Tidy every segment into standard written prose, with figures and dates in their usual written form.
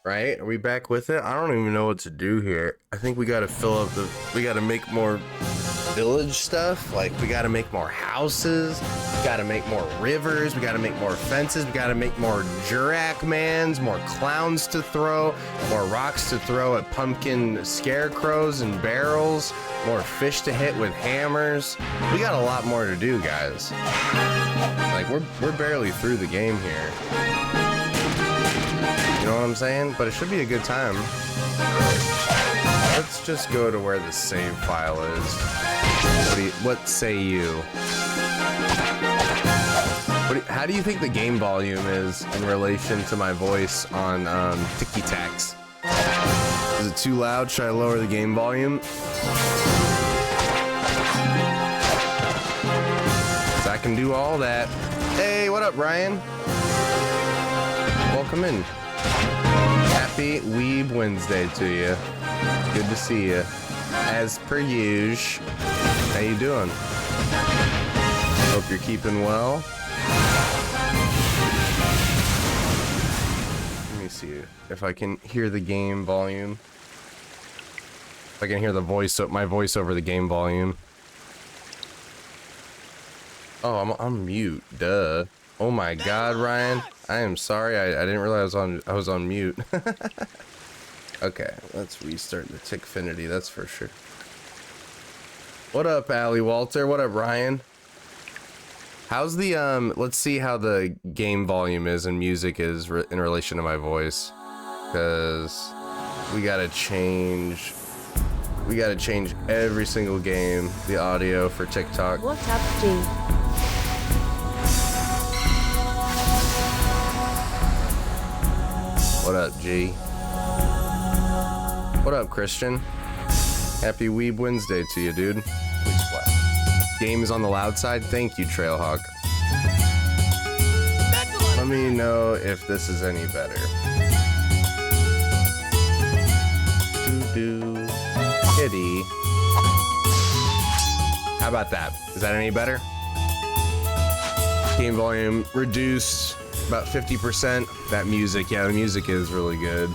right? Are we back with it? I don't even know what to do here. I think we gotta fill up we gotta make more village stuff. Like, we gotta make more houses, we gotta make more rivers, we gotta make more fences, we gotta make more Jurak mans, more clowns to throw, more rocks to throw at pumpkin scarecrows and barrels, more fish to hit with hammers. We got a lot more to do, guys. Like, we're barely through the game here. You know what I'm saying? But it should be a good time. Let's just go to where the save file is. What say you? How do you think the game volume is in relation to my voice on Tiki Tacs? Is it too loud? Should I lower the game volume? I can do all that. Hey, what up, Ryan? Welcome in. Happy Weeb Wednesday to you. Good to see you. As per usual. How you doing? Hope you're keeping well. Let me see if I can hear the game volume. If I can hear the my voice over the game volume. Oh, I'm mute. Duh. Oh my God, Ryan. I am sorry. I didn't realize I was on mute. Okay, let's restart the Tickfinity. That's for sure. What up, Allie Walter? What up, Ryan? How's the let's see how the game volume is and music is in relation to my voice, because we gotta change every single game the audio for TikTok. What up, G? What up, G? What up, Christian? Happy Weeb Wednesday to you, dude. Game is on the loud side. Thank you, Trailhawk. Let me know if this is any better. Doo-doo. Kitty. How about that? Is that any better? Game volume reduced about 50%. That music, yeah, the music is really good.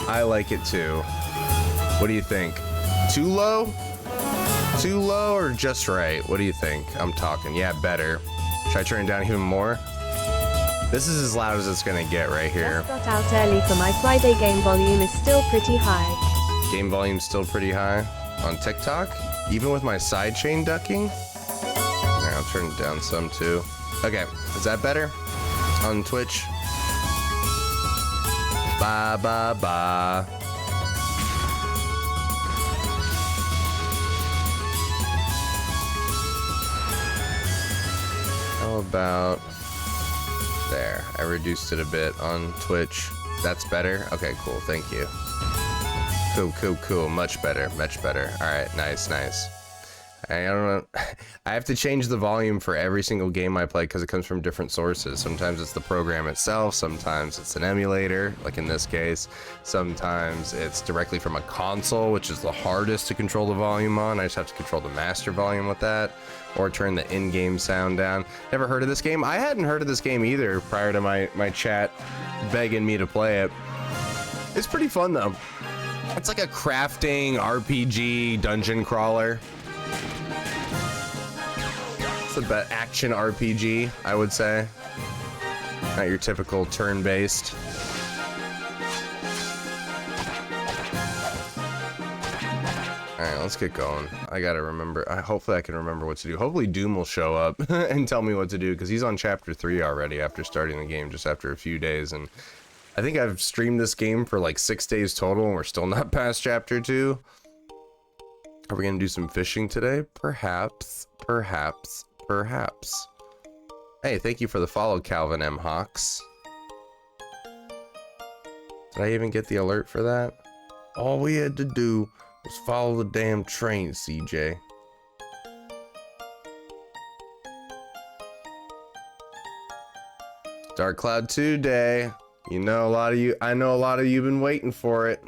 I like it too. What do you think? Too low? Too low or just right? What do you think? I'm talking. Yeah, better. Should I turn it down even more? This is as loud as it's gonna get right here. Just got out early for my Friday. Game volume is still pretty high. Game volume still pretty high on TikTok, even with my sidechain ducking. Alright, I'll turn it down some too. Okay, is that better? On Twitch. Ba ba ba. How about there? I reduced it a bit on Twitch. That's better? Okay, cool. Thank you. Cool. Much better. All right, nice. I don't know. I have to change the volume for every single game I play because it comes from different sources. Sometimes it's the program itself. Sometimes it's an emulator, like in this case. Sometimes it's directly from a console, which is the hardest to control the volume on. I just have to control the master volume with that, or turn the in-game sound down. Never heard of this game? I hadn't heard of this game either prior to my chat begging me to play it. It's pretty fun though. It's like a crafting RPG dungeon crawler. It's a action RPG, I would say. Not your typical turn-based. Alright, let's get going. I gotta remember. Hopefully I can remember what to do. Hopefully Doom will show up and tell me what to do, because he's on chapter 3 already after starting the game, just after a few days. And I think I've streamed this game for like 6 days total, and we're still not past chapter 2. Are we gonna do some fishing today? Perhaps. Hey, thank you for the follow, Calvin M. Hawks. Did I even get the alert for that? All we had to do was follow the damn train, CJ. Dark Cloud 2 day. You know, I know a lot of you been waiting for it.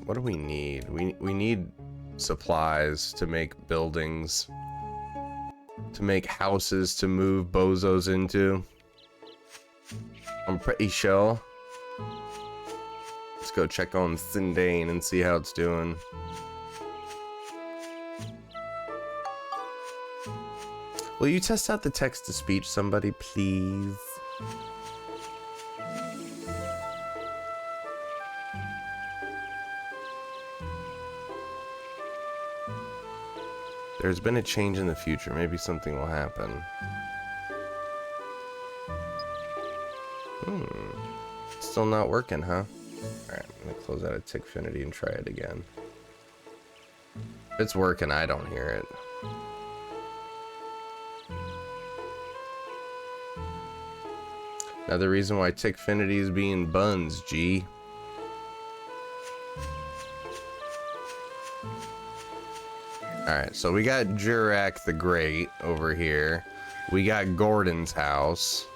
What do we need? We need supplies to make buildings, to make houses to move bozos into. I'm pretty sure. Let's go check on Sindane and see how it's doing. Will you test out the text-to-speech, somebody, please? There's been a change in the future. Maybe something will happen. Still not working, huh? Alright, I'm gonna close out of Tickfinity and try it again. If it's working, I don't hear it. Another reason why Tickfinity is being buns, G. Alright, so we got Jurak the Great over here. We got Gordon's house.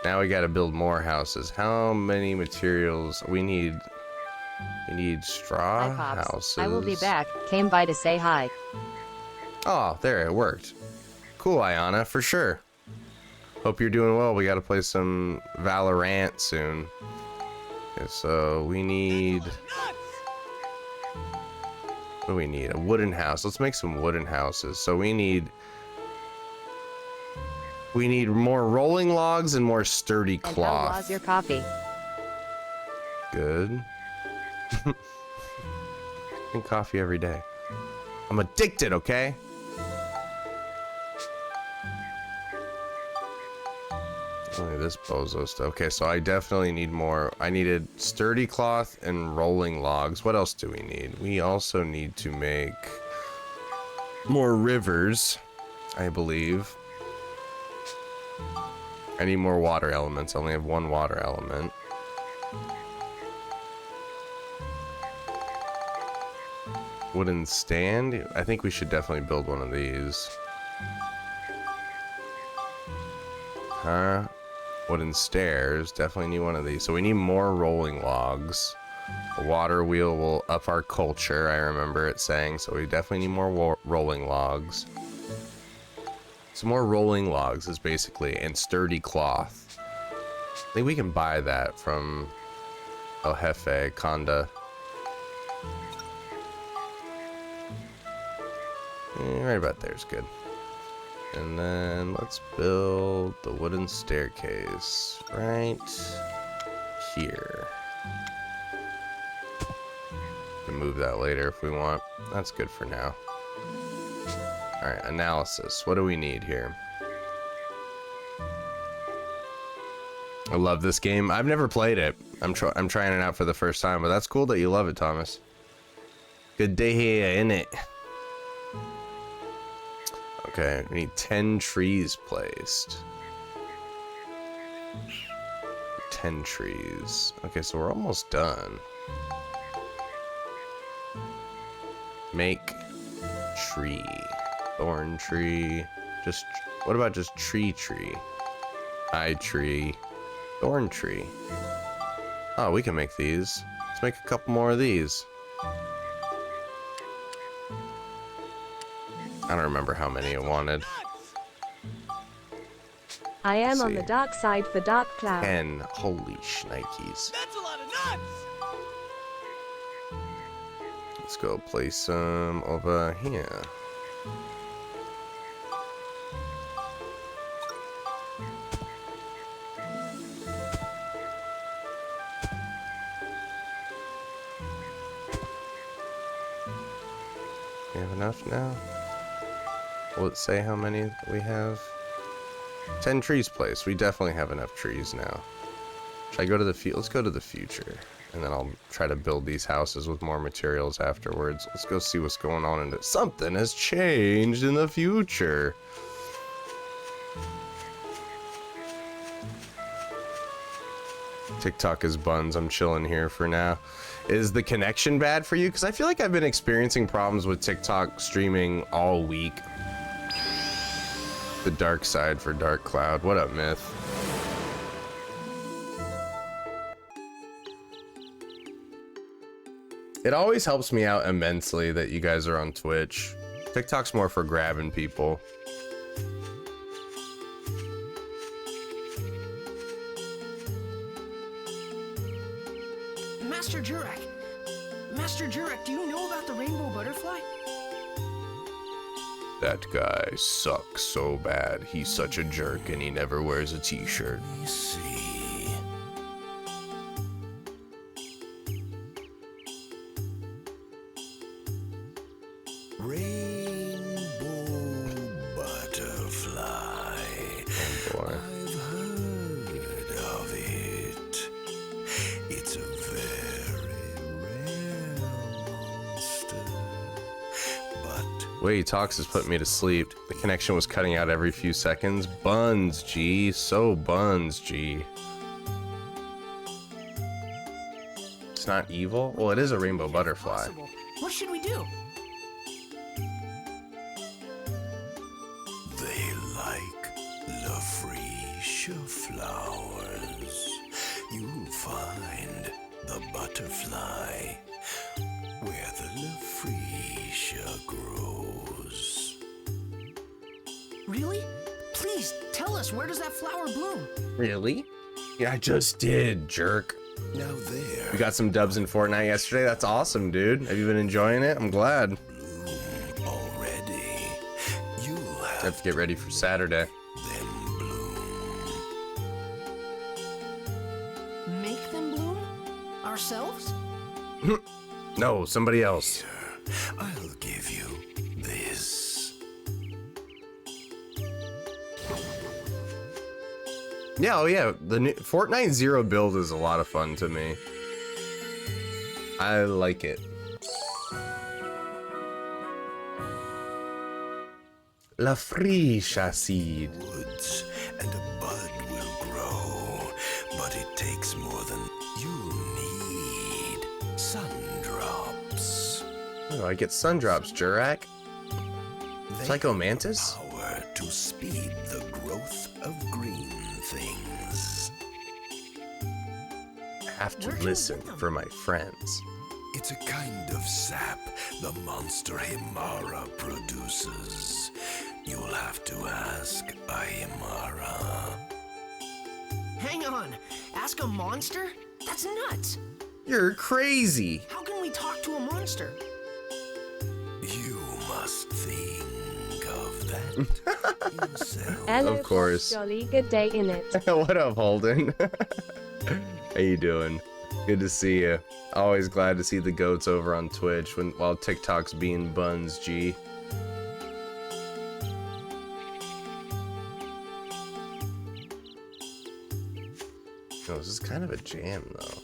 Now we gotta build more houses. How many materials we need? We need straw houses. I will be back. Came by to say hi. Oh, there, it worked. Cool, Ayana, for sure. Hope you're doing well. We gotta play some Valorant soon. Okay, so we need... What do we need? A wooden house. Let's make some wooden houses. So we need more rolling logs and more sturdy cloth. And how was your coffee? Good. Drink coffee every day. I'm addicted, okay? Only this bozo stuff. Okay, so I definitely need more. I needed sturdy cloth and rolling logs. What else do we need? We also need to make more rivers, I believe. I need more water elements. I only have one water element. Wooden stand? I think we should definitely build one of these. Huh? Wooden stairs. Definitely need one of these. So we need more rolling logs. A water wheel will up our culture, I remember it saying. So we definitely need more rolling logs. Some more rolling logs is basically, and sturdy cloth. I think we can buy that from El Jefe, Conda. Right about there is good. And then let's build the wooden staircase right here. We can move that later if we want. That's good for now. Alright, analysis. What do we need here? I love this game. I've never played it. I'm trying it out for the first time, but that's cool that you love it, Thomas. Good day here, innit? Okay, we need 10 trees placed. 10 trees. Okay, so we're almost done. Make tree. Thorn tree. Just, what about just tree? Eye tree. Thorn tree. Oh, we can make these. Let's make a couple more of these. I don't remember how many it wanted. I am on the dark side for Dark Cloud. 10. Holy shnikes. That's a lot of nuts! Let's go place some over here. We have enough now? Will it say how many we have? 10 trees placed. We definitely have enough trees now. Should I go to the future? Let's go to the future. And then I'll try to build these houses with more materials afterwards. Let's go see what's going on in it. Something has changed in the future. TikTok is buns. I'm chilling here for now. Is the connection bad for you? Because I feel like I've been experiencing problems with TikTok streaming all week. The dark side for Dark Cloud. What up, Myth? It always helps me out immensely that you guys are on Twitch. TikTok's more for grabbing people. Master Jurek. Master Jurek, do you know about the rainbow butterfly? That guy sucks so bad. He's such a jerk and he never wears a t-shirt. Let me see. Rainbow butterfly. Oh boy. I've heard of it. It's a very rare monster. But The way he talks is putting me to sleep. The connection was cutting out every few seconds. Buns, G. So buns, G. It's not evil? Well, it is a rainbow butterfly. Impossible. What should we do? they like Lafretia flowers. You'll find the butterfly where the Lafretia grows. Really? Please, tell us, where does that flower bloom? Really? Yeah, I just did, jerk. Now there, We got some dubs in Fortnite yesterday. That's awesome, dude. Have you been enjoying it? I'm glad. bloom already. You'll I have have to get ready for Saturday. them bloom. Make them bloom? Ourselves? No, somebody else. I'll give you this. Yeah, oh yeah. The new Fortnite Zero build is a lot of fun to me. I like it. Lafretia seed. Woods and a bud will grow, but it takes more than you'll need. Sun drops. Oh, I get sun drops, Jurak. They Psycho Mantis? power to speed the growth of green things. I have to Where can we listen get them? for my friends. It's a kind of sap the monster Himara produces. You'll have to ask Himara. Hang on. Ask a monster? That's nuts. You're crazy. How can we talk to a monster? You must think of that yourself. Hello, Of course. Jolly good day in it. What up, Holden? How you doing? Good to see you. Always glad to see the goats over on Twitch while TikTok's being buns, G. Oh, this is kind of a jam, though.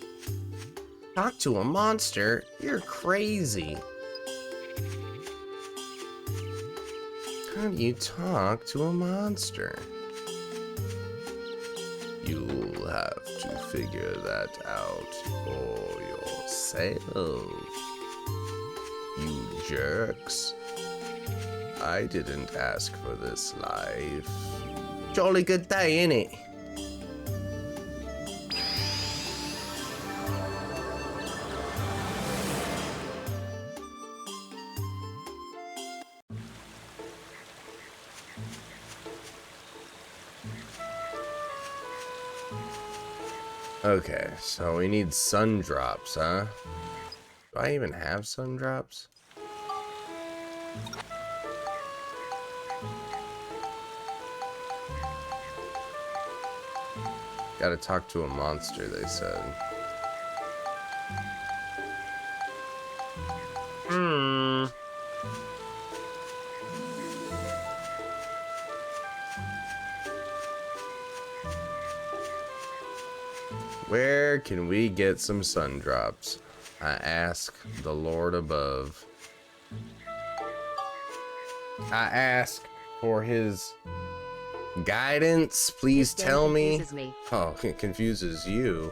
Talk to a monster? You're crazy. How do you talk to a monster? You'll have to figure that out for yourself. You jerks. I didn't ask for this life. Jolly good day, innit? Okay, so we need sun drops, huh? Do I even have sun drops? Gotta talk to a monster, they said. Where can we get some sun drops? I ask the Lord above. I ask for his guidance. Please This game tell me. confuses me. Oh, it confuses you.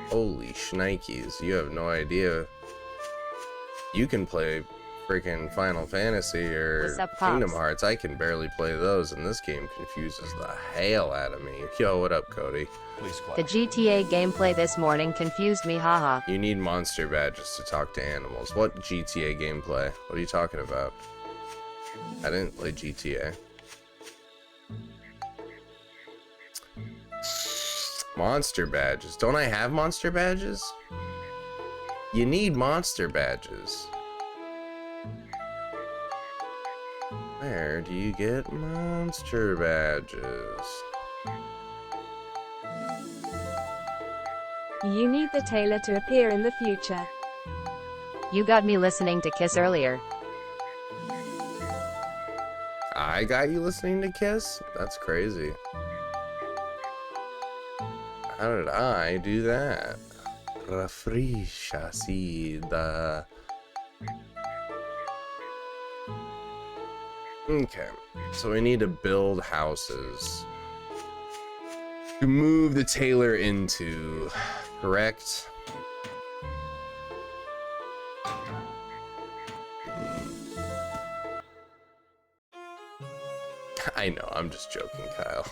Holy shnikes, you have no idea. You can play freaking Final Fantasy or What's up, Kingdom Pops? Hearts. I can barely play those, and this game confuses the hell out of me. Yo, what up, Cody? The GTA gameplay this morning confused me, haha. You need monster badges to talk to animals. What GTA gameplay? What are you talking about? I didn't play GTA. Monster badges. Don't I have monster badges? You need monster badges. Where do you get monster badges? You need the tailor to appear in the future. You got me listening to Kiss earlier. I got you listening to Kiss? That's crazy. How did I do that? Refresca da. Okay, so we need to build houses to move the tailor into, correct? I know, I'm just joking, Kyle.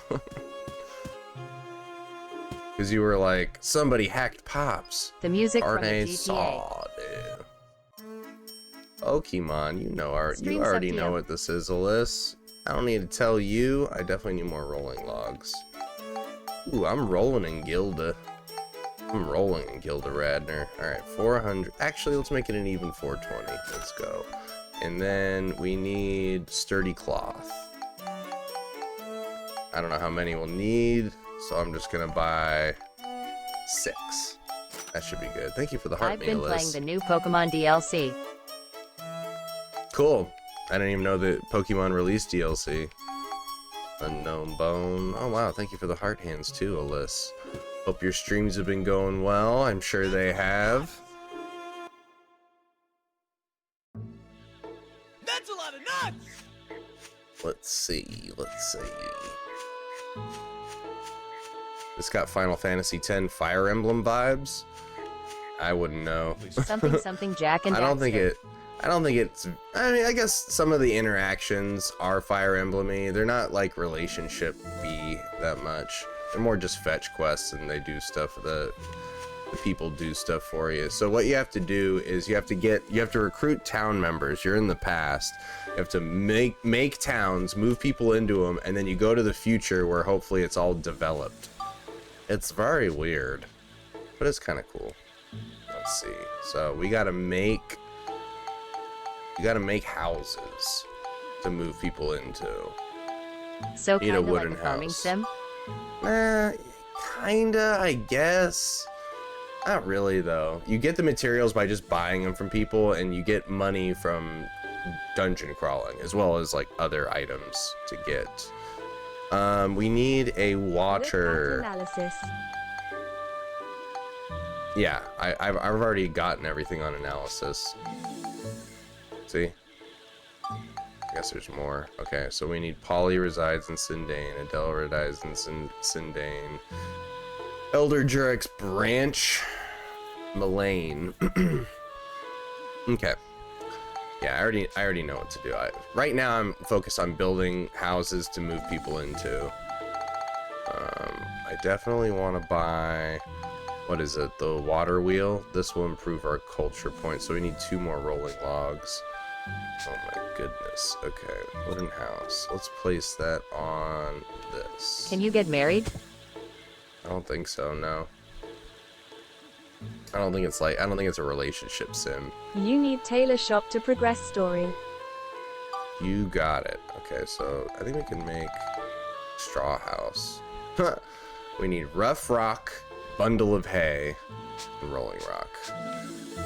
Because you were like, somebody hacked Pops. The music from the Arne GTA. saw, dude. Pokemon, you Stream already sub know DM. what this is, Alyss. I don't need to tell you. I definitely need more rolling logs. Ooh, I'm rolling in Gilda. I'm rolling in Gilda Radner. Alright, 400. Actually, let's make it an even 420. Let's go. And then we need sturdy cloth. I don't know how many we'll need, so I'm just gonna buy 6. That should be good. Thank you for the heart, I've been Alyss. playing the new Pokemon DLC. Cool. I didn't even know that Pokemon released DLC. Unknown Bone. Oh wow, thank you for the heart hands too, Alyss. Hope your streams have been going well. I'm sure they have. That's a lot of nuts! Let's see. This got Final Fantasy X Fire Emblem vibes. I wouldn't know. Something something Jack and I don't Daxter. think it's. I mean, I guess some of the interactions are Fire Emblem-y. They're not like relationship-y that much. They're more just fetch quests, and they do stuff. The people do stuff for you. So what you have to do is you have to recruit town members. You're in the past. You have to make towns, move people into them, and then you go to the future where hopefully it's all developed. It's very weird, but it's kind of cool. Let's see. So we gotta make houses to move people into. So Need a kinda like wooden a farming house. sim. Kinda, I guess. Not really though. You get the materials by just buying them from people, and you get money from dungeon crawling as well as like other items to get. We need a watcher. Analysis. Yeah, I've already gotten everything on analysis. See? I guess there's more. Okay, so we need Polly resides in Sindane, Adele resides in Sindane, Elder Jurex branch, Mullane. Okay. Yeah, I already know what to do. Right now I'm focused on building houses to move people into. I definitely want to buy, what is it, the water wheel. This will improve our culture points, so we need 2 more rolling logs. Oh my goodness. Okay, wooden house. Let's place that on this. Can you get married? I don't think so, no. I don't think it's a relationship sim. You need tailor shop to progress story. You got it. Okay, so I think we can make straw house. We need rough rock, bundle of hay, and rolling rock.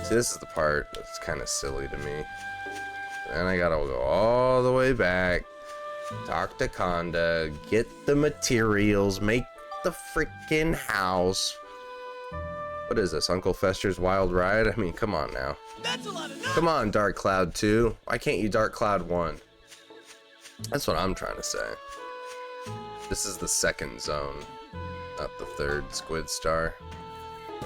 See, this is the part that's kind of silly to me. And I gotta go all the way back, talk to Conda, get the materials, make the freaking house. What is this, Uncle Fester's Wild Ride? I mean, come on now. That's a lot of nuts! Come on, Dark Cloud 2. Why can't you Dark Cloud 1? That's what I'm trying to say. This is the 2nd zone, not the 3rd Squid Star.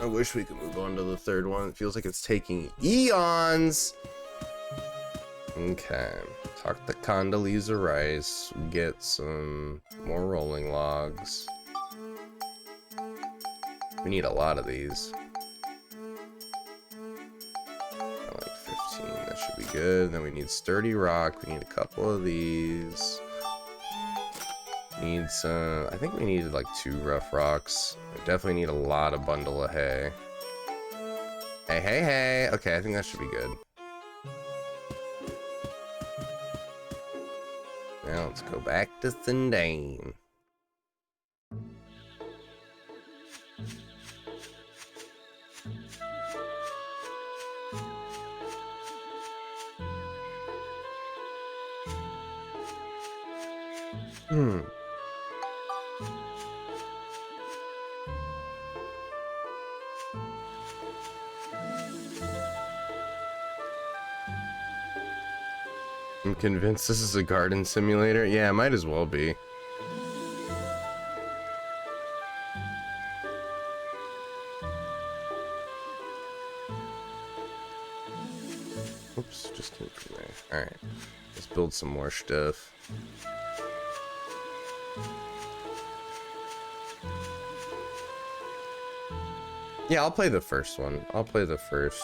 I wish we could move on to the 3rd one. It feels like it's taking eons. Okay, talk to Condoleezza Rice, get some more rolling logs. We need a lot of these. I like 15, that should be good. Then we need sturdy rock, we need a couple of these. Need some, I think we needed like 2 rough rocks. We definitely need a lot of bundle of hay. Hey, hey, hey. Okay, I think that should be good. Now let's go back to Thindane. I'm convinced this is a garden simulator. Yeah, it might as well be. Oops, just came from there. Alright, let's build some more stuff. Yeah, I'll play the first one. I'll play the first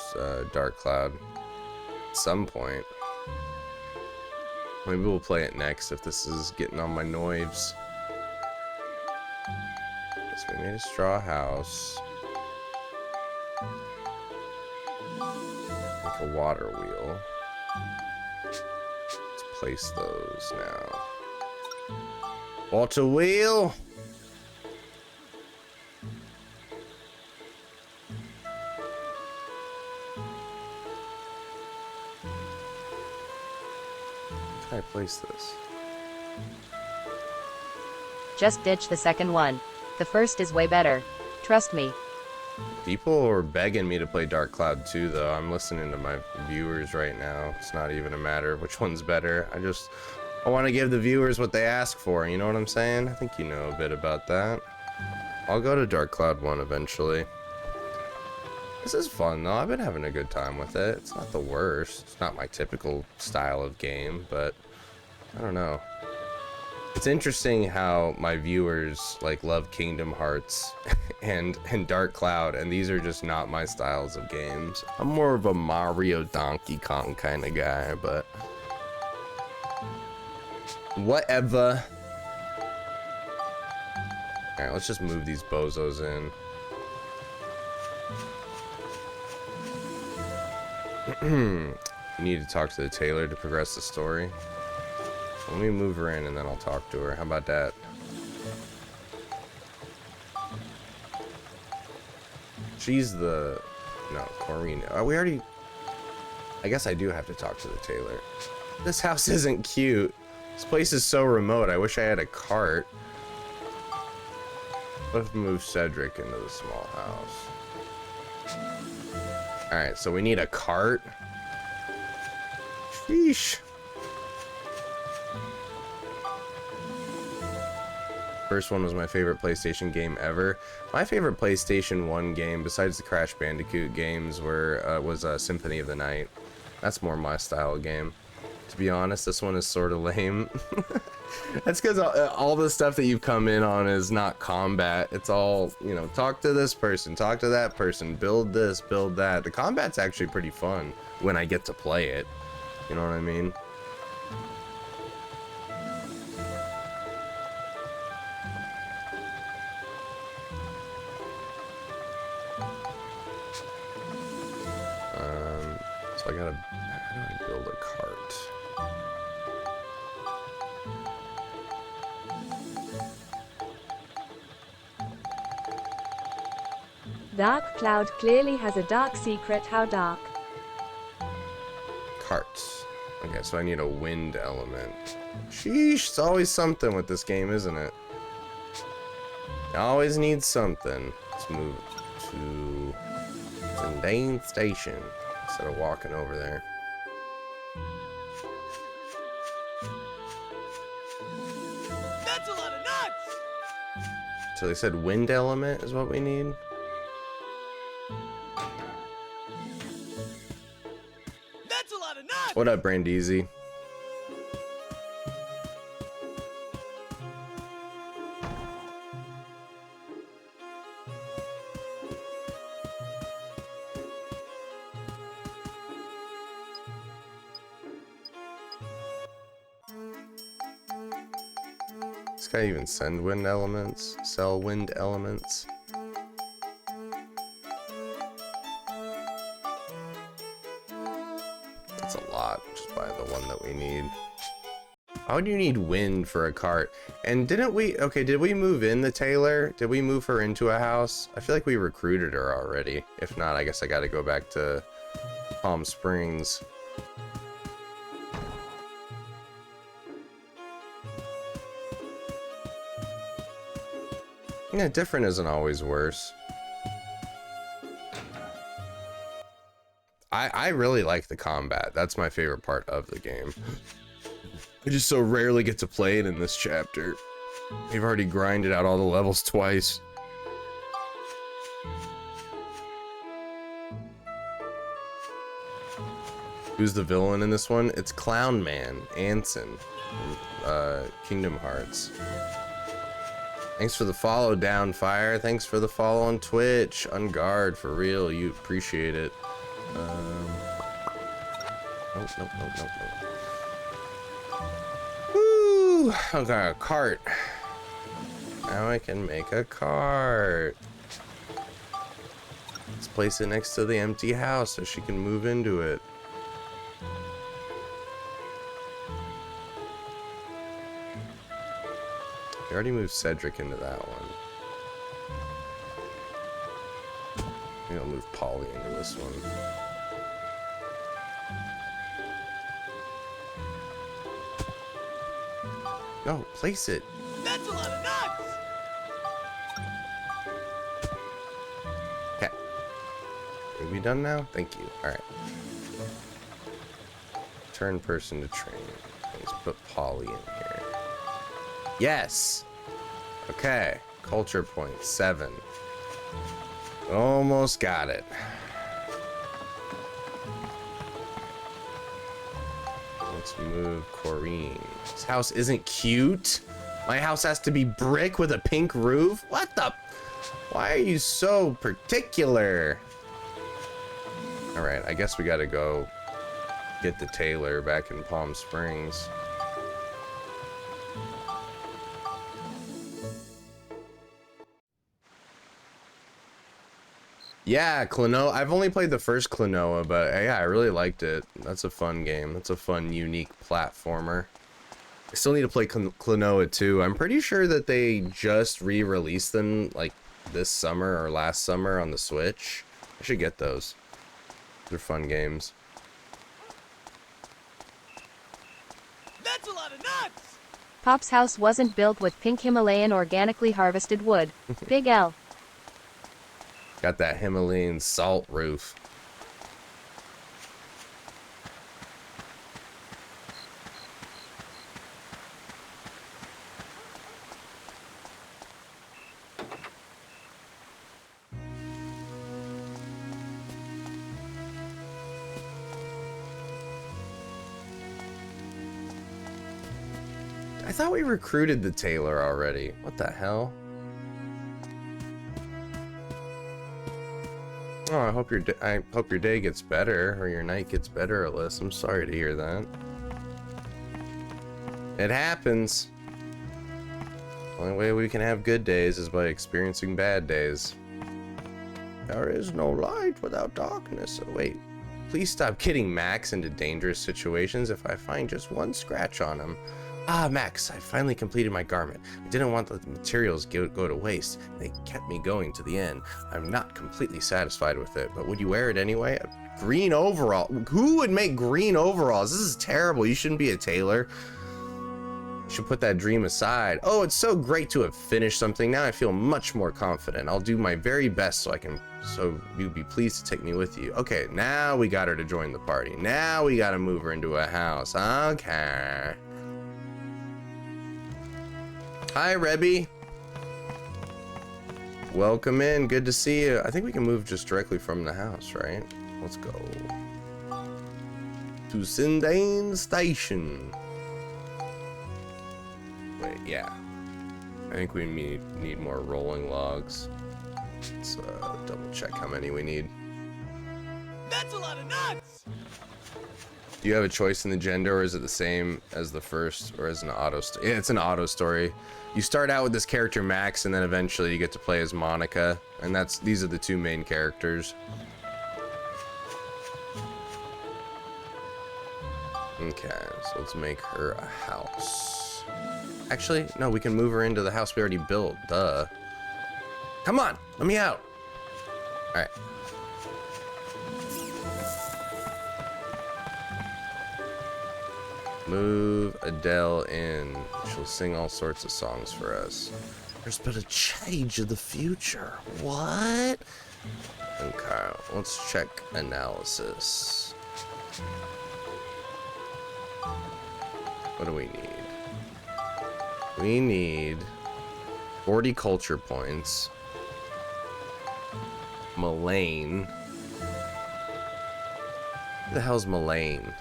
Dark Cloud at some point. Maybe we'll play it next if this is getting on my nerves. So we made a straw house. Like a water wheel. Let's place those now. Water wheel! How can I place this? Just ditch the second one. The first is way better. Trust me. People are begging me to play Dark Cloud 2 though. I'm listening to my viewers right now. It's not even a matter of which one's better. I want to give the viewers what they ask for, you know what I'm saying? I think you know a bit about that. I'll go to Dark Cloud 1 eventually. This is fun though. I've been having a good time with it. It's not the worst. It's not my typical style of game, but I don't know. It's interesting how my viewers like love Kingdom Hearts and Dark Cloud, and these are just not my styles of games. I'm more of a Mario Donkey Kong kind of guy, but whatever. Alright, let's just move these bozos in. You need to talk to the tailor to progress the story. Let me move her in and then I'll talk to her. How about that? She's the... No, Corrine. We already... I guess I do have to talk to the tailor. This house isn't cute. This place is so remote. I wish I had a cart. Let's move Cedric into the small house. Alright, so we need a cart. Sheesh. First one was my favorite PlayStation game ever. My favorite PlayStation 1 game, besides the Crash Bandicoot games, was Symphony of the Night. That's more my style of game. To be honest, this one is sort of lame. That's because all the stuff that you've come in on is not combat. It's all, you know, talk to this person, talk to that person, build this, build that. The combat's actually pretty fun when I get to play it. You know what I mean? So I gotta, how do I build a cart? Dark Cloud clearly has a dark secret. How dark? Carts. Okay, so I need a wind element. Sheesh, it's always something with this game, isn't it? You always need something. Let's move to Zindane Station instead of walking over there. That's a lot of nuts! So they said wind element is what we need. That's a lot of nuts! What up, Brandeezy? This guy even send wind elements? Sell wind elements? Why would you need wind for a cart? And didn't we, okay, did we move in the Taylor? Did we move her into a house? I feel like we recruited her already. If not, I guess I gotta go back to Palm Springs. Yeah, different isn't always worse. I really like the combat. That's my favorite part of the game. I just so rarely get to play it in this chapter. We've already grinded out all the levels twice. Who's the villain in this one? It's Clown Man, Anson, from Kingdom Hearts. Thanks for the follow, Downfire. Thanks for the follow on Twitch. On guard, for real. You appreciate it. Nope. Woo! Okay, a cart. Now I can make a cart. Let's place it next to the empty house so she can move into it. We already moved Cedric into that one. Maybe I'll move Polly into this one. No, place it. That's a lot of nuts! Okay. Are we done now? Thank you. Alright. Turn person to train. Let's put Polly in here. Yes! Okay. Culture point 7. Almost got it. Let's move Corrine. This house isn't cute. My house has to be brick with a pink roof? What the? Why are you so particular? Alright, I guess we gotta go get the Taylor back in Palm Springs. Yeah, Klonoa. I've only played the first Klonoa, but yeah, I really liked it. That's a fun game. That's a fun, unique platformer. I still need to play Klonoa 2. I'm pretty sure that they just re-released them like this summer or last summer on the Switch. I should get those. They're fun games. That's a lot of nuts! Pop's house wasn't built with pink Himalayan organically harvested wood. Big L. Got that Himalayan salt roof. I thought we recruited the Taylor already. What the hell? Oh, I hope your day gets better, or your night gets better, Alyssa. I'm sorry to hear that. It happens. Only way we can have good days is by experiencing bad days. There is no light without darkness. Oh, wait. Please stop getting Max into dangerous situations if I find just one scratch on him. Ah, Max, I finally completed my garment. I didn't want the materials go to waste. They kept me going to the end. I'm not completely satisfied with it, but would you wear it anyway? A green overall? Who would make green overalls? This is terrible. You shouldn't be a tailor. You should put that dream aside. Oh, it's so great to have finished something. Now I feel much more confident. I'll do my very best so you'd be pleased to take me with you. Okay, now we got her to join the party. Now we gotta move her into a house. Okay. Hi, Rebby. Welcome in. Good to see you. I think we can move just directly from the house, right? Let's go. To Sindane Station. Wait, yeah. I think we need more rolling logs. Let's double check how many we need. That's a lot of nuts! Do you have a choice in the gender, or is it the same as the first, or is it an auto story? Yeah, it's an auto story. You start out with this character Max, and then eventually you get to play as Monica, and these are the two main characters. Okay, so let's make her a house. Actually, no, we can move her into the house we already built. Duh. Come on, let me out. All right. Move Adele in. She'll sing all sorts of songs for us. There's been a change in the future. What? Okay, let's check analysis. What do we need? We need 40 culture points. Mullane. Who the hell's Mullane?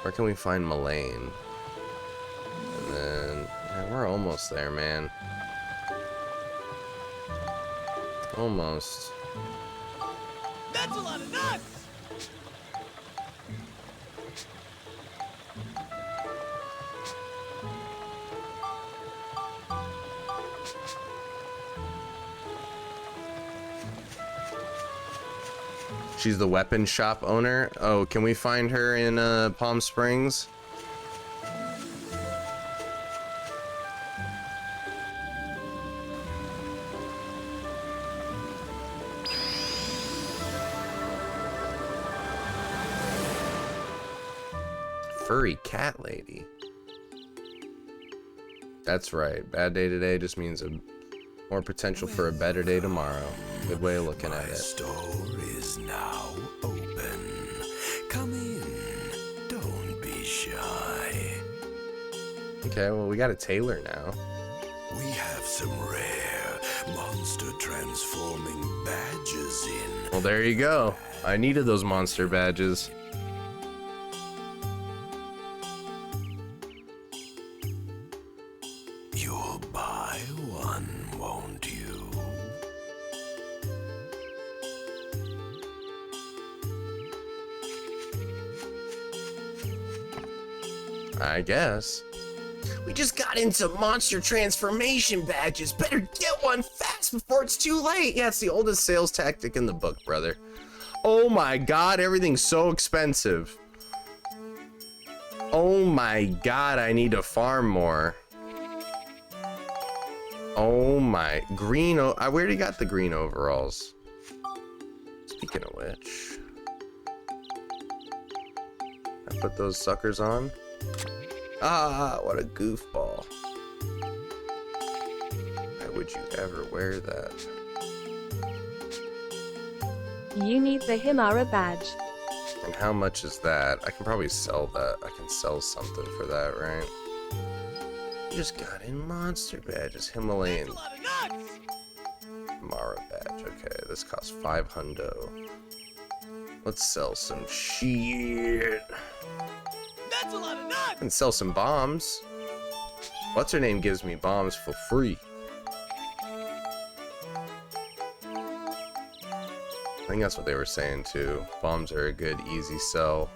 Where can we find Mullane? And then, yeah, we're almost there, man. Almost. That's a lot of nuts! She's the weapon shop owner. Oh, can we find her in Palm Springs? Furry cat lady. That's right. Bad day today just means more potential for a better day tomorrow. Good way of looking at My it. store is now open. Come in. Don't be shy. Okay, well, we got a tailor now. We have some rare monster transforming badges in. Well, there you go. I needed those monster badges. You'll buy one, won't you? I guess. We just got into monster transformation badges. Better get one fast before it's too late. Yeah, it's the oldest sales tactic in the book, brother. Oh my god, everything's so expensive. Oh my god, I need to farm more. Oh my, green, I already got the green overalls. Speaking of which, I put those suckers on. Ah, what a goofball. Why would you ever wear that? You need the Himara badge. And how much is that? I can probably sell that. I can sell something for that, right? You just got in monster badges. Himalayan That's a lot of nuts! Mara badge. Okay, this costs 5 hundo. Let's sell some shit. That's a lot of nuts! And sell some bombs. What's her name gives me bombs for free. I think that's what they were saying too. Bombs are a good, easy sell.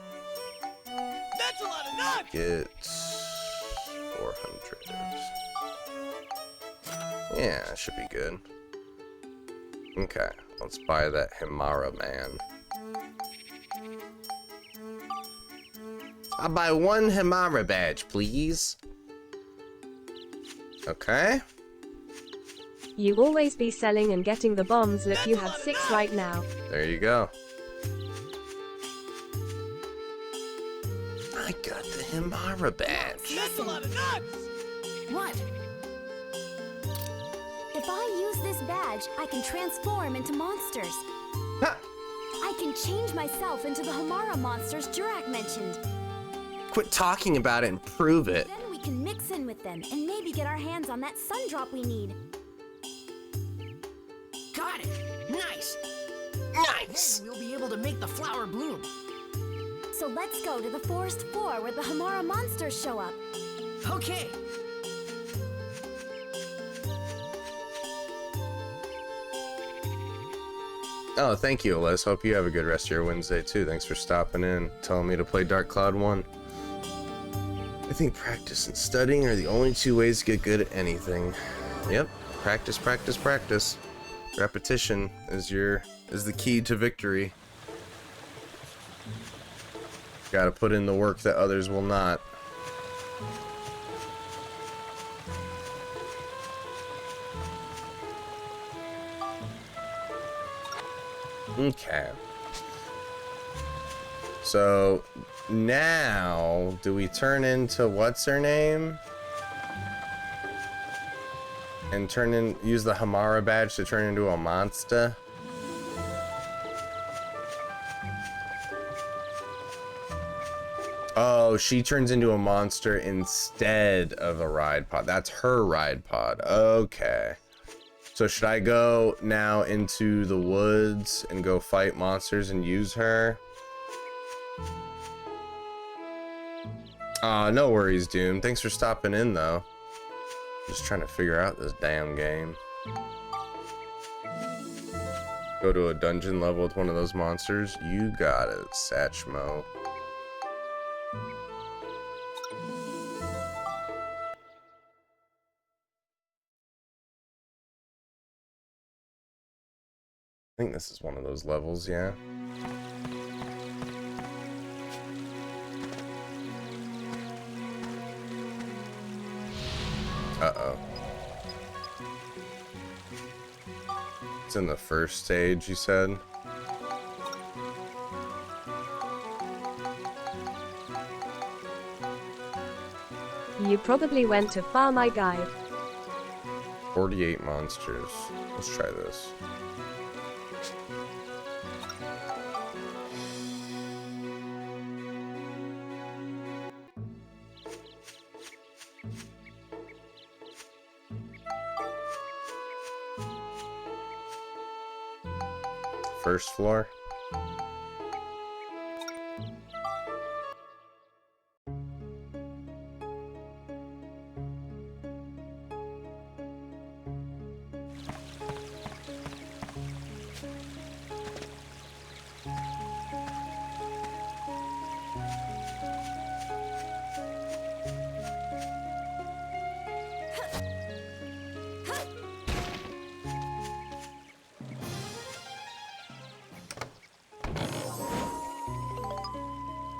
That's a lot of nuts! Get 400. Yeah, that should be good. Okay, let's buy that Himara man. I'll buy one Himara badge, please. Okay. You always be selling and getting the bombs. Look, you have 6 right now. There you go. I got the Himara badge. That's a lot of nuts! What? If I use this badge, I can transform into monsters. Ha! I can change myself into the Hamara monsters Jurak mentioned. Quit talking about it and prove it. Then we can mix in with them and maybe get our hands on that sun drop we need. Got it! Nice! Nice! Then we'll be able to make the flower bloom. So let's go to the forest floor where the Hamara monsters show up. Okay. Oh, thank you, Alyssa. Hope you have a good rest of your Wednesday, too. Thanks for stopping in, telling me to play Dark Cloud 1. I think practice and studying are the only 2 ways to get good at anything. Yep. Practice, practice, practice. Repetition is the key to victory. Gotta put in the work that others will not. Okay. So now, do we turn into what's her name? And use the Hamara badge to turn into a monster? Oh, she turns into a monster instead of a ride pod. That's her ride pod. Okay. So should I go now into the woods and go fight monsters and use her? No worries, Doom. Thanks for stopping in, though. Just trying to figure out this damn game. Go to a dungeon level with one of those monsters. You got it, Satchmo. I think this is one of those levels, yeah. Uh-oh. It's in the first stage, you said? You probably went to far, my guy. 48 monsters. Let's try this. First floor.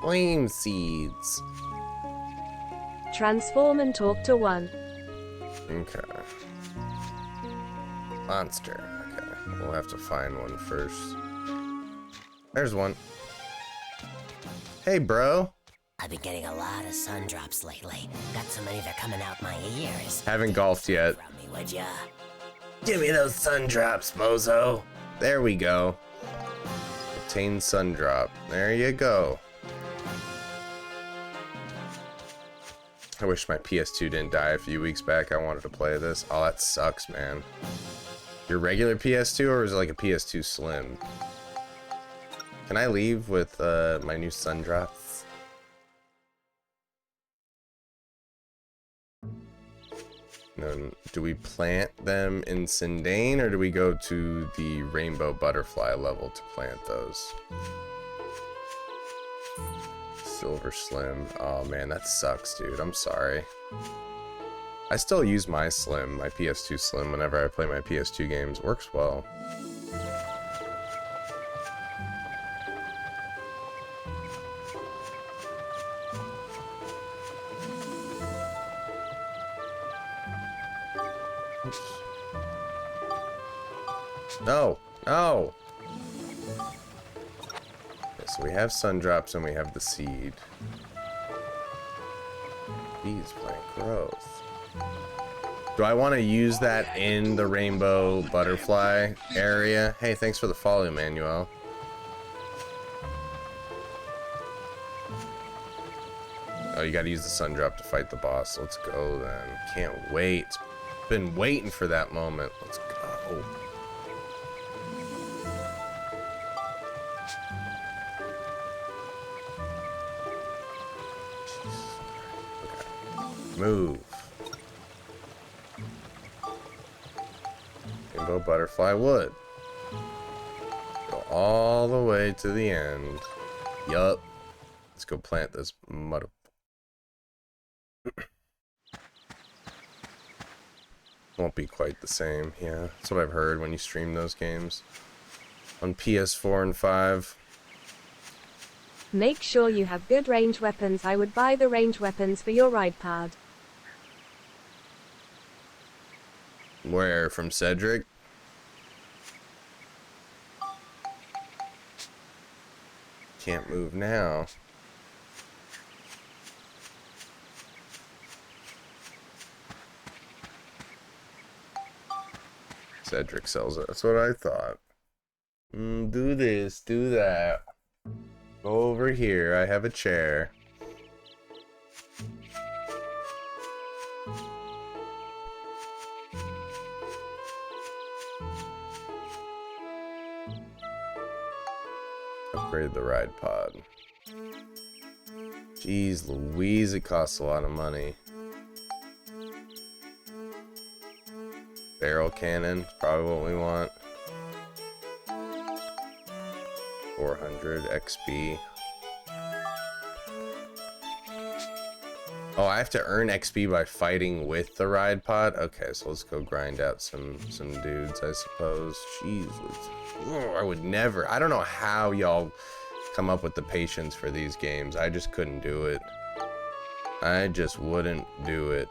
Flame seeds. Transform and talk to one. Okay. Monster. Okay. We'll have to find one first. There's one. Hey, bro. I've been getting a lot of sun drops lately. Got so many they're coming out my ears. Haven't golfed yet. From me, would ya? Give me those sun drops, bozo. There we go. Obtain sun drop. There you go. I wish my PS2 didn't die a few weeks back. I wanted to play this. Oh, that sucks, man. Your regular PS2 or is it like a PS2 Slim? Can I leave with my new sun drops? No, do we plant them in Sindane or do we go to the Rainbow Butterfly level to plant those? Silver Slim. Oh man, that sucks, dude. I'm sorry. I still use my Slim, my PS2 Slim, whenever I play my PS2 games. Works well. Oops. No! No! So we have sun drops and we have the seed. Bees plant growth. Do I want to use that in the rainbow butterfly area? Hey, thanks for the follow, Emmanuel. Oh, you gotta use the sun drop to fight the boss. Let's go then. Can't wait. Been waiting for that moment. Let's go. Move. Rainbow butterfly wood. Go all the way to the end. Yup. Let's go plant this mud. Won't be quite the same. Yeah, that's what I've heard when you stream those games on PS4 and 5. Make sure you have good range weapons. I would buy the range weapons for your ride pad. Where? From Cedric? Can't move now. Cedric sells it. That's what I thought. Do this, do that. Go over here. I have a chair. Upgrade the ride pod. Jeez Louise, it costs a lot of money. Barrel cannon, probably what we want. 400 XP. Oh, I have to earn XP by fighting with the ride pod? Okay, so let's go grind out some dudes, I suppose. Jeez, I would never. I don't know how y'all come up with the patience for these games. I just couldn't do it. I just wouldn't do it.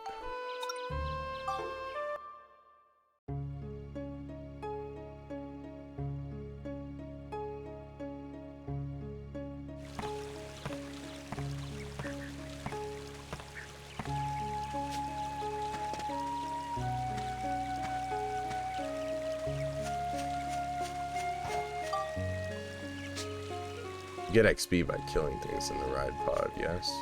Get XP by killing things in the ride pod, yes.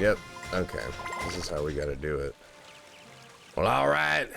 Yep, okay. This is how we gotta do it. Well, alright.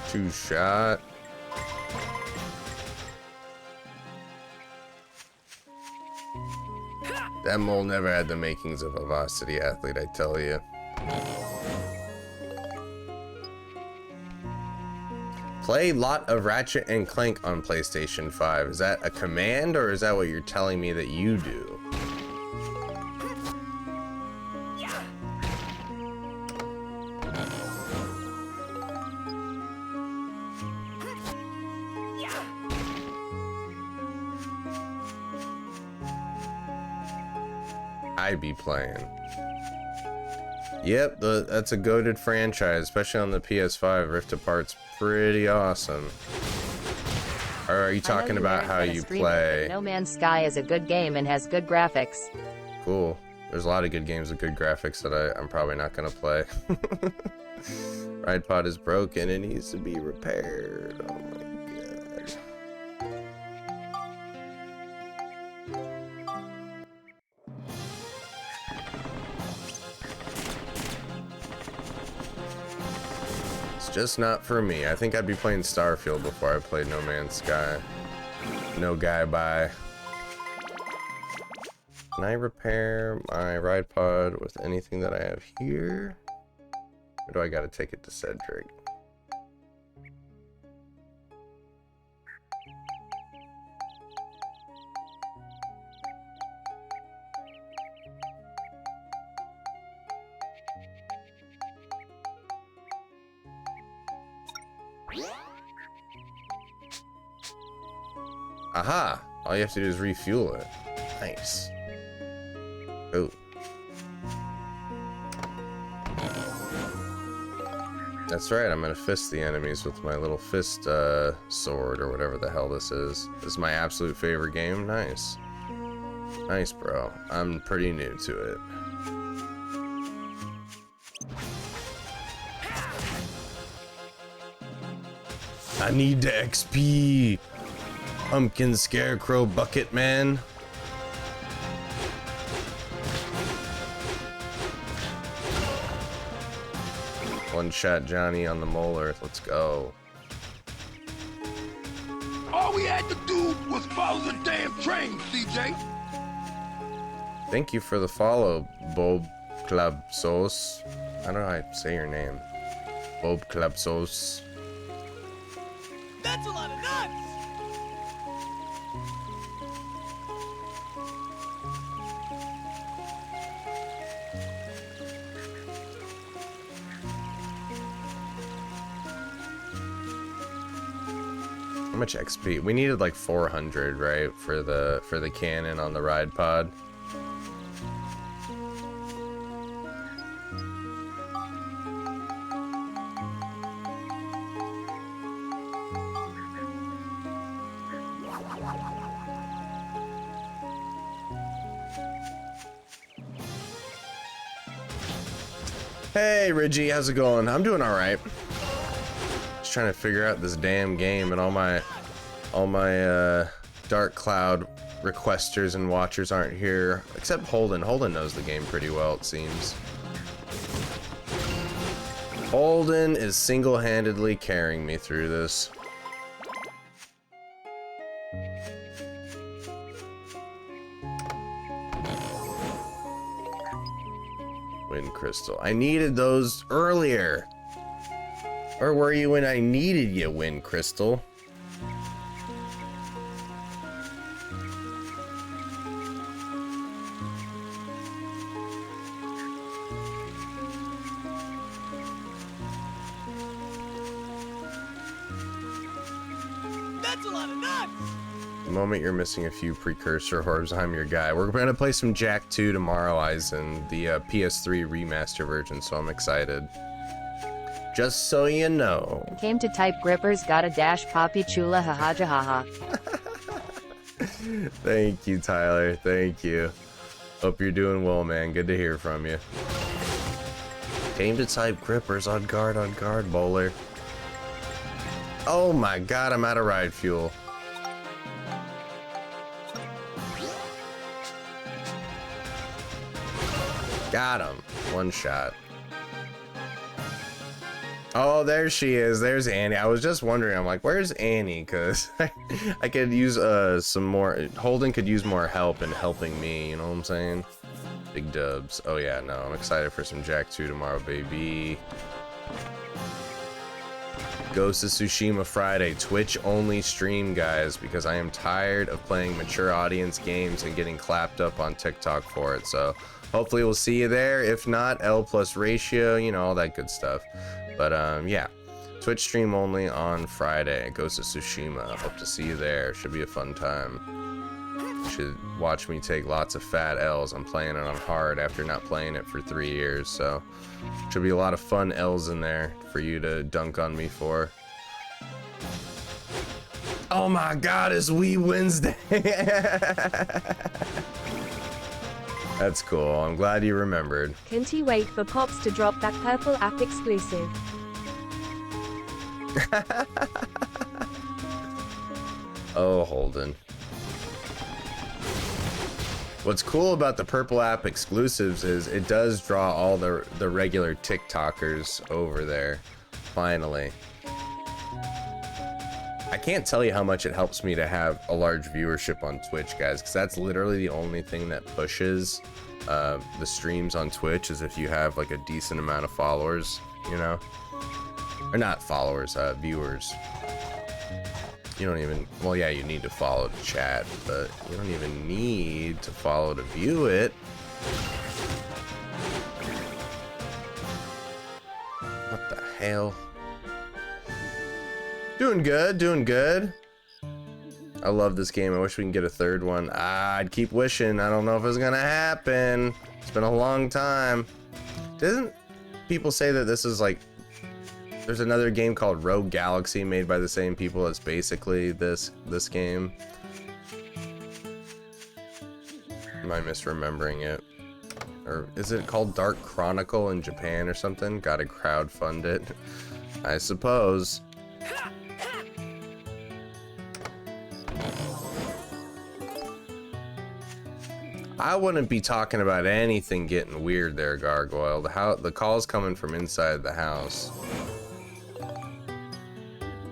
Two shot. That mole never had the makings of a varsity athlete, I tell you. Play lot of Ratchet and Clank on PlayStation 5. Is that a command or is that what you're telling me that you do? I be playing. Yep, that's a goated franchise, especially on the PS5. Rift Apart's pretty awesome. Or are you talking about how you play? No Man's Sky is a good game and has good graphics. Cool. There's a lot of good games with good graphics that I'm probably not gonna play. Ride pod is broken. It needs to be repaired. Oh my god. Just not for me. I think I'd be playing Starfield before I played No Man's Sky. No guy bye. Can I repair my ride pod with anything that I have here? Or do I gotta take it to Cedric? Aha! All you have to do is refuel it. Nice. Oh. That's right, I'm gonna fist the enemies with my little fist sword or whatever the hell this is. This is my absolute favorite game. Nice. Nice, bro. I'm pretty new to it. I need the XP. Pumpkin Scarecrow Bucket Man. One shot Johnny on the molar. Let's go. All we had to do was follow the damn train, CJ. Thank you for the follow, Bob Club Sauce. I don't know how to say your name. Bob Club Sauce. That's a lot of nuts! How much XP? We needed like 400, right, for the cannon on the ride pod. Hey, Reggie, how's it going? I'm doing all right. Just trying to figure out this damn game, and all my Dark Cloud requesters and watchers aren't here, except Holden. Holden knows the game pretty well, it seems. Holden is single-handedly carrying me through this. Wind Crystal. I needed those earlier. Where were you when I needed you, Wind Crystal? That's a lot of nuts! The moment you're missing a few precursor orbs, I'm your guy. We're gonna play some Jack 2 tomorrow, Eisen, the PS3 remaster version, so I'm excited. Just so you know. Came to type grippers, got a dash poppy chula haha haha. Thank you, Tyler. Thank you. Hope you're doing well, man. Good to hear from you. Came to type grippers on guard, bowler. Oh my god, I'm out of ride fuel. Got him. One shot. Oh, there she is. There's Annie. I was just wondering. I'm like, where's Annie? Because I could use some more. Holden could use more help in helping me. You know what I'm saying? Big dubs. Oh, yeah. No, I'm excited for some Jack 2 tomorrow, baby. Ghost of Tsushima Friday. Twitch only stream, guys, because I am tired of playing mature audience games and getting clapped up on TikTok for it. So hopefully we'll see you there. If not, L plus ratio, you know, all that good stuff. But yeah, Twitch stream only on Friday. Ghost of Tsushima. Hope to see you there. Should be a fun time. Should watch me take lots of fat L's. I'm playing it on hard after not playing it for 3 years, so should be a lot of fun L's in there for you to dunk on me for. Oh my god, it's Wee Wednesday. That's cool. I'm glad you remembered. Can't you wait for Pops to drop that purple app exclusive? Oh, Holden. What's cool about the purple app exclusives is it does draw all the regular TikTokers over there. Finally. I can't tell you how much it helps me to have a large viewership on Twitch, guys, because that's literally the only thing that pushes the streams on Twitch, is if you have like a decent amount of followers, you know? Or not followers, viewers. You don't even, well, yeah, you need to follow to chat, but you don't even need to follow to view it. What the hell? Doing good, doing good. I love this game. I wish we can get a third one. I'd keep wishing. I don't know if it's gonna happen. It's been a long time. Doesn't people say that this is like, there's another game called Rogue Galaxy made by the same people as basically this game? Am I misremembering it? Or is it called Dark Chronicle in Japan or something? Gotta crowdfund it, I suppose. I wouldn't be talking about anything getting weird there, Gargoyle. The call's coming from inside the house.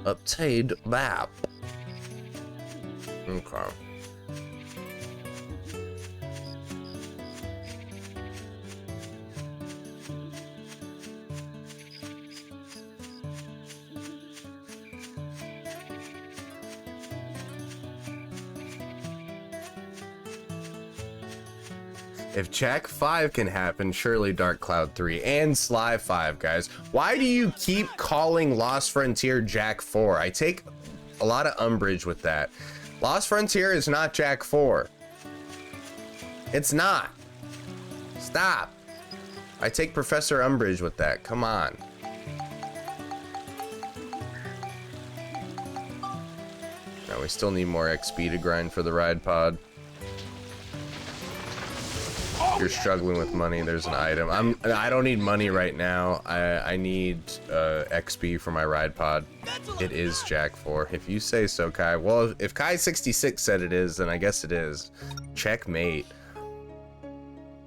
Obtained map. Okay. If Jack 5 can happen, surely Dark Cloud 3 and Sly 5, guys. Why do you keep calling Lost Frontier Jack 4? I take a lot of umbrage with that. Lost Frontier is not Jack 4. It's not. Stop. I take Professor Umbrage with that. Come on. Now we still need more XP to grind for the ride pod. You're struggling with money, there's an item. I don't need money right now. I need XP for my ride pod. It is Jack 4. If you say so, Kai. Well, if Kai66 said it is, then I guess it is. Checkmate.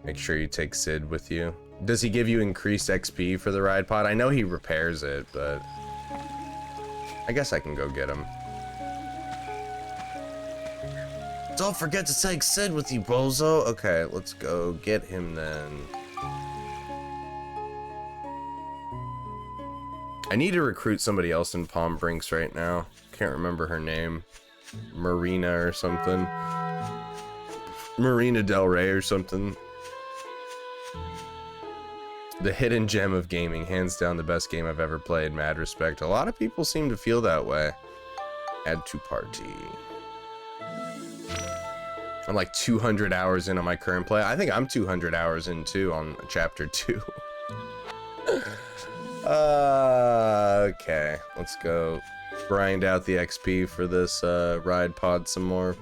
Make sure you take Sid with you. Does he give you increased XP for the ride pod? I know he repairs it, but I guess I can go get him. Don't forget to take Sid with you, bozo. Okay, let's go get him then. I need to recruit somebody else in Palm Brinks right now. Can't remember her name. Marina or something. Marina Del Rey or something. The hidden gem of gaming. Hands down the best game I've ever played. Mad respect. A lot of people seem to feel that way. Add to party. I'm like 200 hours in on my current play. I think I'm 200 hours in too on chapter 2. Okay, let's go grind out the XP for this ride pod some more.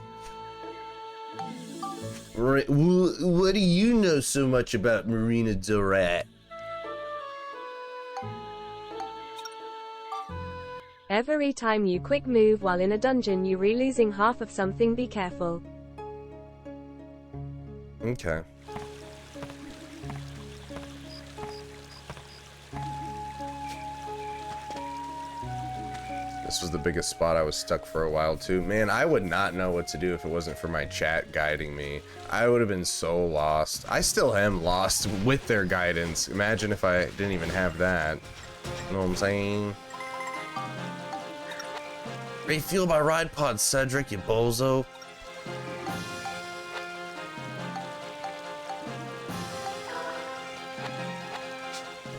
What do you know so much about Marina Del Rey? Every time you quick move while in a dungeon, you're re-losing half of something. Be careful. Okay. This was the biggest spot I was stuck for a while too. Man, I would not know what to do if it wasn't for my chat guiding me. I would have been so lost. I still am lost with their guidance. Imagine if I didn't even have that. You know what I'm saying? Refuel my ride pod, Cedric, you bozo.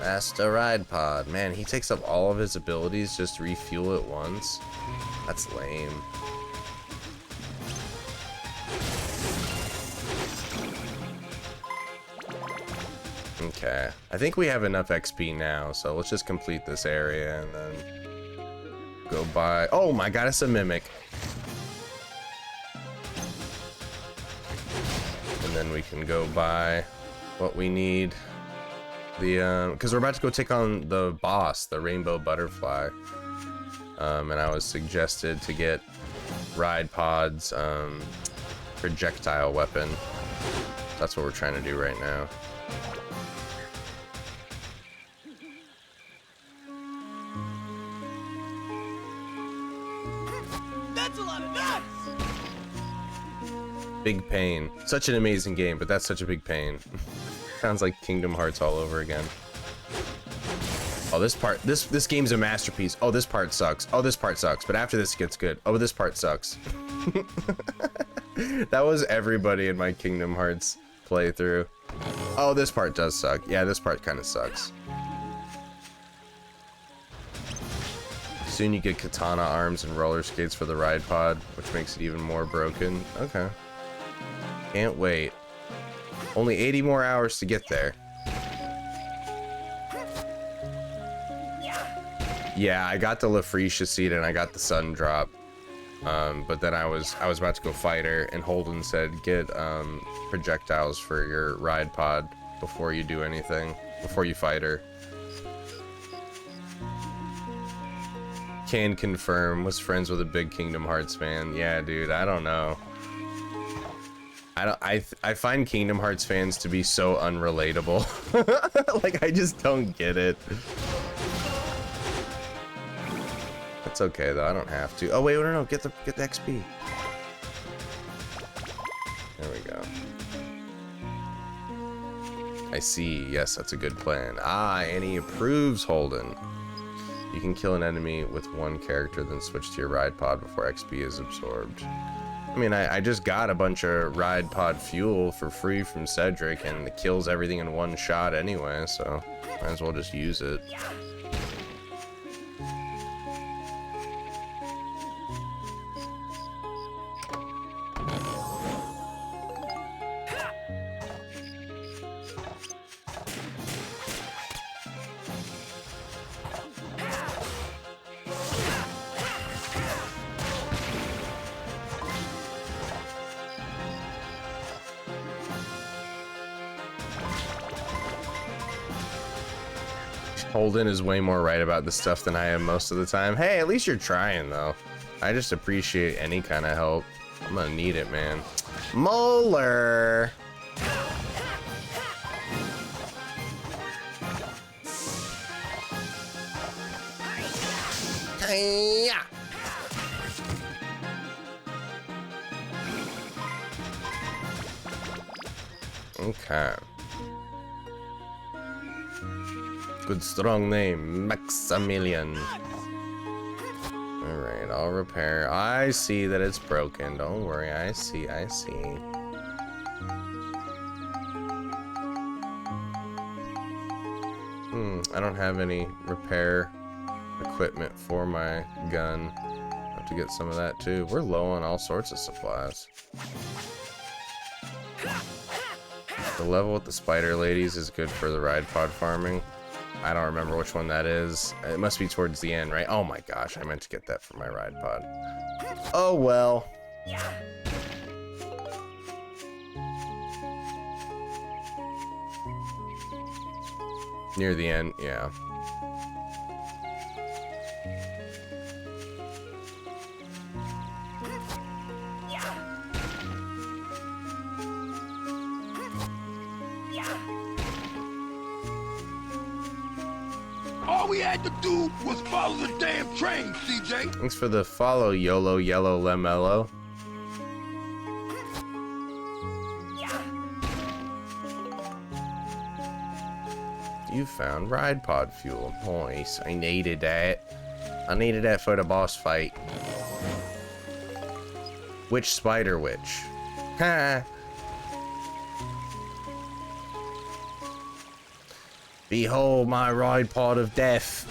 Master ride pod. Man, he takes up all of his abilities just to refuel it once. That's lame. Okay. I think we have enough XP now, so let's just complete this area and then go by. Oh my god, it's a mimic. And then we can go buy what we need. Because we're about to go take on the boss, the rainbow butterfly. And I was suggested to get ride pods, projectile weapon. That's what we're trying to do right now. That's a lot of nuts! Big pain. Such an amazing game, but that's such a big pain. Sounds like Kingdom Hearts all over again. Oh, this part, this game's a masterpiece. Oh, this part sucks. Oh, this part sucks. But after this, it gets good. Oh, this part sucks. That was everybody in my Kingdom Hearts playthrough. Oh, this part does suck. Yeah, this part kind of sucks. Soon you get katana arms and roller skates for the ride pod, which makes it even more broken. Okay. Can't wait. Only 80 more hours to get there. Yeah, I got the Lafrecia seed and I got the sun drop. But then I was about to go fight her, and Holden said, get projectiles for your ride pod before you do anything, before you fight her. Can confirm, was friends with a big Kingdom Hearts fan. Yeah, dude, I don't know. I find Kingdom Hearts fans to be so unrelatable. Like, I just don't get it. That's okay though, I don't have to. Oh wait, no, get the XP. There we go. I see, yes, that's a good plan. Ah, and he approves, Holden. You can kill an enemy with one character, then switch to your ride pod before XP is absorbed. I mean, I just got a bunch of ride pod fuel for free from Cedric, and it kills everything in one shot anyway, so might as well just use it. Holden is way more right about this stuff than I am most of the time. Hey, at least you're trying, though. I just appreciate any kind of help. I'm gonna need it, man. Molar! Hiya! Okay. Good strong name, Maximilian. Alright, I'll repair. I see that it's broken. Don't worry, I see. I don't have any repair equipment for my gun. I have to get some of that too. We're low on all sorts of supplies. The level with the spider ladies is good for the ride pod farming. I don't remember which one that is. It must be towards the end, right? Oh my gosh, I meant to get that for my ride pod. Oh well. Near the end, yeah. All we had to do was follow the damn train, CJ. Thanks for the follow, YOLO Yellow Lemello. You found ride pod fuel. Nice. I needed that. I needed that for the boss fight. Which spider witch? Ha! Behold my ride pod of death.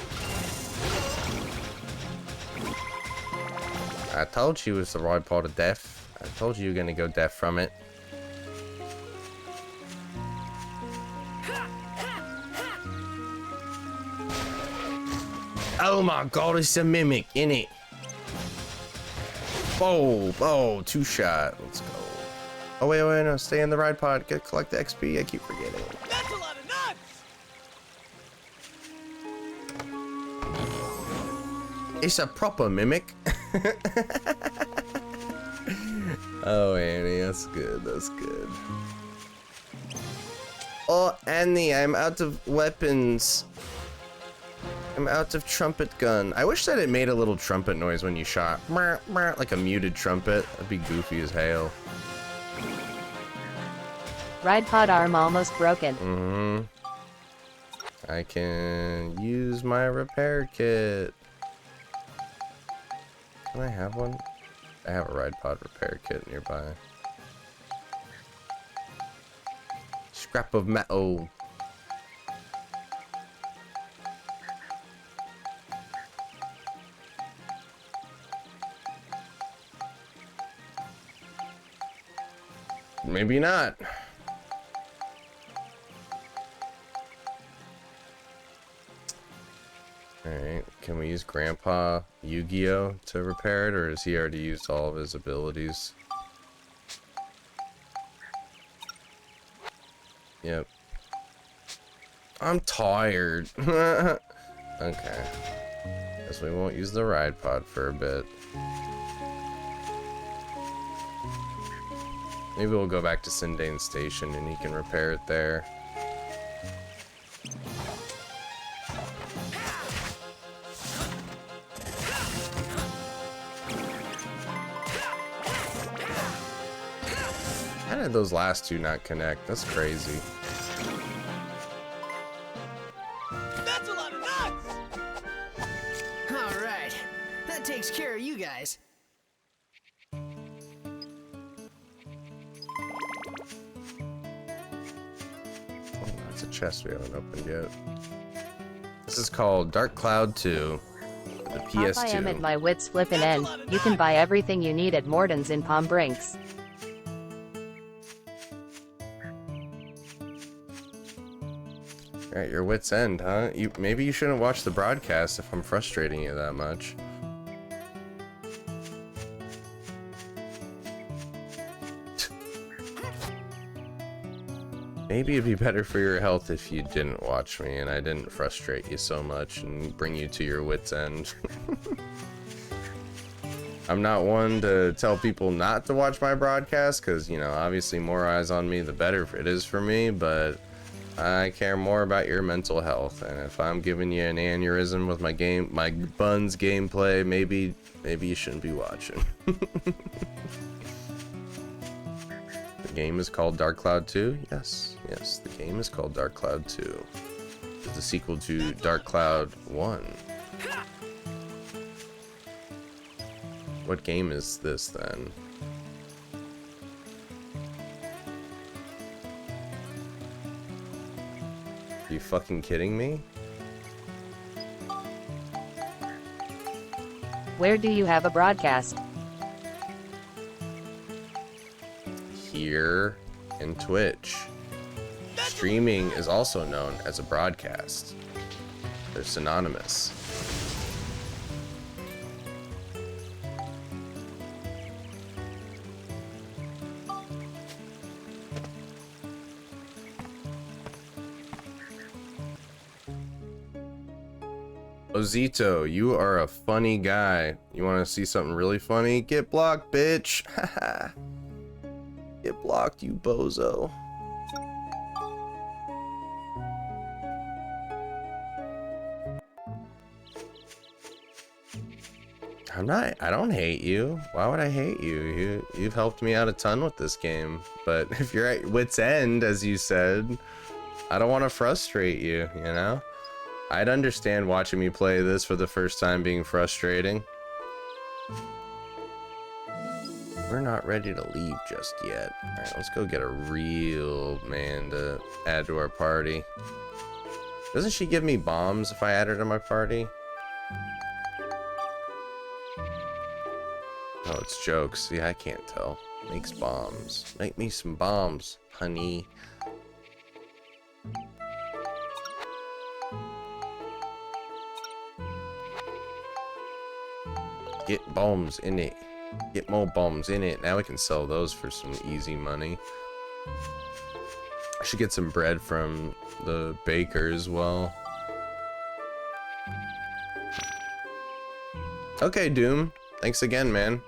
I told you it was the ride pod of death. I told you you were gonna go deaf from it. Oh my god, it's a mimic, innit? Oh, two shot. Let's go. Oh wait, no, stay in the ride pod. Collect the XP. I keep forgetting. That's a lot of nuts! It's a proper mimic. Oh, Annie, that's good. That's good. Oh, Annie, I'm out of weapons. I'm out of trumpet gun. I wish that it made a little trumpet noise when you shot. Like a muted trumpet. That'd be goofy as hell. Ride pod arm almost broken. I can use my repair kit. Can I have one? I have a ride pod repair kit nearby. Scrap of metal. Maybe not. Alright, can we use Grandpa Yu-Gi-Oh to repair it, or has he already used all of his abilities? Yep. I'm tired. Okay. Guess we won't use the ride pod for a bit. Maybe we'll go back to Sindane Station and he can repair it there. How did those last two not connect? That's crazy. That's a lot of nuts! Alright, that takes care of you guys. Oh, that's a chest we haven't opened yet. This is called Dark Cloud 2. The PS2. I am at my wits flippin' end. You can buy everything you need at Morton's in Palm Brinks. At your wits end, huh? Maybe you shouldn't watch the broadcast if I'm frustrating you that much. Maybe it'd be better for your health if you didn't watch me and I didn't frustrate you so much and bring you to your wits end. I'm not one to tell people not to watch my broadcast because, you know, obviously more eyes on me the better it is for me, but I care more about your mental health, and if I'm giving you an aneurysm with my buns gameplay, maybe you shouldn't be watching. The game is called Dark Cloud 2? Yes, the game is called Dark Cloud 2. It's the sequel to Dark Cloud 1. What game is this then? Are you fucking kidding me? Where do you have a broadcast? Here in Twitch. Streaming is also known as a broadcast. They're synonymous. Ozito, you are a funny guy. You want to see something really funny? Get blocked, bitch. Haha. Get blocked, you bozo. I don't hate you. Why would I hate you? You've helped me out a ton with this game. But if you're at wit's end, as you said, I don't want to frustrate you, you know? I'd understand watching me play this for the first time being frustrating. We're not ready to leave just yet. Alright, let's go get a real man to add to our party. Doesn't she give me bombs if I add her to my party? Oh, it's jokes. See, I can't tell. Makes bombs. Make me some bombs, honey. Get bombs in it. Get more bombs in it. Now we can sell those for some easy money. I should get some bread from the baker as well. Okay, Doom. Thanks again, man.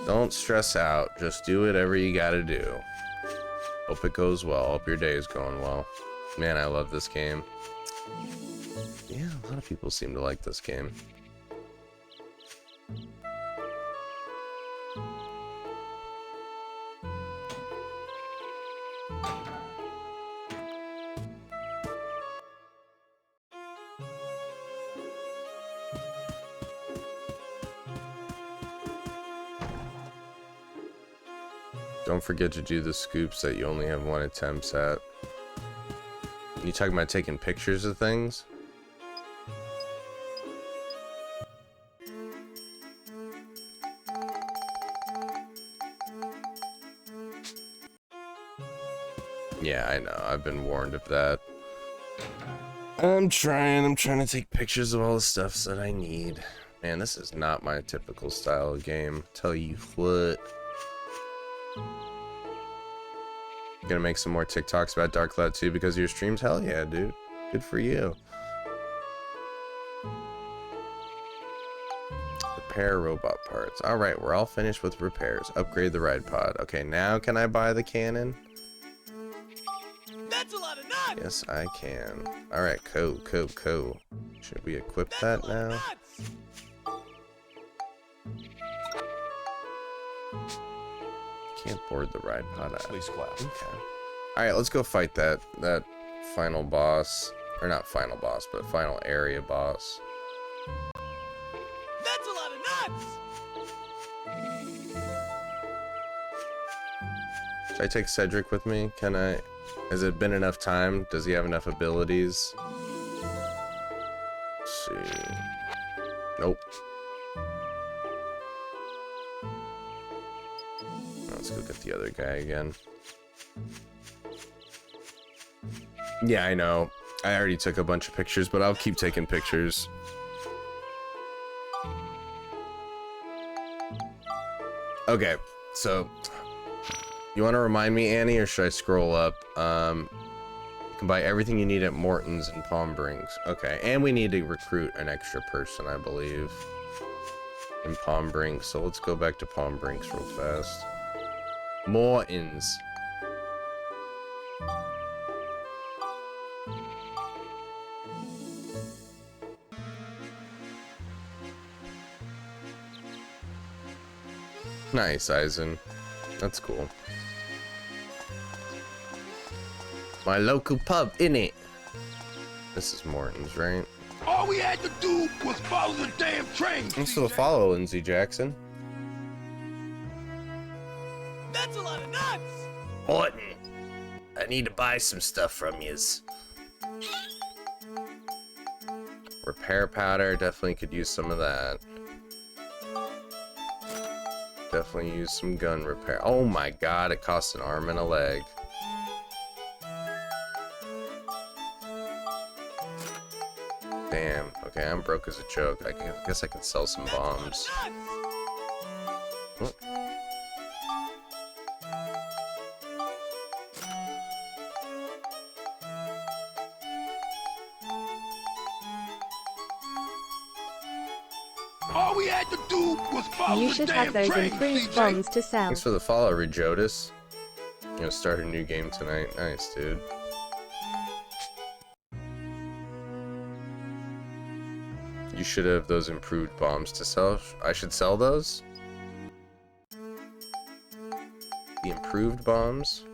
Don't stress out. Just do whatever you gotta do. Hope it goes well. Hope your day is going well. Man, I love this game. Yeah, a lot of people seem to like this game. Don't forget to do the scoops that you only have one attempt at. You talking about taking pictures of things? Yeah, I know. I've been warned of that. I'm trying to take pictures of all the stuff that I need. Man, this is not my typical style of game. Tell you what. Gonna make some more TikToks about Dark Cloud 2 because of your streams? Hell yeah, dude. Good for you. Repair robot parts. Alright, we're all finished with repairs. Upgrade the ride pod. Okay, now can I buy the cannon? That's a lot of nuts! Yes, I can. Alright, cool. Should we equip that now? Can't board the ride pod out. Police class. Okay. Alright, let's go fight that final boss. Or not final boss, but final area boss. That's a lot of nuts! Should I take Cedric with me? Can I? Has it been enough time? Does he have enough abilities? Let's see. Nope. Let's go get the other guy again. Yeah, I know. I already took a bunch of pictures, but I'll keep taking pictures. Okay, so you want to remind me, Annie, or should I scroll up? You can buy everything you need at Morton's in Palm Springs. Okay, and we need to recruit an extra person, I believe, in Palm Springs. So let's go back to Palm Springs real fast. Morton's. Nice, Eisen. That's cool. My local pub, innit? This is Morton's, right? All we had to do was follow the damn train. Thanks for the follow, Lindsay Jackson. That's a lot of nuts! Morton, I need to buy some stuff from yous. Repair powder, definitely could use some of that. Definitely use some gun repair. Oh my god, it costs an arm and a leg. Damn, okay, I'm broke as a joke. I guess I can sell some bombs. Oh. All we had to do was follow You the should damn have those train, improved CJ. bombs to sell. Thanks for the follow, Rejotis. I'm gonna start a new game tonight. Nice, dude. You should have those improved bombs to sell. I should sell those? The improved bombs?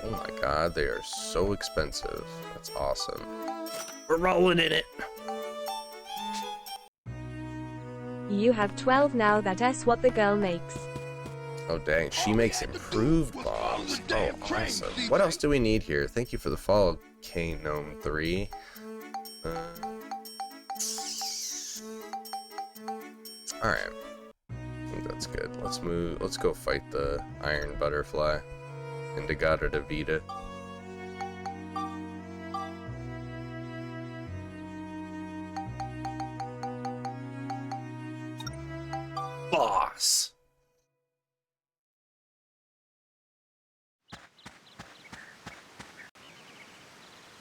Oh my god, they are so expensive. That's awesome. We're rolling in it. You have 12 now. That's what the girl makes. Oh dang, she makes improved bombs. Oh, awesome. What else do we need here? Thank you for the follow, K-Gnome3. Alright. I think that's good. Let's go fight the Iron Butterfly. Indigata de Vida. Boss!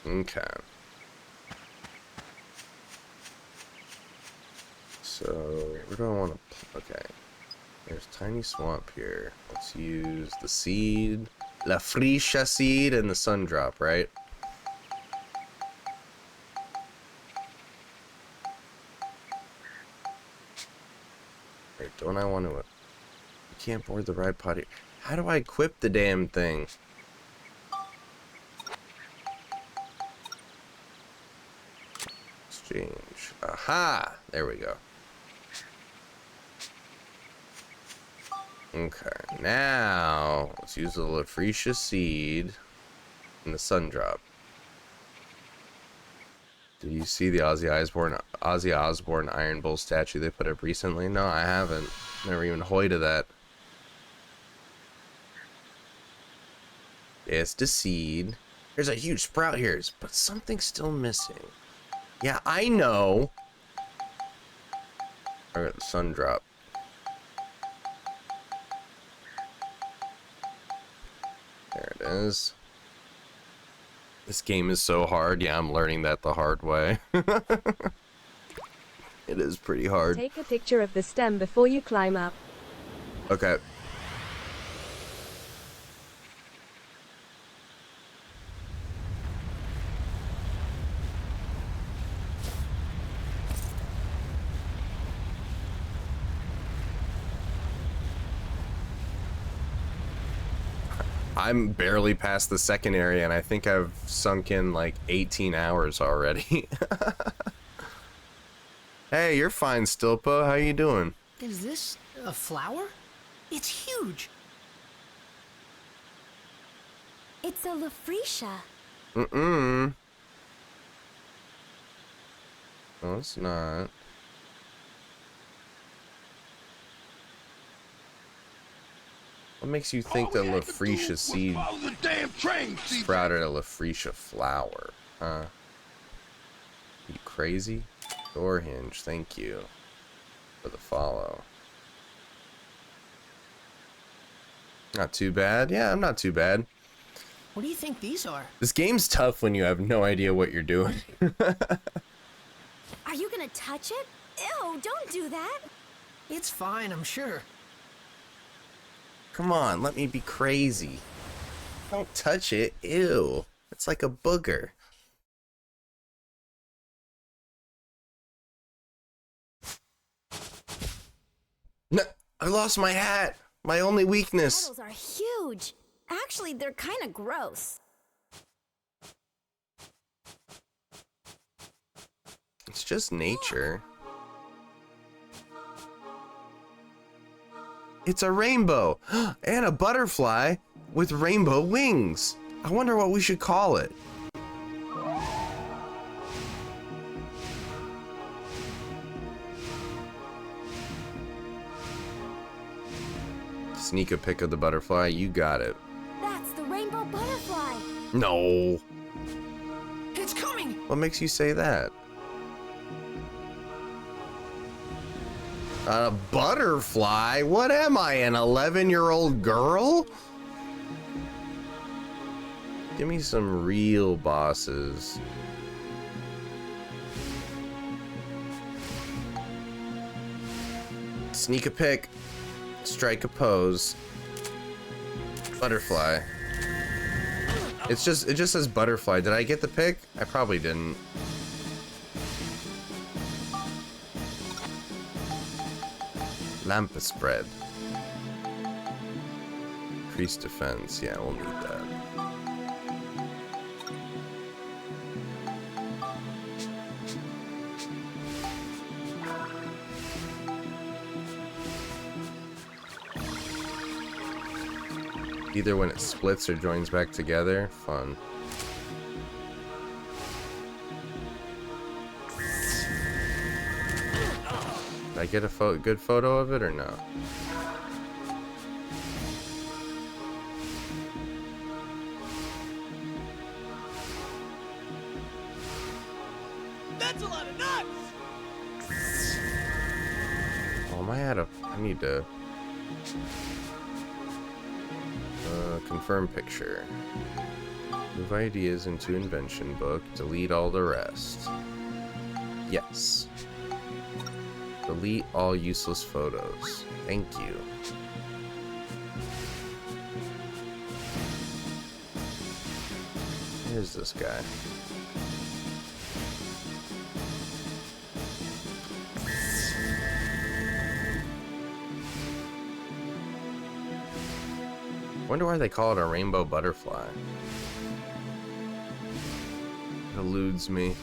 Okay. So, where do I want to... Okay. There's tiny swamp here. Let's use the seed. La Frisha seed and the sun drop, right? Wait, don't I want to... You can't board the ride pod here. How do I equip the damn thing? Exchange. Aha! There we go. Okay, now let's use the Lafretia seed and the sun drop. Did you see the Ozzy Osbourne Iron Bull statue they put up recently? No, I haven't. Never even hoided that. It's the seed. There's a huge sprout here, but something's still missing. Yeah, I know. I got the sun drop. There it is. This game is so hard. Yeah, I'm learning that the hard way. It is pretty hard. Take a picture of the stem before you climb up. Okay. I'm barely past the second area, and I think I've sunk in like 18 hours already. Hey, you're fine, Stilpo. How you doing? Is this a flower? It's huge. It's a Lafretia. Mm-mm. No, it's not. What makes you think that Lafretia seed sprouted a Lafretia flower? Huh? You crazy? Door hinge, thank you for the follow. Not too bad. Yeah, I'm not too bad. What do you think these are? This game's tough when you have no idea what you're doing. Are you gonna touch it? Ew, don't do that. It's fine, I'm sure. Come on, let me be crazy. Don't touch it. Ew. It's like a booger. No, I lost my hat. My only weakness. Petals are huge. Actually, they're kind of gross. It's just nature. It's a rainbow and a butterfly with rainbow wings. I wonder what we should call it. Sneak a pic of the butterfly. You got it. That's the rainbow butterfly. No. It's coming! What makes you say that? A butterfly? What am I, an 11-year-old girl? Give me some real bosses. Sneak a pic. Strike a pose. Butterfly. It just says butterfly. Did I get the pic? I probably didn't. Lamp spread. Increase defense. Yeah, we'll need that. Either when it splits or joins back together. Fun. Did I get a good photo of it or no? That's a lot of nuts! Oh, I need to confirm picture. Move ideas into invention book. Delete all the rest. Yes. Delete all useless photos. Thank you. Here's this guy. Wonder why they call it a rainbow butterfly. It eludes me.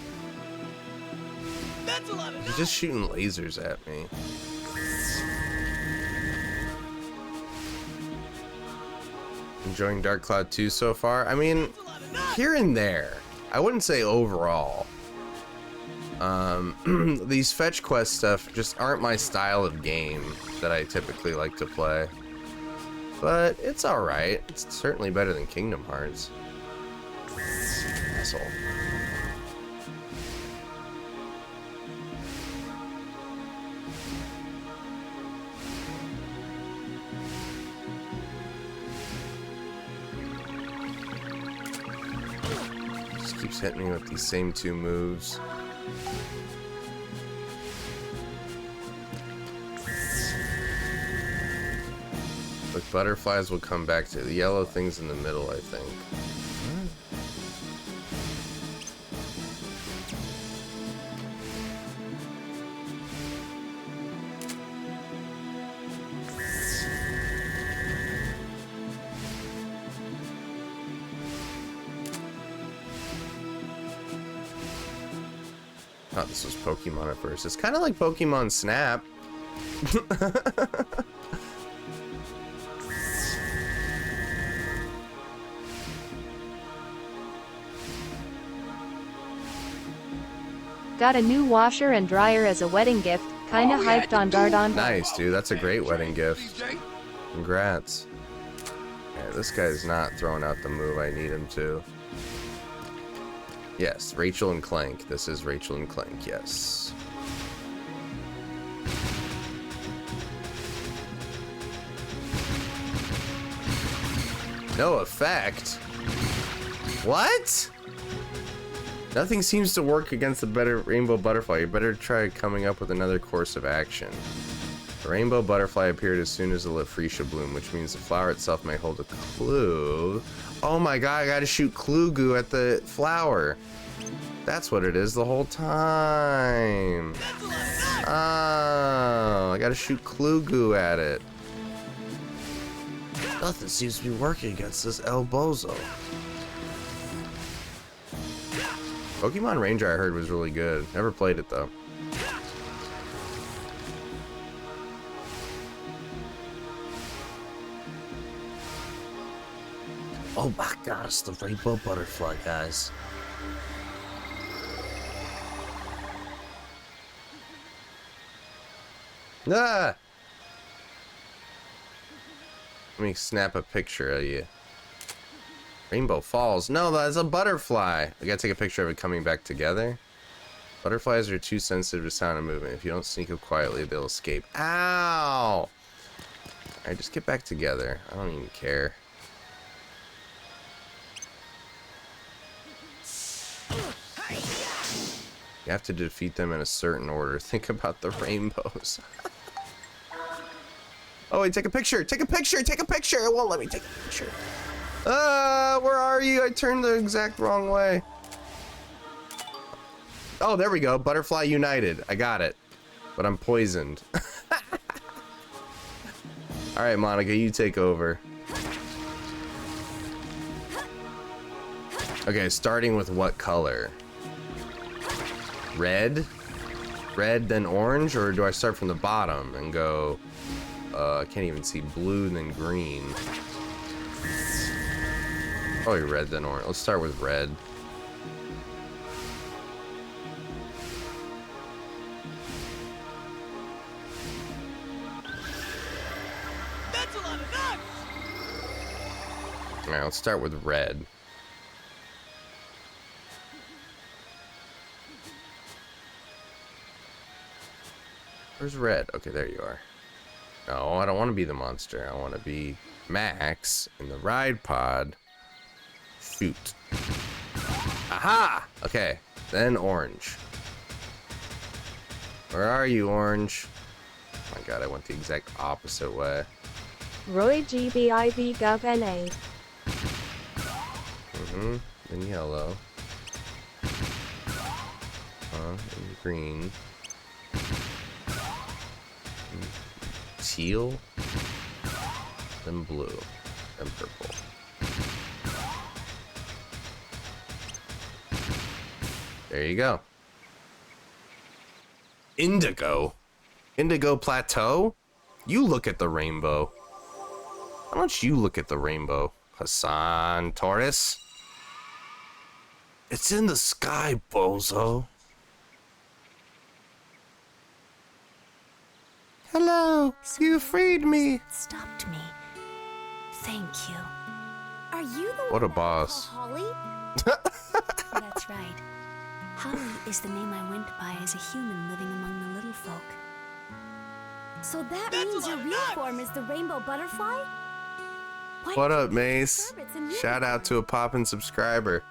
That's a lot of He's just shooting lasers at me. Enjoying Dark Cloud 2 so far? I mean, here and there. I wouldn't say overall. These fetch quest stuff just aren't my style of game that I typically like to play. but it's alright. It's certainly better than Kingdom Hearts. Asshole. Just keeps hitting me with these same two moves. Look, butterflies will come back to the yellow things in the middle, I think. Thought this was Pokemon at first. It's kind of like Pokemon Snap. Got a new washer and dryer as a wedding gift. Kinda hyped on Dardon. Nice, dude. That's a great wedding gift. Congrats. Yeah, this guy's not throwing out the move I need him to. Yes, Rachel and Clank. This is Rachel and Clank, yes. No effect? What? Nothing seems to work against the better rainbow butterfly. You better try coming up with another course of action. The rainbow butterfly appeared as soon as the Lefretia bloomed, which means the flower itself may hold a clue. Oh my god, I gotta shoot clue goo at the flower. That's what it is the whole time. Oh, I gotta shoot clue goo at it. Nothing seems to be working against this El Bozo. Pokemon Ranger I heard was really good. Never played it though. Oh my god, it's the rainbow butterfly, guys. Ah! Let me snap a picture of you. Rainbow Falls. No, that's a butterfly. I gotta take a picture of it coming back together. Butterflies are too sensitive to sound and movement. If you don't sneak up quietly, they'll escape. Ow! Alright, just get back together. I don't even care. You have to defeat them in a certain order. Think about the rainbows. Oh, wait, take a picture! Take a picture! Take a picture! It won't let me take a picture. Where are you? I turned the exact wrong way. Oh, there we go. Butterfly United. I got it. But I'm poisoned. Alright, Monica, you take over. Okay, starting with what color? Red? Red, then orange? Or do I start from the bottom and go... I can't even see blue, then green. Probably red, then orange. Let's start with red. That's a lot of nuts! Alright, let's start with red. Where's red? Okay, there you are. No, I don't want to be the monster. I want to be Max in the ride pod. Shoot. Aha! Okay, then orange. Where are you, orange? Oh my god, I went the exact opposite way. Roy GBIB Gov NA. Then yellow. And green. Teal. Then blue. Then purple. There you go. Indigo. Indigo Plateau? You look at the rainbow. Why don't you look at the rainbow, Hassan Torres? It's in the sky, bozo. Hello, you freed me. Stopped me. Thank you. Are you the What one a that boss. I call Holly? That's right. Holly is the name I went by as a human living among the little folk. So that means your real form is the rainbow butterfly? What up, Mace? Shout out to a poppin' subscriber.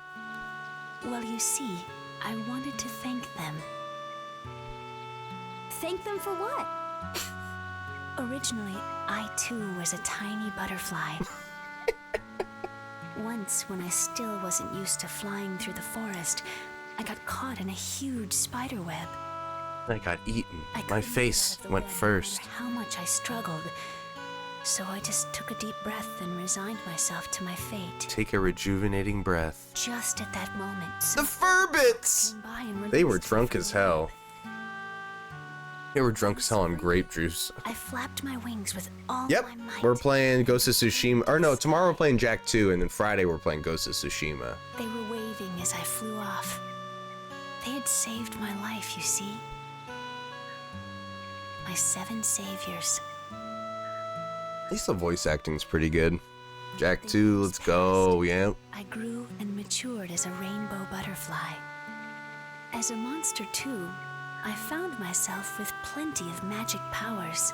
Well, you see, I wanted to thank them. Thank them for what? Originally, I too was a tiny butterfly. Once, when I still wasn't used to flying through the forest, I got caught in a huge spider web. I got eaten. I My couldn't face get out of the went web no first. matter how much I struggled. So I just took a deep breath and resigned myself to my fate. Take a rejuvenating breath. Just at that moment, The Furbits! came by and They were released me drunk from as the web. hell. They were drunk as hell on grape juice. I flapped my wings with all Yep, my might. we're playing Ghost of Tsushima. Or no, tomorrow we're playing Jack 2, and then Friday we're playing Ghost of Tsushima. They were waving as I flew off. They had saved my life, you see. My 7 saviors. At least the voice acting's pretty good. Jack 2, let's go, yeah. I grew and matured as a rainbow butterfly. As a monster too, I found myself with plenty of magic powers.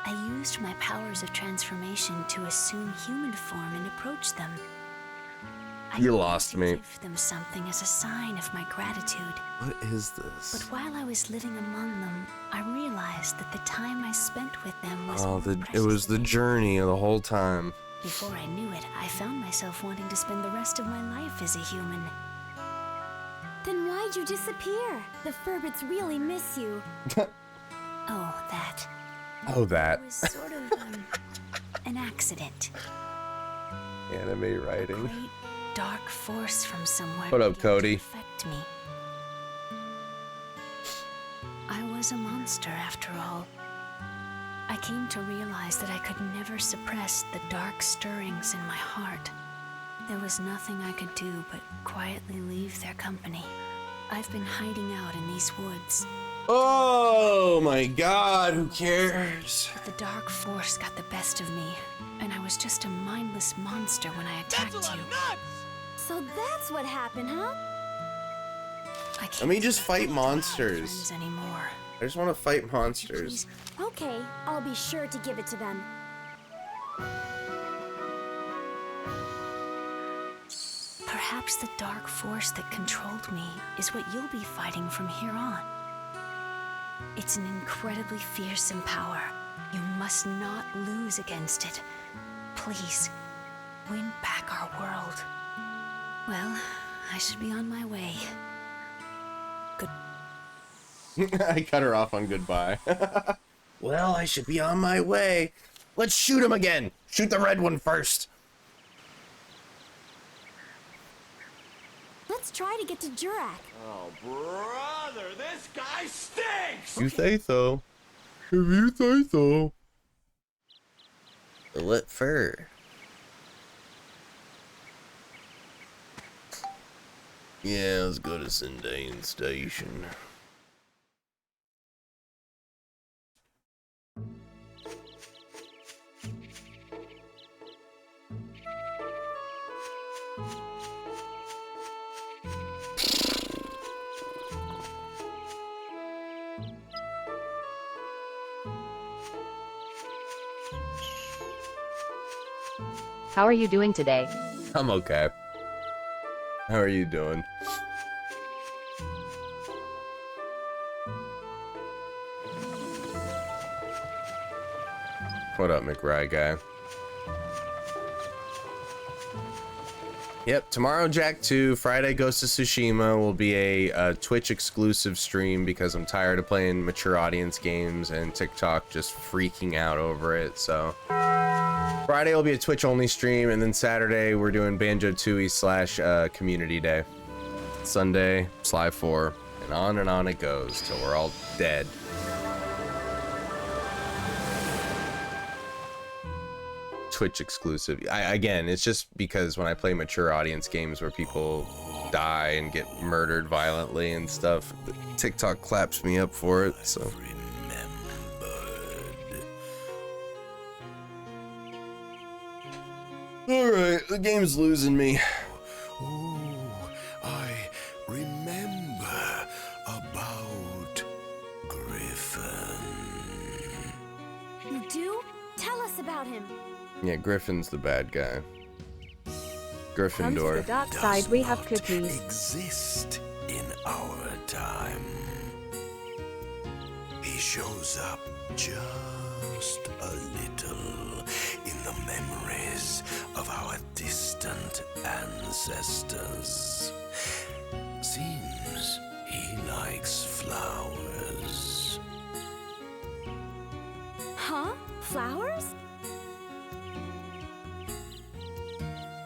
I used my powers of transformation to assume human form and approach them. I You wanted lost to me. give them something as a sign of my gratitude. What is this? But while I was living among them, I realized that the time I spent with them was Oh, more it precious was the than journey the whole time. Before I knew it, I found myself wanting to spend the rest of my life as a human. Then why'd you disappear? The Furbits really miss you. Oh, that. Oh, that. It was sort of an accident. Anime writing. Great dark force from somewhere. What up, began to Cody? affect me. I was a monster after all. I came to realize that I could never suppress the dark stirrings in my heart. There was nothing I could do but quietly leave their company. I've been hiding out in these woods. Oh my god, who cares? But the dark force got the best of me, and I was just a mindless monster when I attacked you. So that's what happened, huh? I can't Let me just fight friends monsters. anymore. I just want to fight monsters. Okay, I'll be sure to give it to them. Perhaps the dark force that controlled me is what you'll be fighting from here on. It's an incredibly fearsome power. You must not lose against it. Please, win back our world. Well, I should be on my way. I cut her off on goodbye. Well, I should be on my way. Let's shoot him again. Shoot the red one first. Let's try to get to Jurak. Oh, brother, this guy stinks! You say so. If you say so. The lit fur. Yeah, let's go to Sindane Station. How are you doing today? I'm okay. How are you doing? What up, McRae guy? Yep, tomorrow Jack 2, Friday Ghost of Tsushima will be a Twitch exclusive stream because I'm tired of playing mature audience games and TikTok just freaking out over it, so. Friday will be a Twitch only stream, and then Saturday we're doing Banjo-Tooie / Community Day. Sunday, Sly 4, and on it goes till we're all dead. Twitch exclusive. Again, it's just because when I play mature audience games where people die and get murdered violently and stuff, TikTok claps me up for it, so. Alright, the game's losing me. Oh, I remember about Griffin. You do? Tell us about him. Yeah, Griffin's the bad guy. Come to the Gryffindor. dark side, we have Not cookies. exist in our time. He shows up just a little in the memories of our distant ancestors. Seems he likes flowers. Huh? Flowers?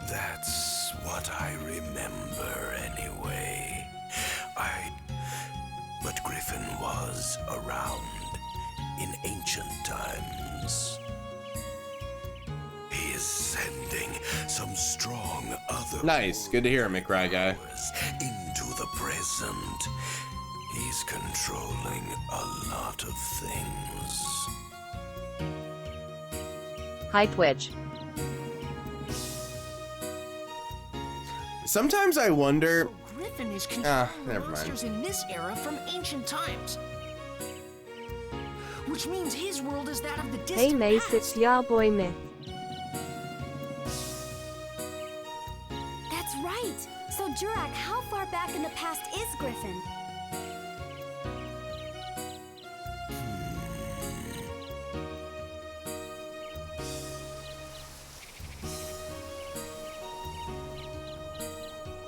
That's what I remember anyway. But Griffin was around in ancient times. He is sending some strong other Nice. Good to hear, McRae guy. powers into the present. He's controlling a lot of things. Hi Twitch. Sometimes I wonder. So Griffin is controlling never mind. monsters in this era from ancient times. Which means his world is that of the distant Hey Mace, past. it's your boy Myth. That's right. So, Jurak, how far back in the past is Griffin?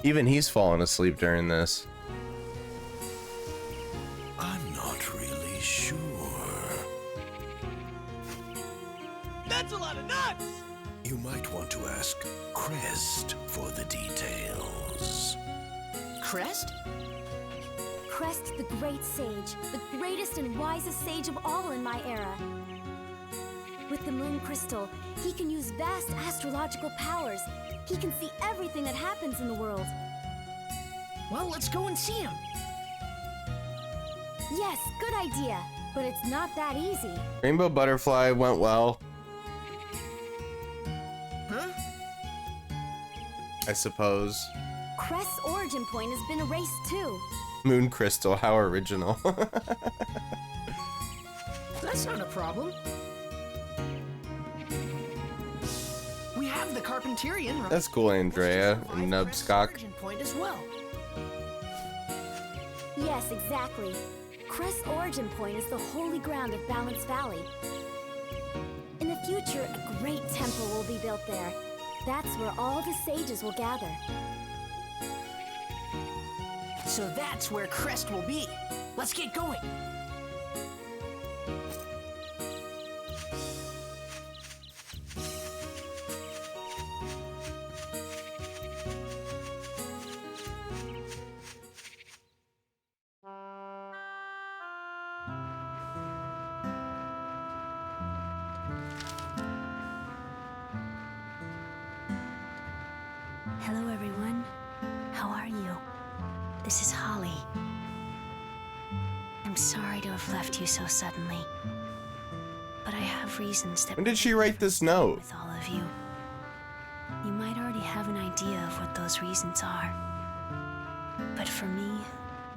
Even he's fallen asleep during this. I'm not really sure. That's a lot of nuts! You might want to ask Crest for the details. Crest? Crest, the great sage, the greatest and wisest sage of all in my era. With the moon crystal, he can use vast astrological powers. He can see everything that happens in the world. Well, let's go and see him. Yes, good idea. But it's not that easy. Rainbow Butterfly went well, Huh? I suppose. Crest's origin point has been erased too. Moon Crystal, how original. That's not a problem. We have the Carpenterian. That's cool, Andrea and Crest's Nubscock. origin point as well. Yes, exactly. Crest's origin point is the holy ground of Balance Valley. In the future, a great temple will be built there. That's where all the sages will gather. So that's where Crest will be. Let's get going. Hello, everyone. How are you? This is Holly. I'm sorry to have left you so suddenly, but I have reasons that. When did she write this note? With all of you, you might already have an idea of what those reasons are. But for me,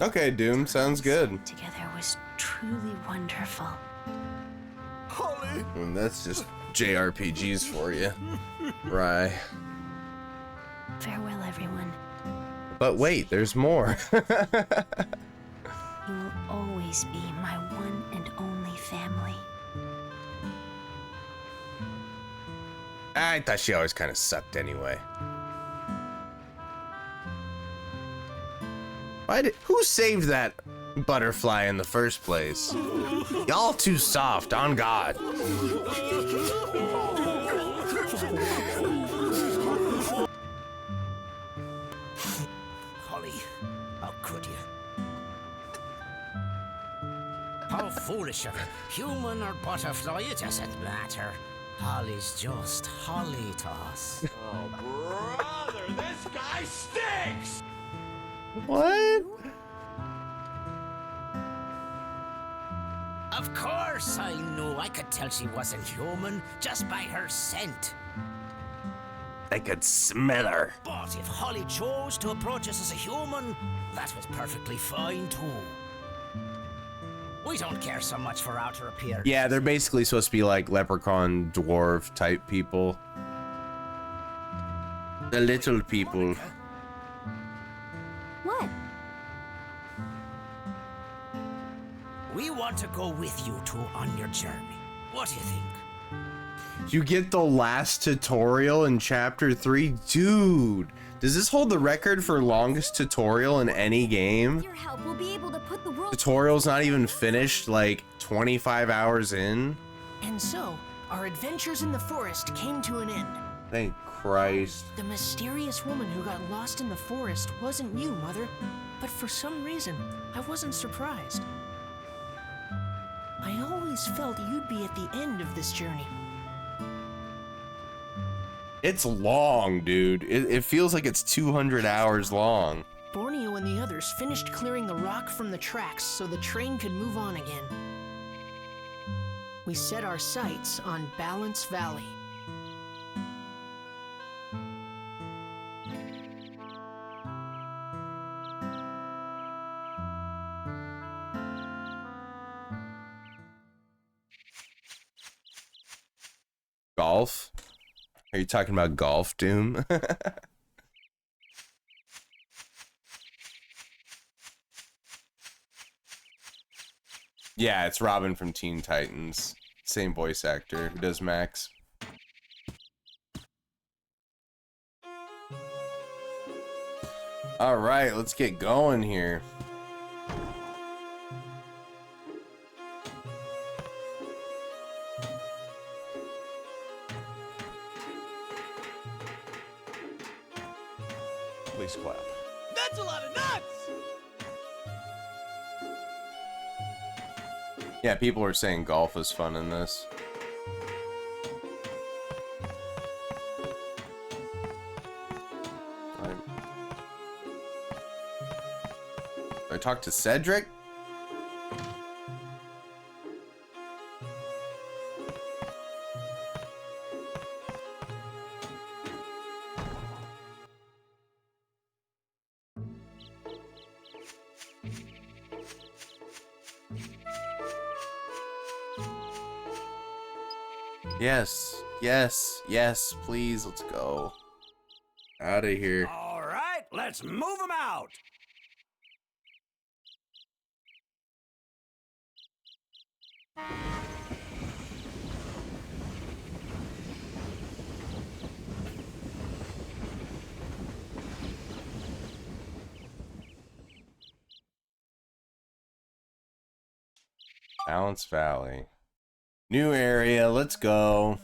Okay, Doom, sounds good. together was truly wonderful. Holly! And that's just JRPGs for you. Right. Farewell, everyone. But wait, there's more. You will always be my one and only family. I thought she always kind of sucked anyway. Who saved that butterfly in the first place? Y'all too soft, on God. Holly, how could you? How foolish of you. Human or butterfly, it doesn't matter. Holly's just Holly to us. Oh, brother, this guy stinks! What? Of course I knew. I could tell she wasn't human just by her scent. I could smell her. But if Holly chose to approach us as a human, that was perfectly fine too. We don't care so much for outer appearance. Yeah, they're basically supposed to be like leprechaun dwarf type people. The little people. What? We want to go with you two on your journey. What do you think? You get the last tutorial in chapter 3? Dude, does this hold the record for longest tutorial in any game? With your help, we'll be able to put the world. Tutorial's not even finished, like 25 hours in? And so, our adventures in the forest came to an end. Thank Christ. The mysterious woman who got lost in the forest wasn't you, Mother. But for some reason, I wasn't surprised. I always felt you'd be at the end of this journey. It's long, dude. It feels like it's 200 hours long. Borneo and the others finished clearing the rock from the tracks so the train could move on again. We set our sights on Balance Valley. Golf? Are you talking about golf, Doom? Yeah, it's Robin from Teen Titans. Same voice actor who does Max. All right, let's get going here. Please clap. That's a lot of nuts! Yeah, people are saying golf is fun in this. I talked to Cedric? Yes, yes, yes, please, let's go. Out of here. All right, let's move them out. Balance Valley. New area, let's go.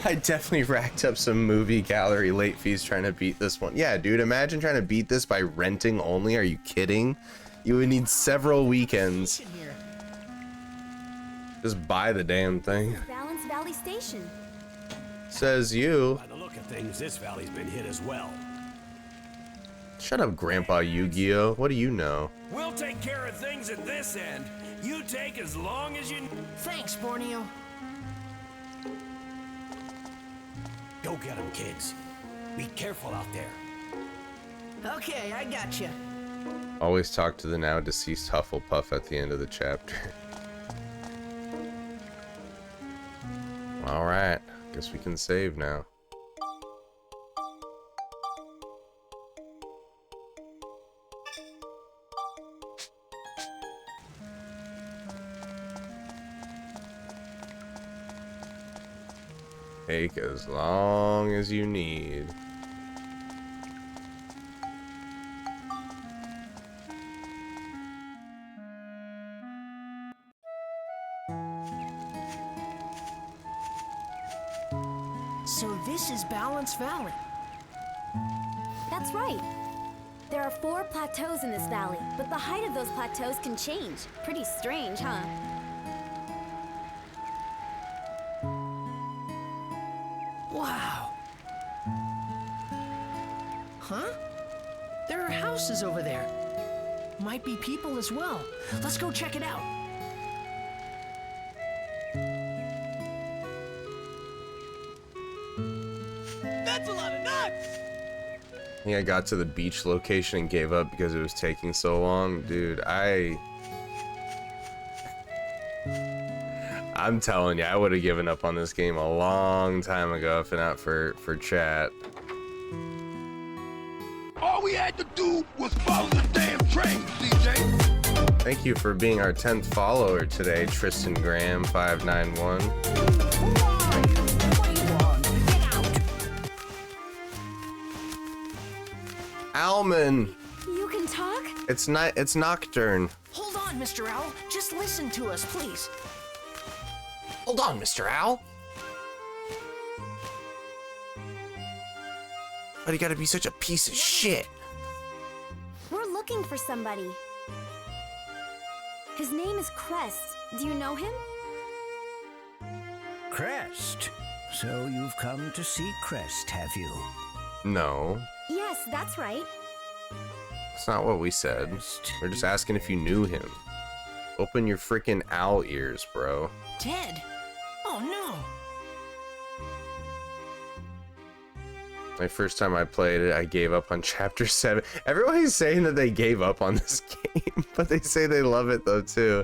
I definitely racked up some movie gallery late fees trying to beat this one. Yeah, dude, imagine trying to beat this by renting only. Are you kidding? You would need several weekends. Just buy the damn thing. Balance Valley Station. Says you. By the look of things, this valley's been hit as well. Shut up, Grandpa Yu-Gi-Oh! What do you know? We'll take care of things at this end. You take as long as you... Thanks, Borneo. Go get them, kids. Be careful out there. Okay, I gotcha. Always talk to the now deceased Hufflepuff at the end of the chapter. Alright, guess we can save now. Take as long as you need. So this is Balance Valley. That's right. There are 4 plateaus in this valley, but the height of those plateaus can change. Pretty strange, huh? Wow. Huh? There are houses over there. Might be people as well. Let's go check it out. think I got to the beach location and gave up because it was taking so long. Dude, I'm telling you, I would have given up on this game a long time ago if not for chat. All we had to do was follow the damn train, CJ. Thank you for being our 10th follower today, Tristan Graham 591. Alman, You can talk? it's Nocturne. Hold on, Mr. Owl. Just listen to us, please. Hold on, Mr. Owl. Why do you gotta be such a piece of shit? We're looking for somebody. His name is Crest. Do you know him? Crest. So you've come to see Crest, have you? No, Yes, that's right. that's not what we said. We're just asking if you knew him. Open your freaking owl ears, bro. Dead? Oh no. My first time I played it, I gave up on chapter 7. Everybody's saying that they gave up on this game, but they say they love it though too.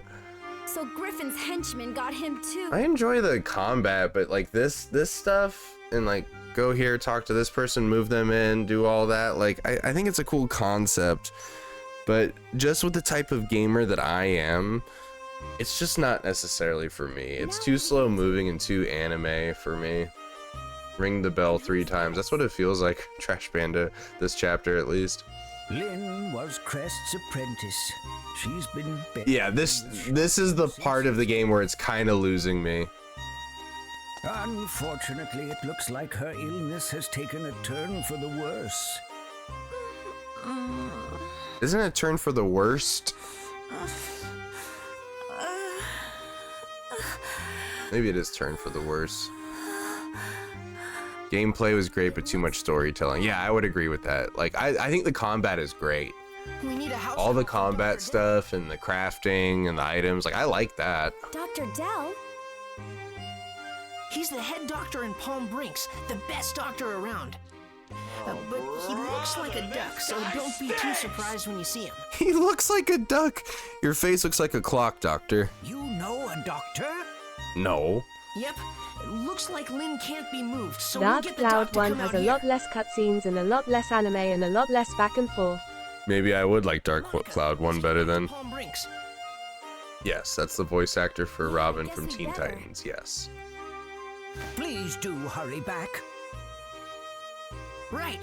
So Griffin's henchman got him too. I enjoy the combat, but like this stuff and like go here, talk to this person, move them in, do all that. Like I think it's a cool concept, but just with the type of gamer that I am, it's just not necessarily for me. It's too slow moving and too anime for me. Ring the bell 3 times. That's what it feels like, Trash Panda, this chapter at least. Lynn was Crest's apprentice. She's been Yeah, this is the part of the game where it's kind of losing me. Unfortunately, it looks like her illness has taken a turn for the worse. Isn't it a turn for the worst? Maybe it is turn for the worse. Gameplay was great, but too much storytelling. Yeah, I would agree with that. Like, I think the combat is great. We need a house. All the combat stuff and the crafting and the items, like, I like that. Dr. Dell? He's the head doctor in Palm Brinks, the best doctor around. But he looks like a duck, so don't be too surprised when you see him. He looks like a duck. Your face looks like a clock, Doctor. You know a doctor? No. Yep. It looks like Lynn can't be moved, so Dark we'll get the doc Cloud to 1 come has out a here. lot less cutscenes and a lot less anime and a lot less back and forth. Maybe I would like Dark Cloud 1 better then. Palm Brinks. Yes, that's the voice actor for Robin guess from we Teen better. Titans, yes. Please do hurry back. Right.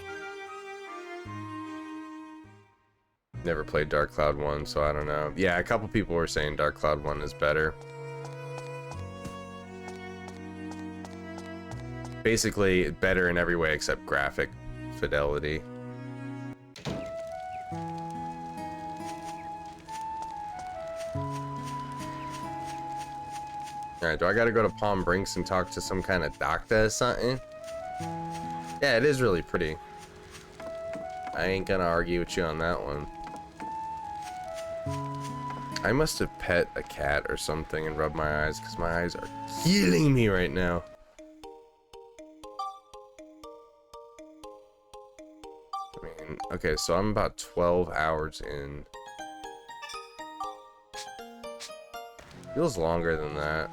Never played Dark Cloud 1, so I don't know. Yeah, a couple people were saying Dark Cloud 1 is better. Basically, better in every way except graphic fidelity. Alright, do I gotta go to Palm Brinks and talk to some kind of doctor or something? Yeah, it is really pretty. I ain't gonna argue with you on that one. I must have pet a cat or something and rubbed my eyes because my eyes are killing me right now. I mean, okay, so I'm about 12 hours in. Feels longer than that.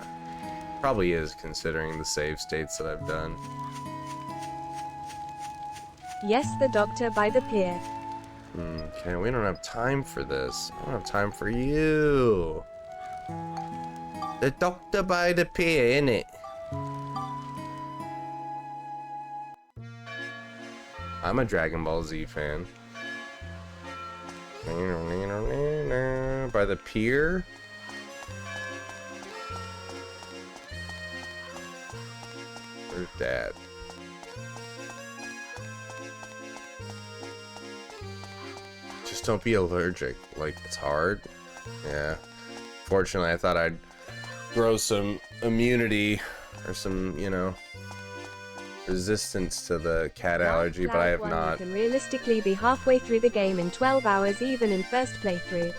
Probably is considering the save states that I've done. Yes, the doctor by the pier. Okay, we don't have time for this. I don't have time for you. The doctor by the pier, innit? I'm a Dragon Ball Z fan. By the pier? Where's Dad? Just don't be allergic. Like, it's hard. Yeah. Fortunately, I thought I'd grow some immunity or some, you know, resistance to the cat allergy, but I have Cloud 1 not. can realistically be halfway through the game in 12 hours even in first playthrough.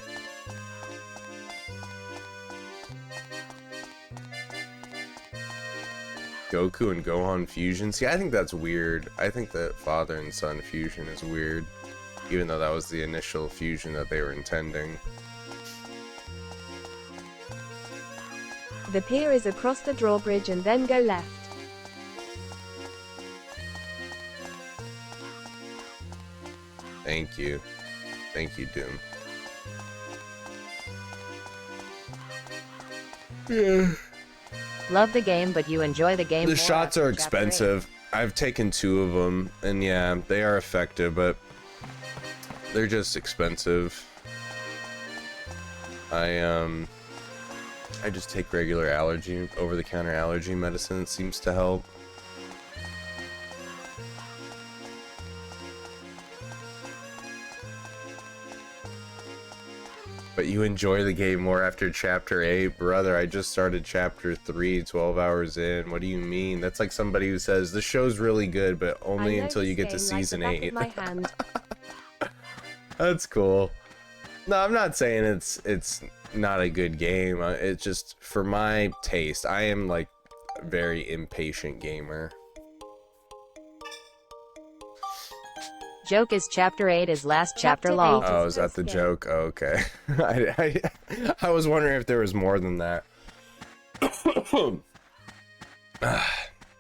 Goku and Gohan fusion. See, I think that's weird. I think that father and son fusion is weird, even though that was the initial fusion that they were intending. The pier is across the drawbridge and then go left. Thank you. Thank you, Doom. Yeah. Love the game, but you enjoy the game. The shots are expensive. I've taken 2 of them, and yeah, they are effective, but they're just expensive. I just take regular allergy, over-the-counter allergy medicine. It seems to help. But you enjoy the game more after chapter 8, brother. I just started chapter 3, 12 hours in. What do you mean? That's like somebody who says the show's really good, but only until you get to season 8. That's cool. No, I'm not saying it's not a good game. It's just for my taste. I am like a very impatient gamer. Joke is chapter 8 is last chapter long. Oh, is that the joke? Oh, okay. I was wondering if there was more than that.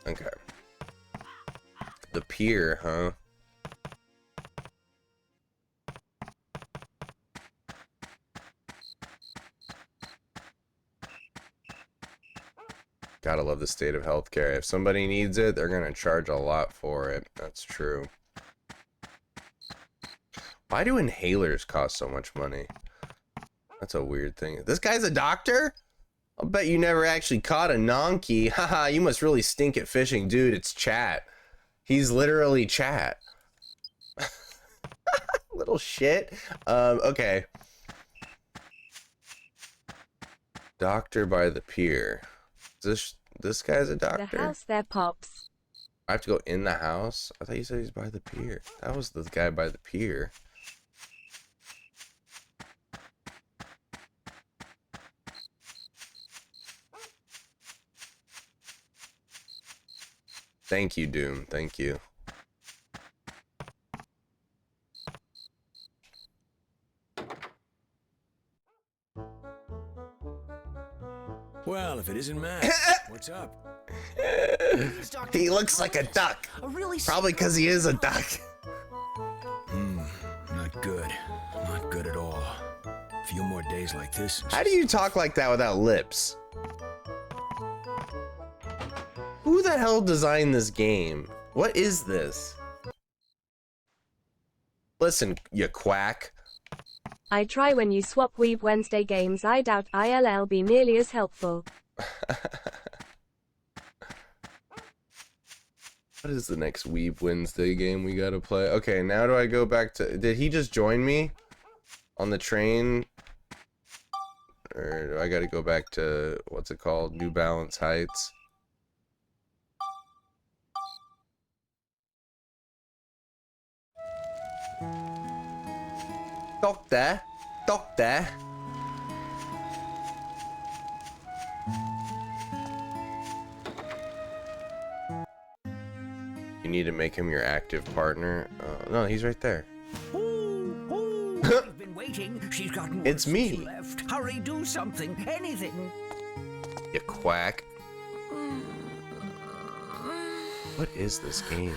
Okay. The pier, huh? Gotta love the state of healthcare. If somebody needs it, they're gonna charge a lot for it. That's true. Why do inhalers cost so much money? That's a weird thing. This guy's a doctor? I'll bet you never actually caught a nonky. Haha, you must really stink at fishing. Dude, it's Chat. He's literally Chat. Little shit. Okay. Doctor by the pier. This guy's a doctor? The house there, Pops. I have to go in the house? I thought you said he's by the pier. That was the guy by the pier. Thank you, Doom. Thank you. Well, if it isn't Matt, what's up? He looks like a duck. Probably because he is a duck. Not good. Not good at all. A few more days like this. How do you talk like that without lips? Who the hell designed this game? What is this? Listen, you quack. I try when you swap Weeb Wednesday games. I doubt ILL be nearly as helpful. What is the next Weeb Wednesday game we gotta play? Okay, now do I go back to... Did he just join me on the train? Or do I gotta go back to... What's it called? New Balance Heights? Doctor? Doctor? You need to make him your active partner. No, he's right there. I've been waiting. She's gotten It's me. left. Hurry, do something. Anything. You quack. What is this game?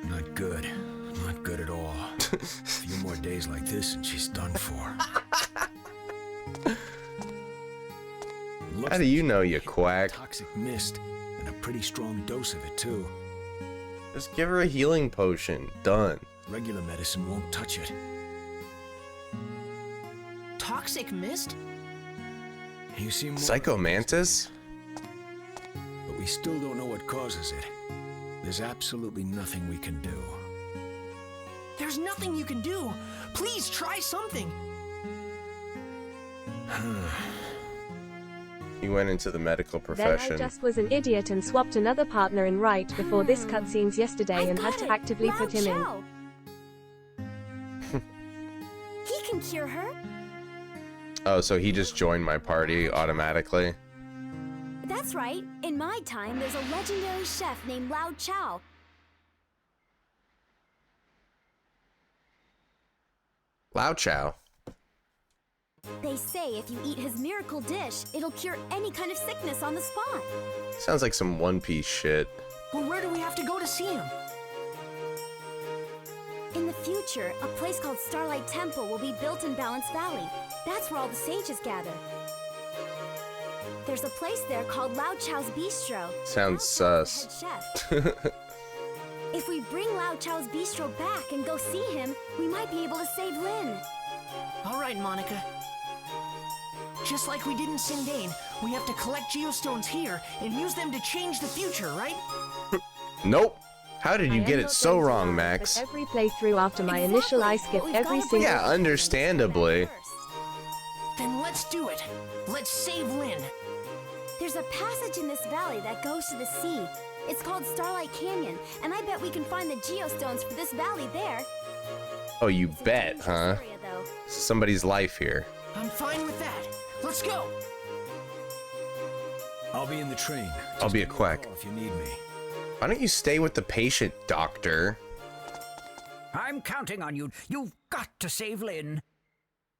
Not good. Not good at all. A few more days like this and she's done for. How do you know, you quack? Toxic mist, and a pretty strong dose of it too. Just give her a healing potion. Done. Regular medicine won't touch it. Toxic mist? You seem Psycho Mantis? But we still don't know what causes it. There's absolutely nothing we can do. There's nothing you can do. Please try something. He went into the medical Then profession. I just was an idiot and swapped another partner in right before this cutscenes yesterday and had to actively put him in. He can cure her. Oh, so he just joined my party automatically? That's right. In my time, there's a legendary chef named Lao Chow. Lao Chow. They say if you eat his miracle dish, it'll cure any kind of sickness on the spot. Sounds like some One Piece shit. Well, where do we have to go to see him? In the future, a place called Starlight Temple will be built in Balance Valley. That's where all the sages gather. There's a place there called Lao Chow's Bistro. Sounds sus. Head chef. If we bring Lao Chow's Bistro back and go see him, we might be able to save Lin. All right, Monica. Just like we did in Sindane, we have to collect geostones here and use them to change the future, right? Nope. How did you I get am it not so going to wrong, lie, Max? but every playthrough after my initial I skip every single. Yeah, understandably. Then let's do it. Let's save Lin. There's a passage in this valley that goes to the sea. It's called Starlight Canyon, and I bet we can find the geostones for this valley there. Oh, you bet, huh? Area, though. Somebody's life here. I'm fine with that. Let's go. I'll be in the train. I'll be a quack. If you need me. Why don't you stay with the patient, doctor? I'm counting on you. You've got to save Lin.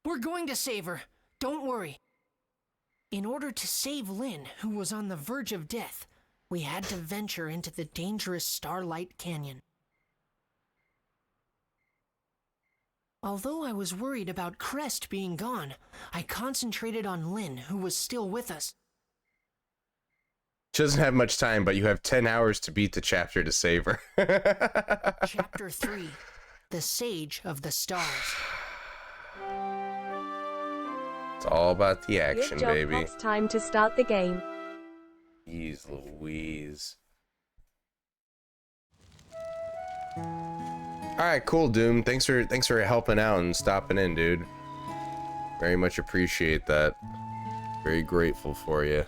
We're going to save her. Don't worry. In order to save Lin, who was on the verge of death, we had to venture into the dangerous Starlight Canyon. Although I was worried about Crest being gone, I concentrated on Lin, who was still with us. She doesn't have much time, but you have 10 hours to beat the chapter to save her. Chapter 3, The Sage of the Stars. It's all about the action, Good job, baby. It's time to start the game. Jeez Louise. Alright, cool, Doom. Thanks for helping out and stopping in, dude. Very much appreciate that. Very grateful for you.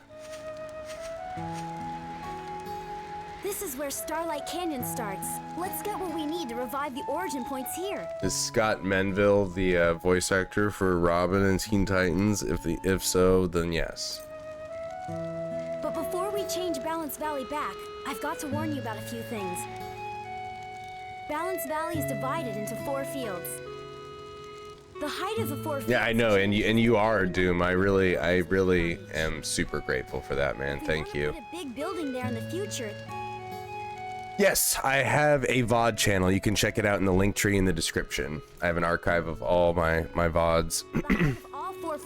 This is where Starlight Canyon starts. Let's get what we need to revive the origin points here. Is Scott Menville the voice actor for Robin and Teen Titans? If so, then yes. But before we change Balance Valley back, I've got to warn you about a few things. Balance Valley is divided into 4 fields. The height of the 4 fields... Yeah, I know, and you are, Doom. I really am super grateful for that, man. Thank you. Put a big building there in the future. Yes, I have a VOD channel. You can check it out in the link tree in the description. I have an archive of all my VODs.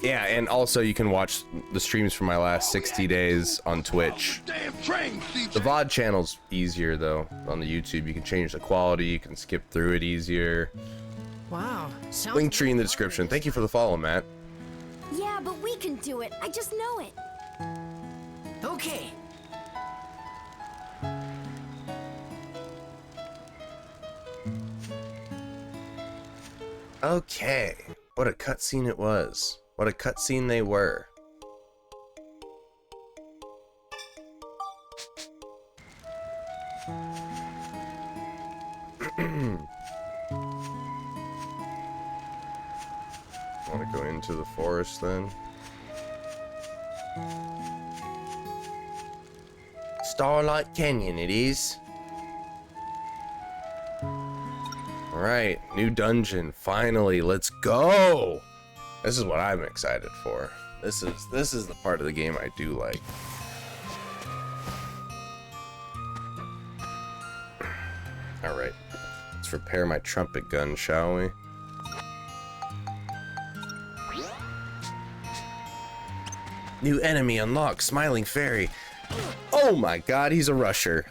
Yeah, and also you can watch the streams from my last 60 days on Twitch. The VOD channel's easier, though, on the YouTube. You can change the quality, you can skip through it easier. Wow. Link tree in the description. Thank you for the follow, Matt. Yeah, but we can do it. I just know it. Okay. Okay. What a cutscene it was. What a cutscene they were. Want to go into the forest then? Starlight Canyon it is. Alright, new dungeon. Finally, let's go! This is what I'm excited for. This is the part of the game I do like. Alright. Let's repair my trumpet gun, shall we? New enemy unlocked, Smiling Fairy. Oh my god, he's a rusher.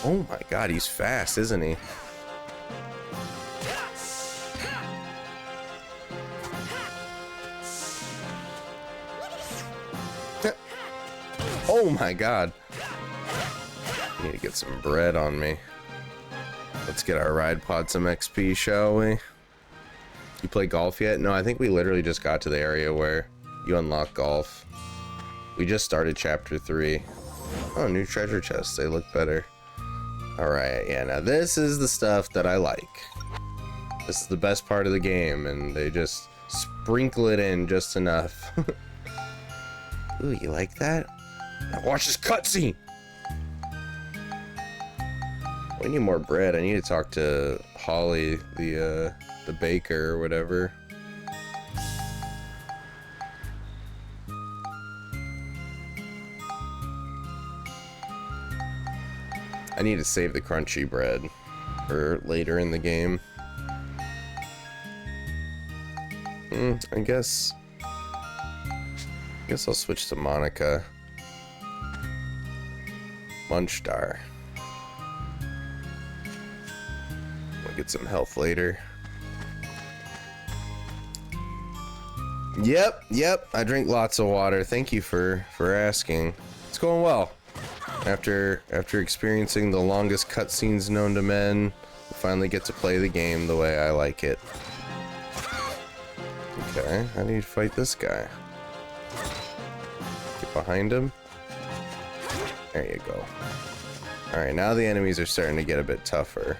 Oh my god, he's fast, isn't he? Oh my god. I need to get some bread on me. Let's get our ride pod some XP, shall we? You play golf yet? No, I think we literally just got to the area where you unlock golf. We just started chapter 3. Oh, new treasure chests. They look better. Alright, yeah, now this is the stuff that I like. This is the best part of the game, and they just Sprinkle it in just enough. Ooh, you like that? Now watch this cutscene. We need more bread. I need to talk to Holly, the baker or whatever. I need to save the crunchy bread for later in the game. I guess I'll switch to Monica. Munchstar. We'll get some health later. Yep. I drink lots of water. Thank you for asking. It's going well. After experiencing the longest cutscenes known to men, we finally get to play the game the way I like it. Okay, I need to fight this guy. Get behind him. There you go. Alright, now the enemies are starting to get a bit tougher.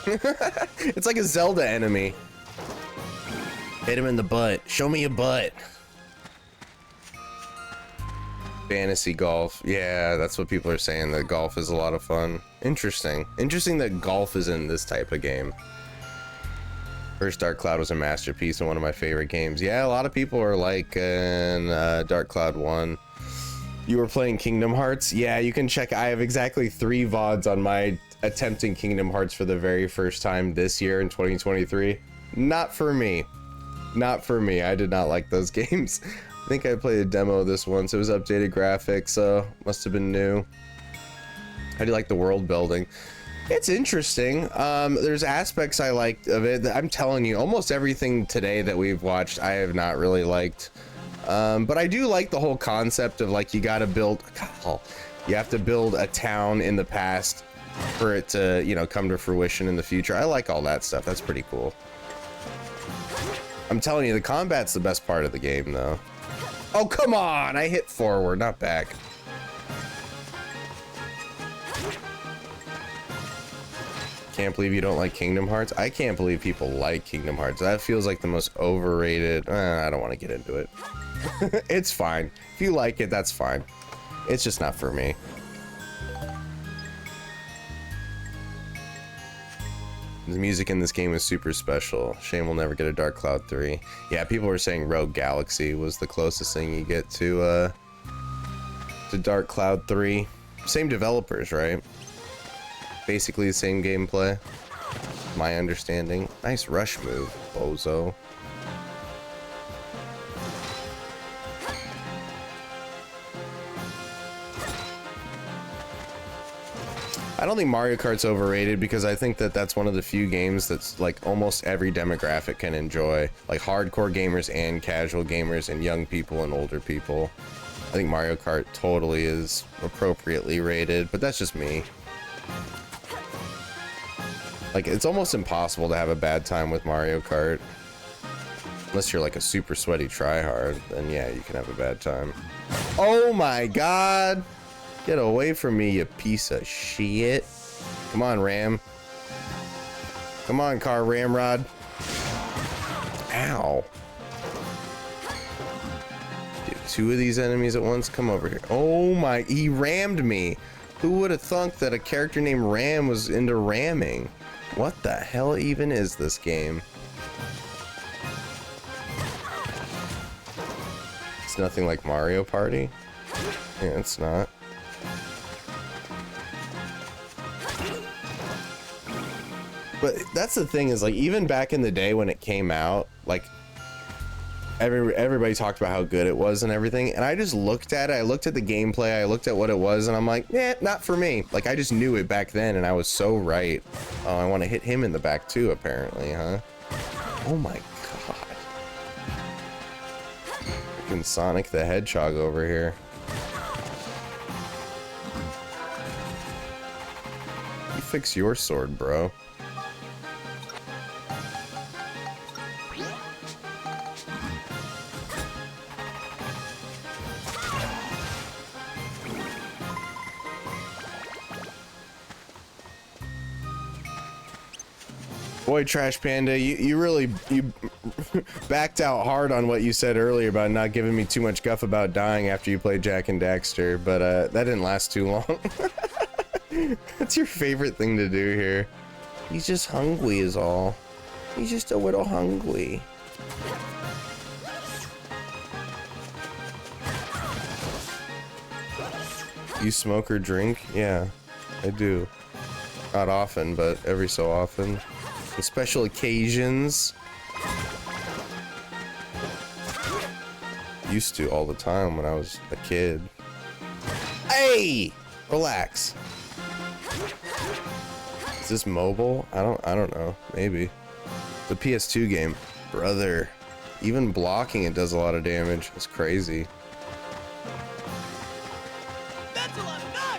It's like a Zelda enemy. Hit him in the butt. Show me your butt. Fantasy golf. Yeah, that's what people are saying, that golf is a lot of fun. Interesting. Interesting that golf is in this type of game. First Dark Cloud was a masterpiece and one of my favorite games. Yeah, a lot of people are like in Dark Cloud 1. You were playing Kingdom Hearts? Yeah, you can check. I have exactly 3 VODs on my attempting Kingdom Hearts for the very first time this year in 2023. Not for me. Not for me. I did not like those games. I think I played a demo of this once. It was updated graphics, so must have been new. How do you like the world building? It's interesting. There's aspects I liked of it. I'm telling you, almost everything today that we've watched, I have not really liked. But I do like the whole concept of like, you gotta build, you have to build a town in the past for it to, you know, come to fruition in the future. I like all that stuff. That's pretty cool. I'm telling you, the combat's the best part of the game, though. Oh, come on! I hit forward, not back. Can't believe you don't like Kingdom Hearts. I can't believe people like Kingdom Hearts. That feels like the most overrated. I don't want to get into it. It's fine. If you like it, that's fine. It's just not for me. The music in this game is super special. Shame we'll never get a Dark Cloud 3. Yeah, people were saying Rogue Galaxy was the closest thing you get to Dark Cloud 3. Same developers, right? Basically the same gameplay. My understanding. Nice rush move, bozo. I don't think Mario Kart's overrated because I think that that's one of the few games that's like almost every demographic can enjoy, like hardcore gamers and casual gamers and young people and older people. I think Mario Kart totally is appropriately rated, but that's just me. Like, it's almost impossible to have a bad time with Mario Kart. Unless you're like a super sweaty tryhard, then yeah, you can have a bad time. Oh my god! Get away from me, you piece of shit. Come on, Ram. Come on, car ramrod. Ow. Dude, 2 of these enemies at once? Come over here. Oh my, he rammed me. Who would have thunk that a character named Ram was into ramming? What the hell even is this game? It's nothing like Mario Party? Yeah, it's not. But that's the thing, is like, even back in the day when it came out, like everybody talked about how good it was and everything, and I just looked at it, I looked at the gameplay, I looked at what it was, and I'm like, yeah, not for me. Like, I just knew it back then, and I was so right. Oh, I want to hit him in the back too, apparently, huh? Oh my god. Freaking Sonic the Hedgehog over here. You fix your sword, bro. Boy, Trash Panda, you really backed out hard on what you said earlier about not giving me too much guff about dying after you played Jack and Daxter, but that didn't last too long. That's your favorite thing to do here. He's just hungry is all. He's just a little hungry. You smoke or drink? Yeah, I do. Not often, but every so often. On special occasions. Used to all the time when I was a kid. Hey! Relax. Is this mobile? I don't know. Maybe. It's a PS2 game. Brother. Even blocking it does a lot of damage. It's crazy. That's a lot of nuts!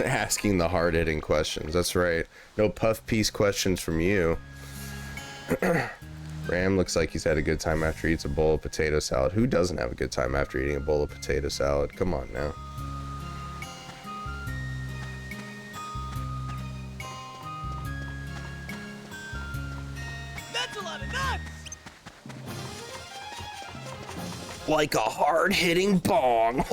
Asking the hard-hitting questions. That's right. No puff piece questions from you. Ram looks like he's had a good time after he eats a bowl of potato salad. Who doesn't have a good time after eating a bowl of potato salad? Come on now. That's a lot of nuts! Like a hard-hitting bong.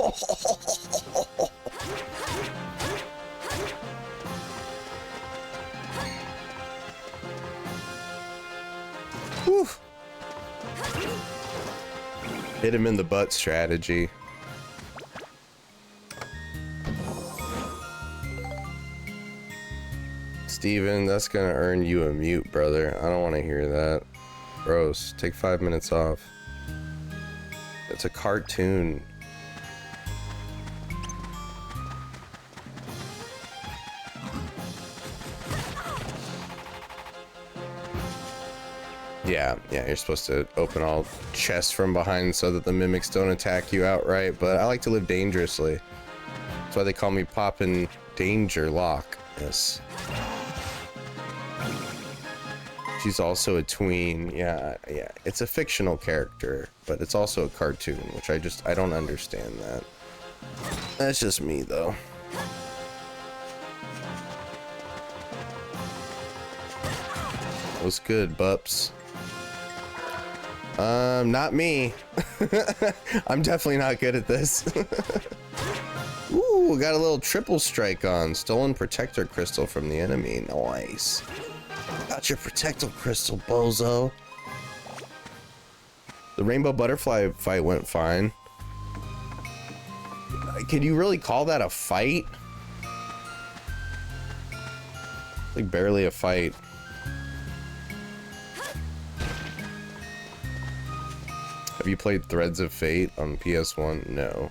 Whew. Hit him in the butt strategy. Steven, that's gonna earn you a mute, brother. I don't want to hear that. Gross. Take 5 minutes off. It's a cartoon. Yeah, you're supposed to open all chests from behind so that the mimics don't attack you outright, but I like to live dangerously. That's why they call me Poppin' Danger Lock. Yes. She's also a tween. Yeah. It's a fictional character, but it's also a cartoon, which I don't understand that. That's just me, though. What's good, Bups? Not me. I'm definitely not good at this. Ooh, got a little triple strike on. Stolen protector crystal from the enemy. Nice. Got your protector crystal, bozo. The rainbow butterfly fight went fine. Can you really call that a fight? Like barely a fight. Have you played Threads of Fate on PS1? No.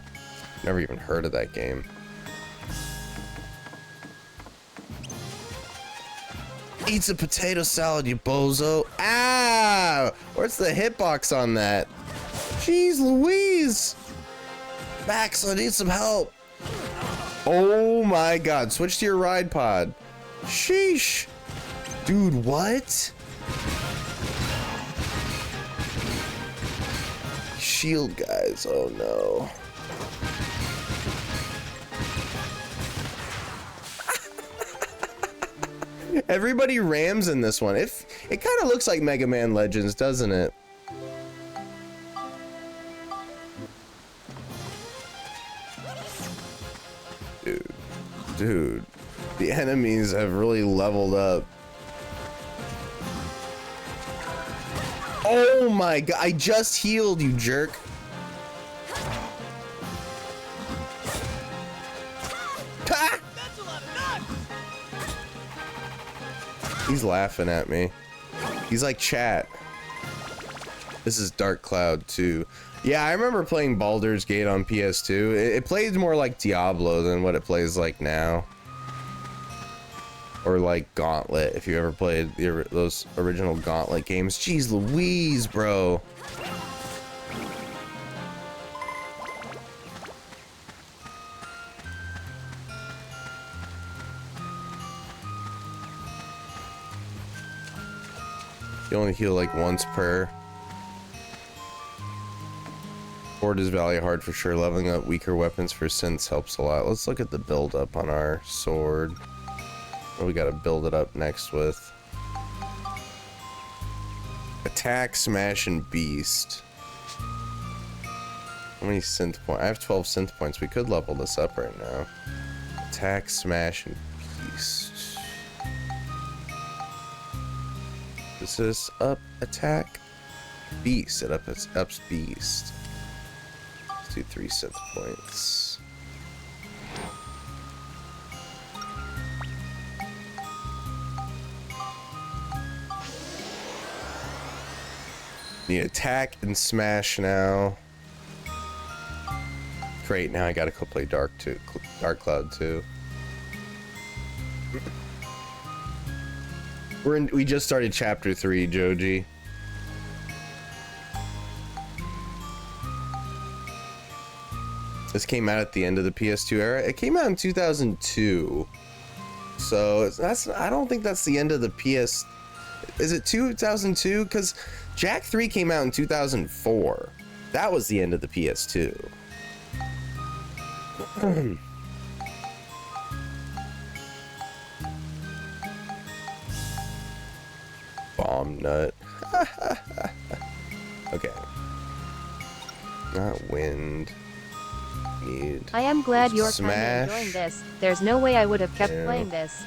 Never even heard of that game. Eat some potato salad, you bozo. Ah! Where's the hitbox on that? Jeez Louise! Max, I need some help. Oh my god. Switch to your ride pod. Sheesh. Dude, what? Shield guys, oh no. Everybody rams in this one. It kind of looks like Mega Man Legends, doesn't it? Dude, the enemies have really leveled up. Oh my god, I just healed, you jerk. Ha! He's laughing at me. He's like chat. This is Dark Cloud 2. Yeah, I remember playing Baldur's Gate on PS2. It played more like Diablo than what it plays like now. Or like Gauntlet, if you ever played those original Gauntlet games. Jeez Louise, bro. You only heal like once per. Ford is Valley hard for sure. Leveling up weaker weapons for synths helps a lot. Let's look at the build up on our sword. What we gotta build it up next with? Attack, smash, and beast. How many synth points? I have 12 synth points. We could level this up right now. Attack, smash, and beast. Is this up attack? Beast. It ups beast. Let's do 3 synth points. Need attack and smash now. Great, now I gotta go play Dark Cloud 2. We just started chapter 3, Joji. This came out at the end of the PS2 era. It came out in 2002. So I don't think that's the end of the PS. Is it 2002? Because Jak 3 came out in 2004. That was the end of the PS2. Bomb nut. Okay. Not wind. Need. I am glad you're kind smash. of enjoying this. There's no way I would have kept Yeah. playing this.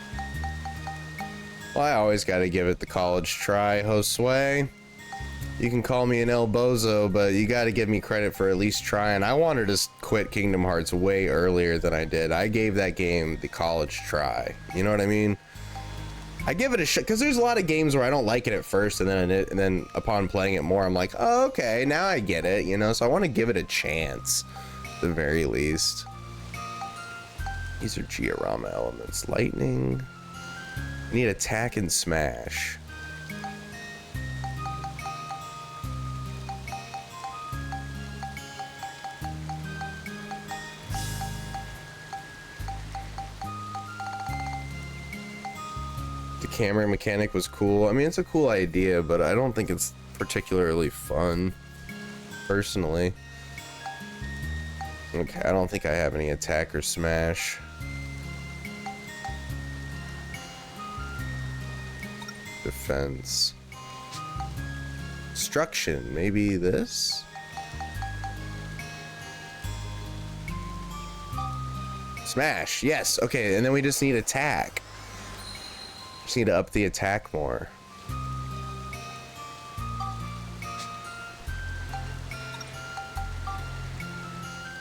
Well, I always gotta give it the college try, Josue. You can call me an El Bozo, but you gotta give me credit for at least trying. I wanted to quit Kingdom Hearts way earlier than I did. I gave that game the college try. You know what I mean? I give it a shot because there's a lot of games where I don't like it at first, and then upon playing it more, I'm like, oh, okay, now I get it. You know, so I want to give it a chance, at the very least. These are Giorama elements. Lightning. I need attack and smash. The camera mechanic was cool. I mean, it's a cool idea, but I don't think it's particularly fun, personally. Okay, I don't think I have any attack or smash. Defense. Destruction, maybe this? Smash, yes, okay, and then we just need attack. Just need to up the attack more.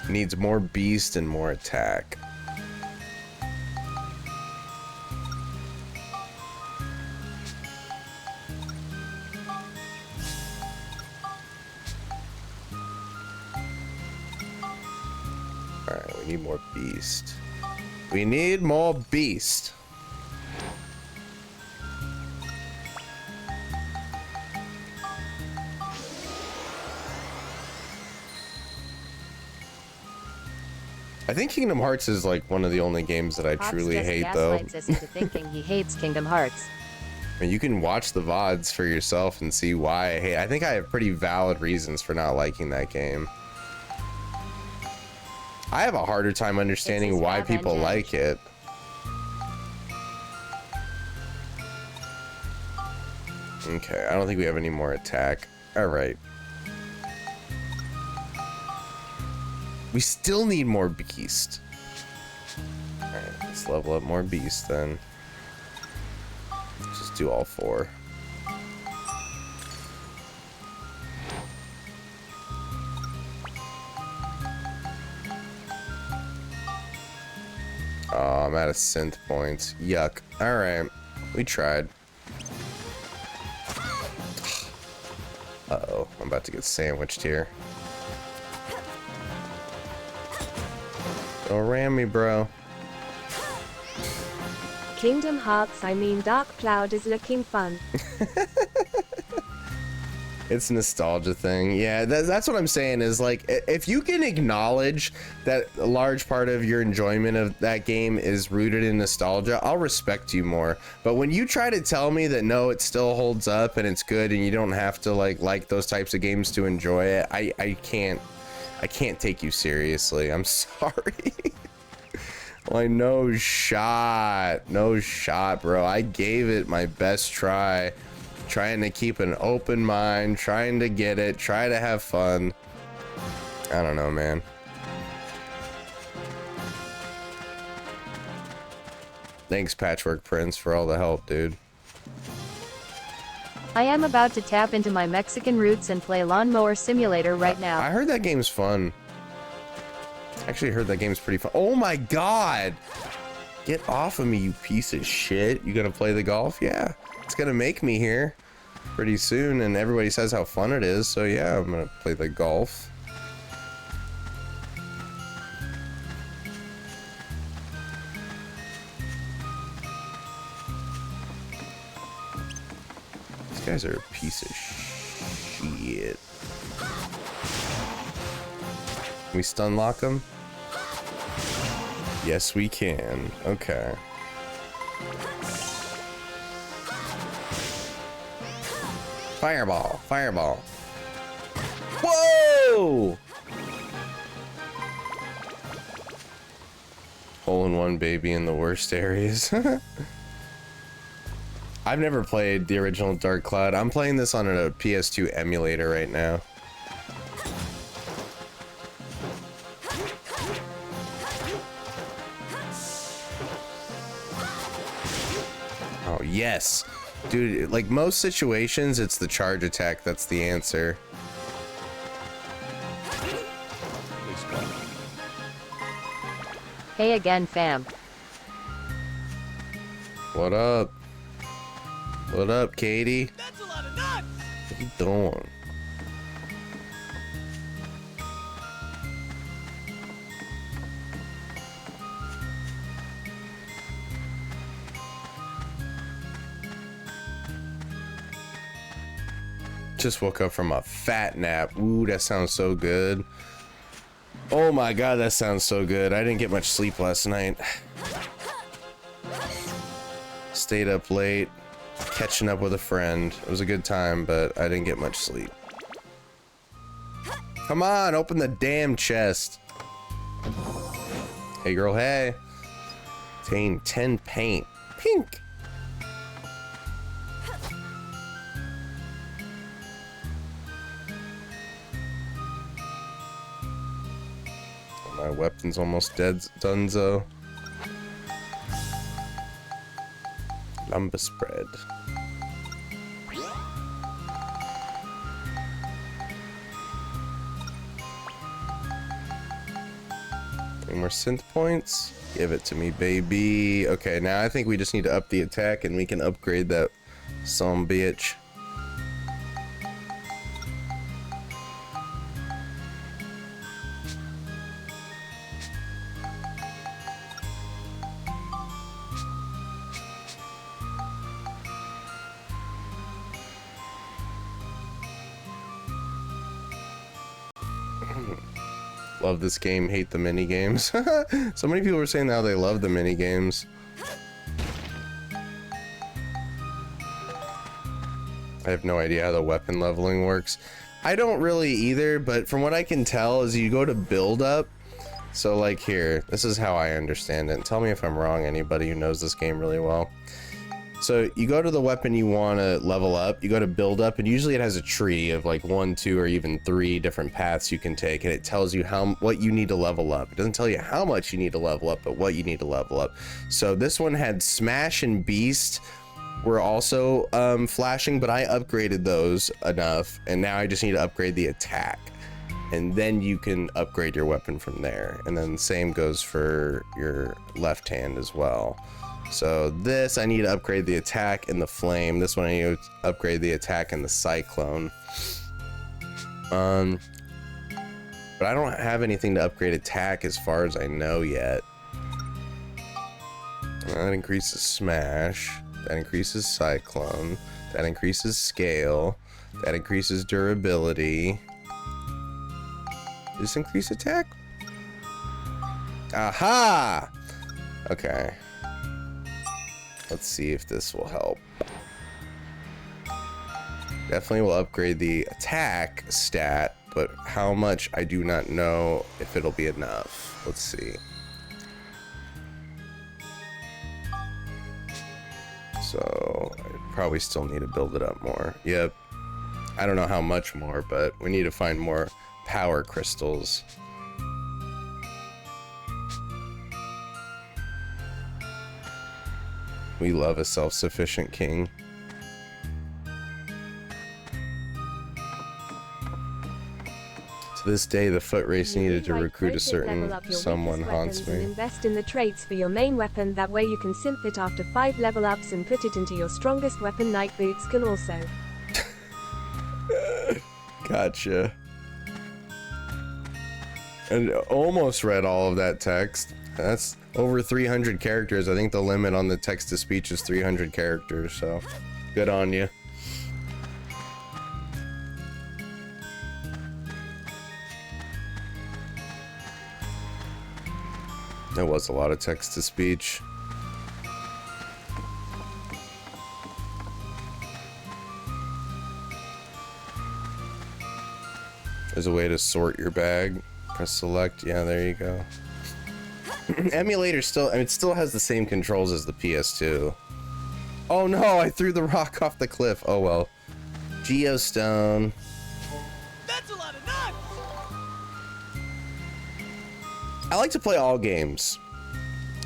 Needs more beast and more attack. Alright, we need more beast. We need more beast. I think Kingdom Hearts is like one of the only games that I Pops truly just hate, though. gaslights us into thinking he hates Kingdom Hearts. I mean, you can watch the VODs for yourself and see why I hate. I think I have pretty valid reasons for not liking that game. I have a harder time understanding why people like it. Okay, I don't think we have any more attack. All right. We still need more beast. Alright, let's level up more beast then. Let's just do all 4. Oh, I'm out of synth points. Yuck. Alright, we tried. Uh-oh, I'm about to get sandwiched here. Don't ram me, bro. Kingdom Hearts, I mean Dark Cloud is looking fun. It's a nostalgia thing. Yeah, that's what I'm saying is, like, if you can acknowledge that a large part of your enjoyment of that game is rooted in nostalgia, I'll respect you more. But when you try to tell me that no, it still holds up and it's good and you don't have to like those types of games to enjoy it, I can't. I can't take you seriously. I'm sorry. Like, no shot. No shot, bro. I gave it my best try. Trying to keep an open mind. Trying to get it. Try to have fun. I don't know, man. Thanks, Patchwork Prince, for all the help, dude. I am about to tap into my Mexican roots and play Lawnmower Simulator right now. I heard that game's fun. Actually heard that game's pretty fun. Oh my god! Get off of me, you piece of shit. You gonna play the golf? Yeah. It's gonna make me here pretty soon, and everybody says how fun it is, so yeah, I'm gonna play the golf. These guys are a piece of shit. Can we stun lock them? Yes, we can. Okay. Fireball, fireball. Whoa! Hole in one, baby, in the worst areas. I've never played the original Dark Cloud. I'm playing this on a PS2 emulator right now. Oh, yes. Dude, like most situations, it's the charge attack that's the answer. Hey again, fam. What up? What up, Katie? That's a lot of nuts! What you doing? Just woke up from a fat nap. Ooh, that sounds so good. Oh my god, that sounds so good. I didn't get much sleep last night. Stayed up late, catching up with a friend. It was a good time, but I didn't get much sleep. Come on, open the damn chest. Hey girl, hey. Obtain 10 paint. Pink. My weapon's almost dead, Dunzo. Lumber spread. Any more synth points? Give it to me, baby. Okay, now I think we just need to up the attack and we can upgrade that some bitch. Love this game, hate the mini games. So many people were saying how they love the mini games. I have no idea how the weapon leveling works. I don't really either, but from what I can tell is you go to build up. So like here, this is how I understand it. And tell me if I'm wrong, anybody who knows this game really well. So you go to the weapon you want to level up, you go to build up, and usually it has a tree of like 1, 2, or even 3 different paths you can take, and it tells you what you need to level up. It doesn't tell you how much you need to level up, but what you need to level up. So this one had Smash and Beast were also flashing, but I upgraded those enough, and now I just need to upgrade the attack. And then you can upgrade your weapon from there. And then the same goes for your left hand as well. So this, I need to upgrade the attack and the flame. This one I need to upgrade the attack and the cyclone. But I don't have anything to upgrade attack as far as I know yet. That increases smash. That increases cyclone. That increases scale. That increases durability. Does this increase attack? Aha! Okay. Let's see if this will help. Definitely will upgrade the attack stat but how much I do not know if it'll be enough. Let's see. So I probably still need to build it up more. Yep. I don't know how much more, but we need to find more power crystals. We love a self-sufficient king. To this day, the foot race needed to recruit a certain someone haunts me. Invest in the traits for your main weapon, that way you can synth it after 5 level ups and put it into your strongest weapon. Night boots can also. Gotcha. And almost read all of that text. That's over 300 characters. I think the limit on the text-to-speech is 300 characters, so good on you. There was a lot of text-to-speech. There's a way to sort your bag. Press select. Yeah, there you go. Emulator still, I mean, it still has the same controls as the PS2. Oh no, I threw the rock off the cliff. Oh well. Geostone. That's a lot of nuts! I like to play all games.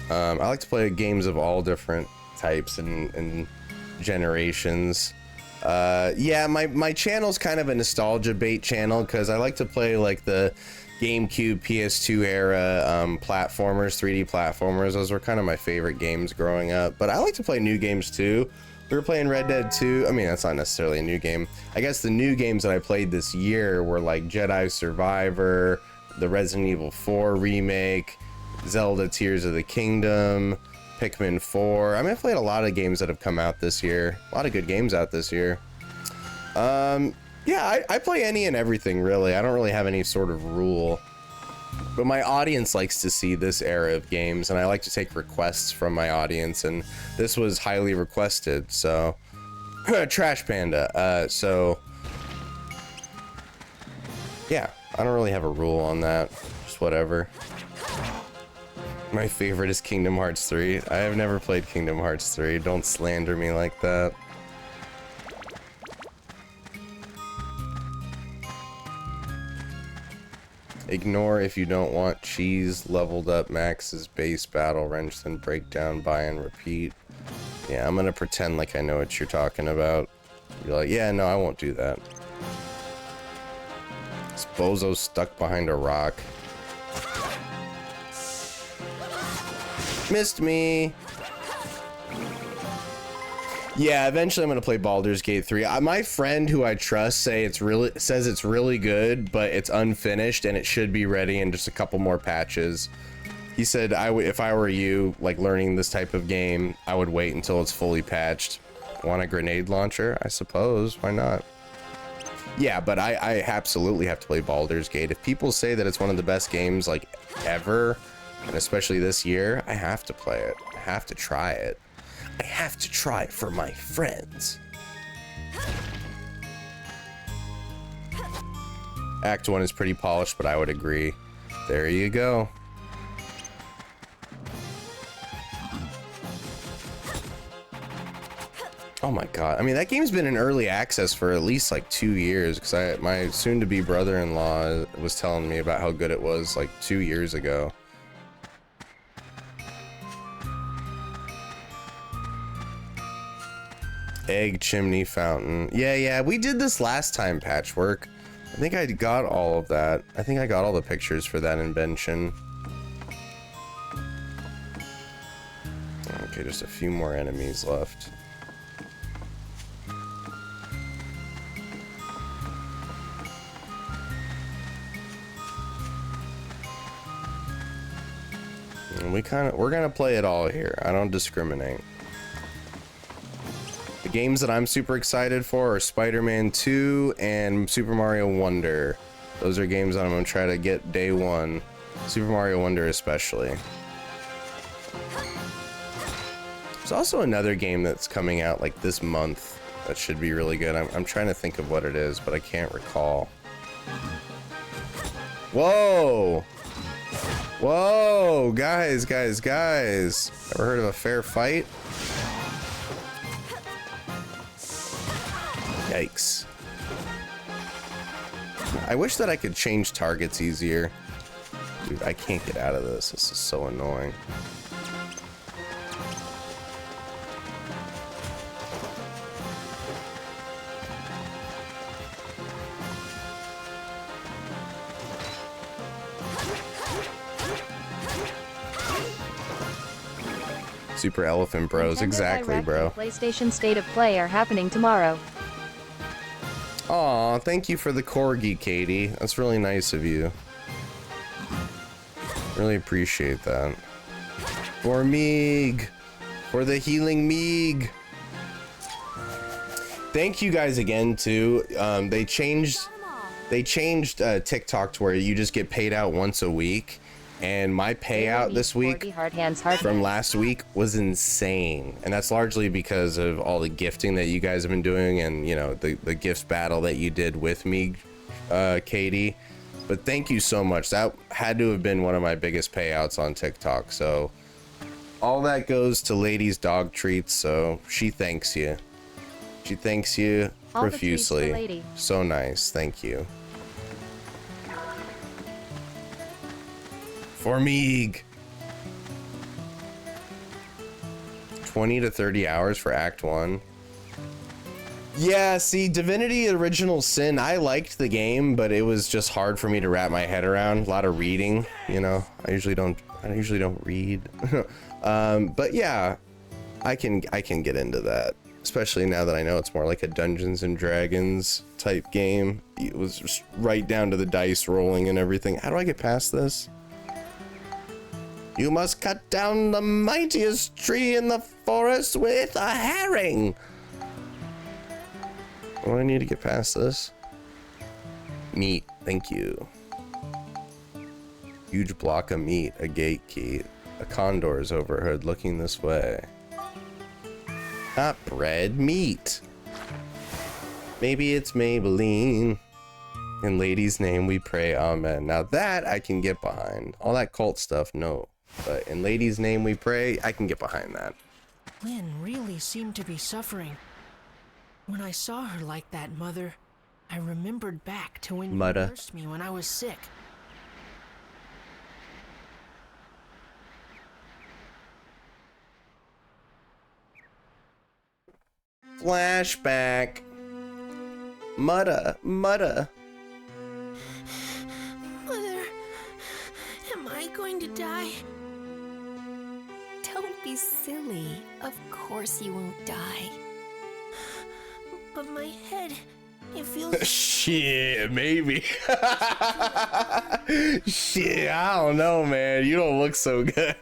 I like to play games of all different types and generations. Yeah, my channel's kind of a nostalgia bait channel because I like to play like the GameCube, PS2 era platformers, 3D platformers. Those were kind of my favorite games growing up. But I like to play new games too. We were playing Red Dead 2. I mean, that's not necessarily a new game. I guess the new games that I played this year were like Jedi Survivor, the Resident Evil 4 remake, Zelda Tears of the Kingdom, Pikmin 4. I mean, I've played a lot of games that have come out this year. A lot of good games out this year. Yeah, I play any and everything, really. I don't really have any sort of rule. But my audience likes to see this era of games, and I like to take requests from my audience, and this was highly requested, so... Trash Panda. So... yeah, I don't really have a rule on that. Just whatever. My favorite is Kingdom Hearts 3. I have never played Kingdom Hearts 3. Don't slander me like that. Ignore if you don't want cheese. Leveled up Max's base battle wrench, then break down, buy, and repeat. Yeah, I'm gonna pretend like I know what you're talking about. You're like, yeah, no, I won't do that. This bozo's stuck behind a rock. Missed me. Yeah, eventually I'm gonna play Baldur's Gate 3. My friend who I trust says it's really good, but it's unfinished and it should be ready in just a couple more patches. He said if I were you, like learning this type of game, I would wait until it's fully patched. Want a grenade launcher? I suppose. Why not? Yeah, but I absolutely have to play Baldur's Gate. If people say that it's one of the best games like ever, and especially this year, I have to play it. I have to try it. I have to try it for my friends. Act 1 is pretty polished, but I would agree. There you go. Oh my god. I mean, that game's been in early access for at least like 2 years, because my soon-to-be brother-in-law was telling me about how good it was like 2 years ago. Egg chimney fountain. Yeah, we did this last time, Patchwork. I think I got all of that. I think I got all the pictures for that invention. Okay, just a few more enemies left. And we're gonna play it all here. I don't discriminate. The games that I'm super excited for are Spider-Man 2 and Super Mario Wonder. Those are games that I'm gonna try to get day one. Super Mario Wonder especially. There's also another game that's coming out like this month that should be really good. I'm trying to think of what it is, but I can't recall. Whoa! Whoa! Guys. Ever heard of a fair fight? Yikes. I wish that I could change targets easier. Dude, I can't get out of this. This is so annoying. Super Elephant Bros, exactly, bro. PlayStation State of Play are happening tomorrow. Aw, thank you for the corgi, Katie. That's really nice of you. Really appreciate that. For Meeg! For the healing Meeg! Thank you guys again, too. They changed TikTok to where you just get paid out once a week. And my payout this week from last week was insane. And that's largely because of all the gifting that you guys have been doing and, you know, the gifts battle that you did with me, Katie. But thank you so much. That had to have been one of my biggest payouts on TikTok. So all that goes to Lady's Dog Treats. So she thanks you. She thanks you profusely. So nice. Thank you. For Meeg. 20 to 30 hours for Act 1. Yeah, see, Divinity Original Sin, I liked the game, but it was just hard for me to wrap my head around. A lot of reading, you know. I usually don't read. But yeah, I can get into that. Especially now that I know it's more like a Dungeons and Dragons type game. It was just right down to the dice rolling and everything. How do I get past this? You must cut down the mightiest tree in the forest with a herring. What do I need to get past this? Meat, thank you. Huge block of meat, a gate key. A condor is overheard looking this way. Not bread, meat. Maybe it's Maybelline. In Lady's name we pray, amen. Now that I can get behind. All that cult stuff, no. But in Lady's name we pray, I can get behind that. Lynn really seemed to be suffering. When I saw her like that, Mother, I remembered back to when you nursed me when I was sick. Flashback. Mutta. Mother, am I going to die? Don't be silly. Of course you won't die. But my head, it feels... Shit, maybe. Shit, I don't know, man. You don't look so good.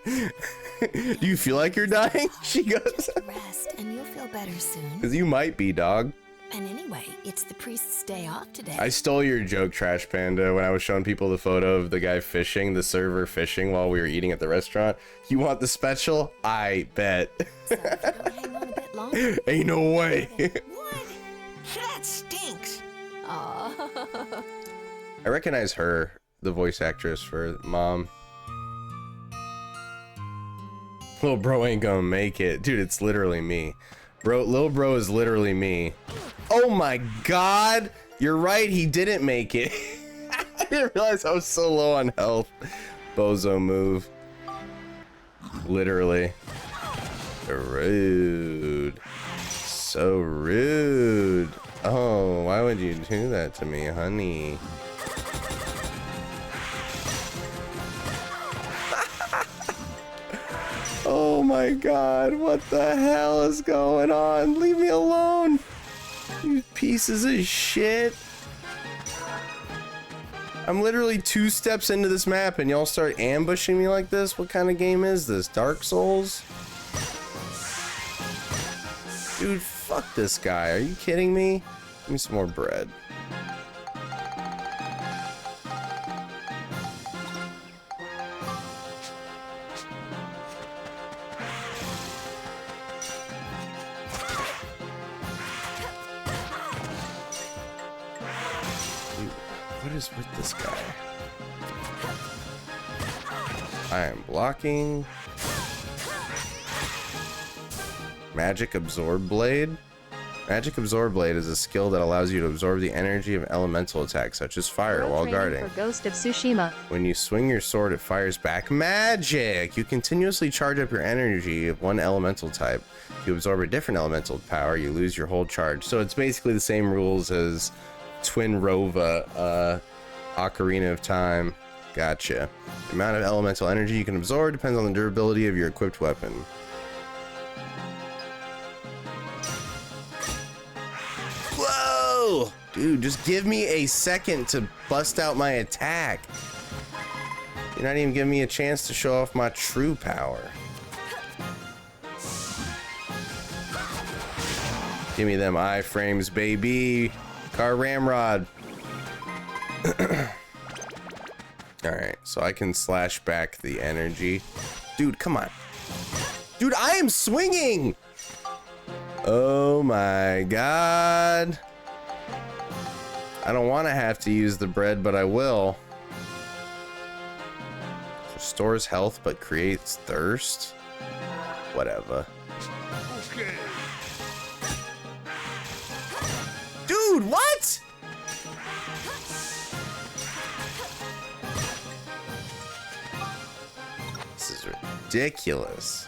Do you feel like you're dying? She goes... Just rest and you'll feel better soon. Because you might be, dog. And anyway, it's the priest's day off today. I stole your joke, Trash Panda, when I was showing people the photo of the guy fishing, the server fishing while we were eating at the restaurant. You want the special? I bet. So if you don't hang on a bit longer. Ain't no way. What? That stinks. Aww. I recognize her, the voice actress for Mom. Little bro ain't gonna make it. Dude, it's literally me. Little bro is literally me. Oh my god! You're right, he didn't make it. I didn't realize I was so low on health. Bozo move. Literally. Rude. So rude. Oh, why would you do that to me, honey? Oh my god, what the hell is going on? Leave me alone, you pieces of shit. I'm literally 2 steps into this map and y'all start ambushing me like this? What kind of game is this? Dark Souls? Dude, fuck this guy. Are you kidding me? Give me some more bread. What is with this guy? I am blocking. Magic Absorb Blade. Magic Absorb Blade is a skill that allows you to absorb the energy of elemental attacks, such as fire, while guarding. For Ghost of Tsushima. When you swing your sword, it fires back magic. You continuously charge up your energy of one elemental type. If you absorb a different elemental power, you lose your whole charge. So it's basically the same rules as Twin Rova, Ocarina of Time. Gotcha. The amount of elemental energy you can absorb depends on the durability of your equipped weapon. Whoa! Dude, just give me a second to bust out my attack. You're not even giving me a chance to show off my true power. Give me them iframes, baby. Car Ramrod. Alright, so I can slash back the energy. Dude, come on. Dude, I am swinging! Oh my god. I don't want to have to use the bread, but I will. Restores health, but creates thirst? Whatever. Okay. Dude, what? This is ridiculous.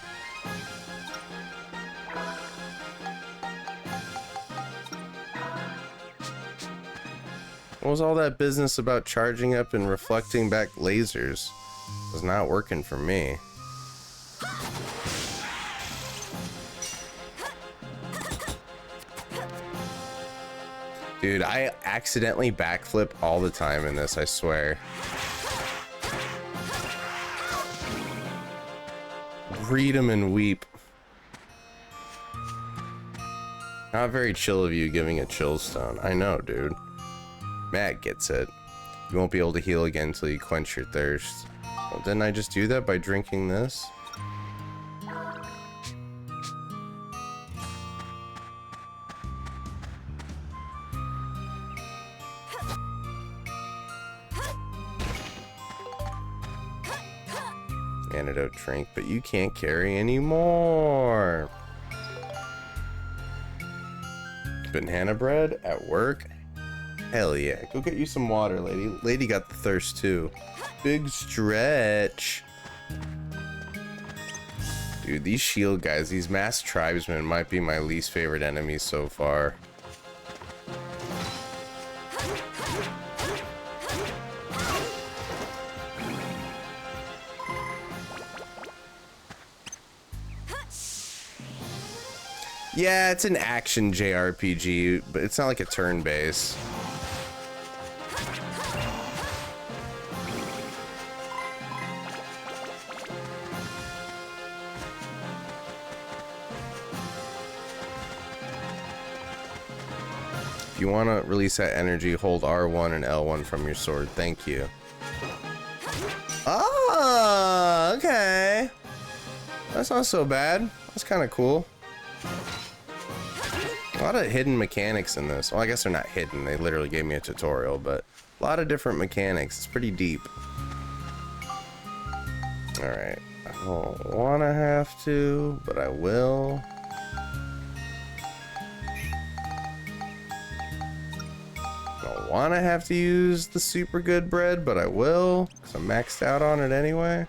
What was all that business about charging up and reflecting back lasers? It was not working for me. Dude, I accidentally backflip all the time in this, I swear. Read 'em and weep. Not very chill of you giving a chill stone. I know, dude. Matt gets it. You won't be able to heal again until you quench your thirst. Well, didn't I just do that by drinking this? Antidote drink, but you can't carry anymore. Banana bread at work? Hell yeah. Go get you some water, lady. Lady got the thirst too. Big stretch. Dude, these shield guys, these masked tribesmen might be my least favorite enemies so far. Yeah, it's an action JRPG, but it's not like a turn-based. If you want to release that energy, hold R1 and L1 from your sword. Thank you. Oh, okay. That's not so bad. That's kind of cool. A lot of hidden mechanics in this. Well, I guess they're not hidden. They literally gave me a tutorial, but a lot of different mechanics. It's pretty deep. Alright. I don't want to have to, but I will. I don't want to have to use the super good bread, but I will, because I'm maxed out on it anyway.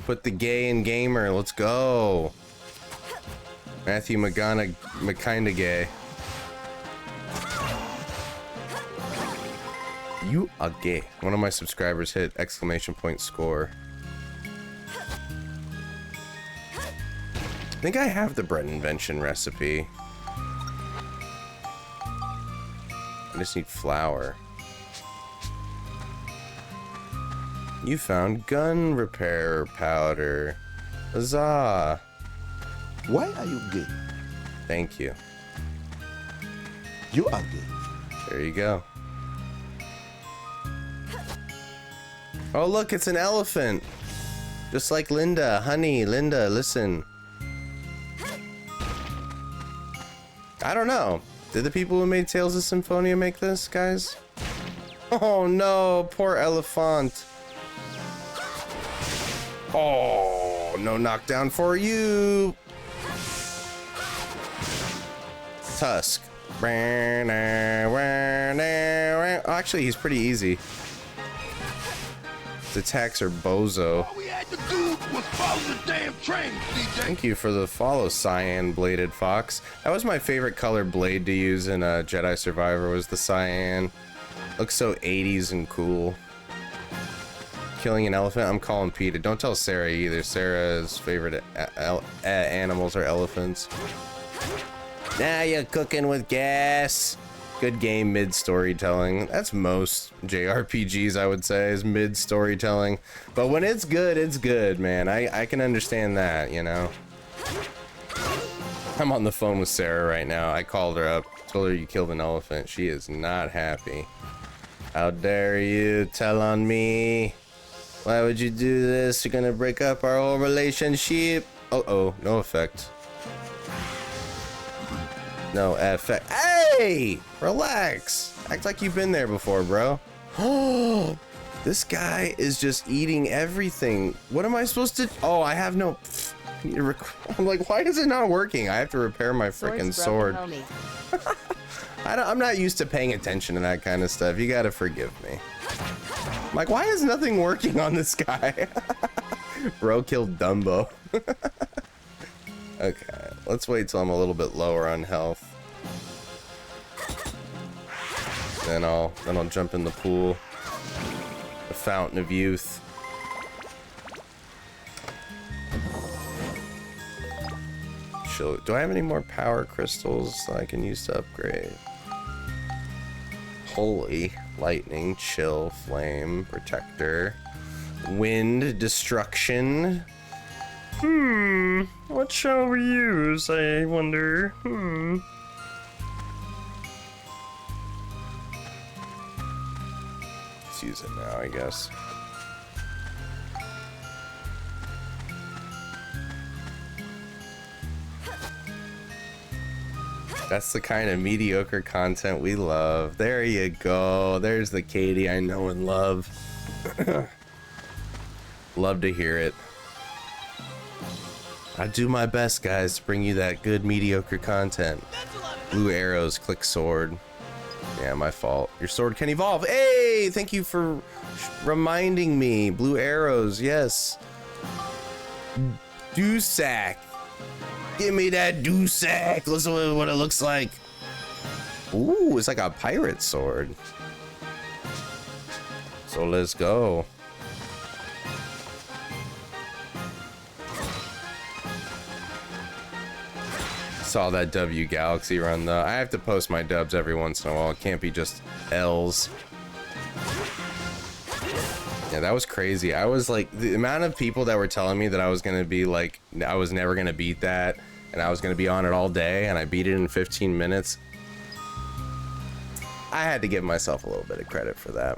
Put the gay in gamer. Let's go. Matthew McKinda gay. You are gay. One of my subscribers hit exclamation point score. I think I have the bread invention recipe. I just need flour. You found gun repair powder. Huzzah. Why are you gay? Thank you. You are gay. There you go. Oh, look, it's an elephant. Just like Linda. Honey, Linda, listen. I don't know. Did the people who made Tales of Symphonia make this, guys? Oh no, poor Elephant. Oh, no knockdown for you. Tusk. Actually, he's pretty easy. His attacks are bozo. All we had to do was follow the damn train, DJ. Thank you for the follow, Cyan Bladed Fox. That was my favorite color blade to use in Jedi Survivor, was the cyan. Looks so 80s and cool. Killing an elephant? I'm calling Peter. Don't tell Sarah either. Sarah's favorite animals are elephants. Now you're cooking with gas. Good game, mid storytelling. That's most JRPGs, I would say, is mid storytelling. But when it's good, man. I can understand that, you know. I'm on the phone with Sarah right now. I called her up, told her you killed an elephant. She is not happy. How dare you tell on me? Why would you do this? You're gonna break up our whole relationship. Uh-oh, no effect. No effect. Hey! Relax. Act like you've been there before, bro. Oh, this guy is just eating everything. What am I supposed to... Oh, I have no... I'm like, why is it not working? I have to repair my freaking sword. I'm not used to paying attention to that kind of stuff. You gotta forgive me. I'm like, why is nothing working on this guy? Bro killed Dumbo. Okay, let's wait till I'm a little bit lower on health. Then I'll jump in the pool. The fountain of youth. Do I have any more power crystals that I can use to upgrade? Holy, lightning, chill, flame, protector, wind, destruction. What shall we use, I wonder? Let's use it now, I guess. That's the kind of mediocre content we love. There you go. There's the Katie I know and love. Love to hear it. I do my best, guys, to bring you that good mediocre content. Blue arrows, click sword. Yeah, my fault. Your sword can evolve. Hey, thank you for reminding me. Blue arrows, yes. Doosack. Give me that doosack. Listen to what it looks like. Ooh, it's like a pirate sword. So let's go. Saw that W Galaxy run though. I have to post my dubs every once in a while. It can't be just L's. Yeah, that was crazy. I was like, the amount of people that were telling me that I was gonna be like, I was never gonna beat that, and I was gonna be on it all day, and I beat it in 15 minutes. I had to give myself a little bit of credit for that.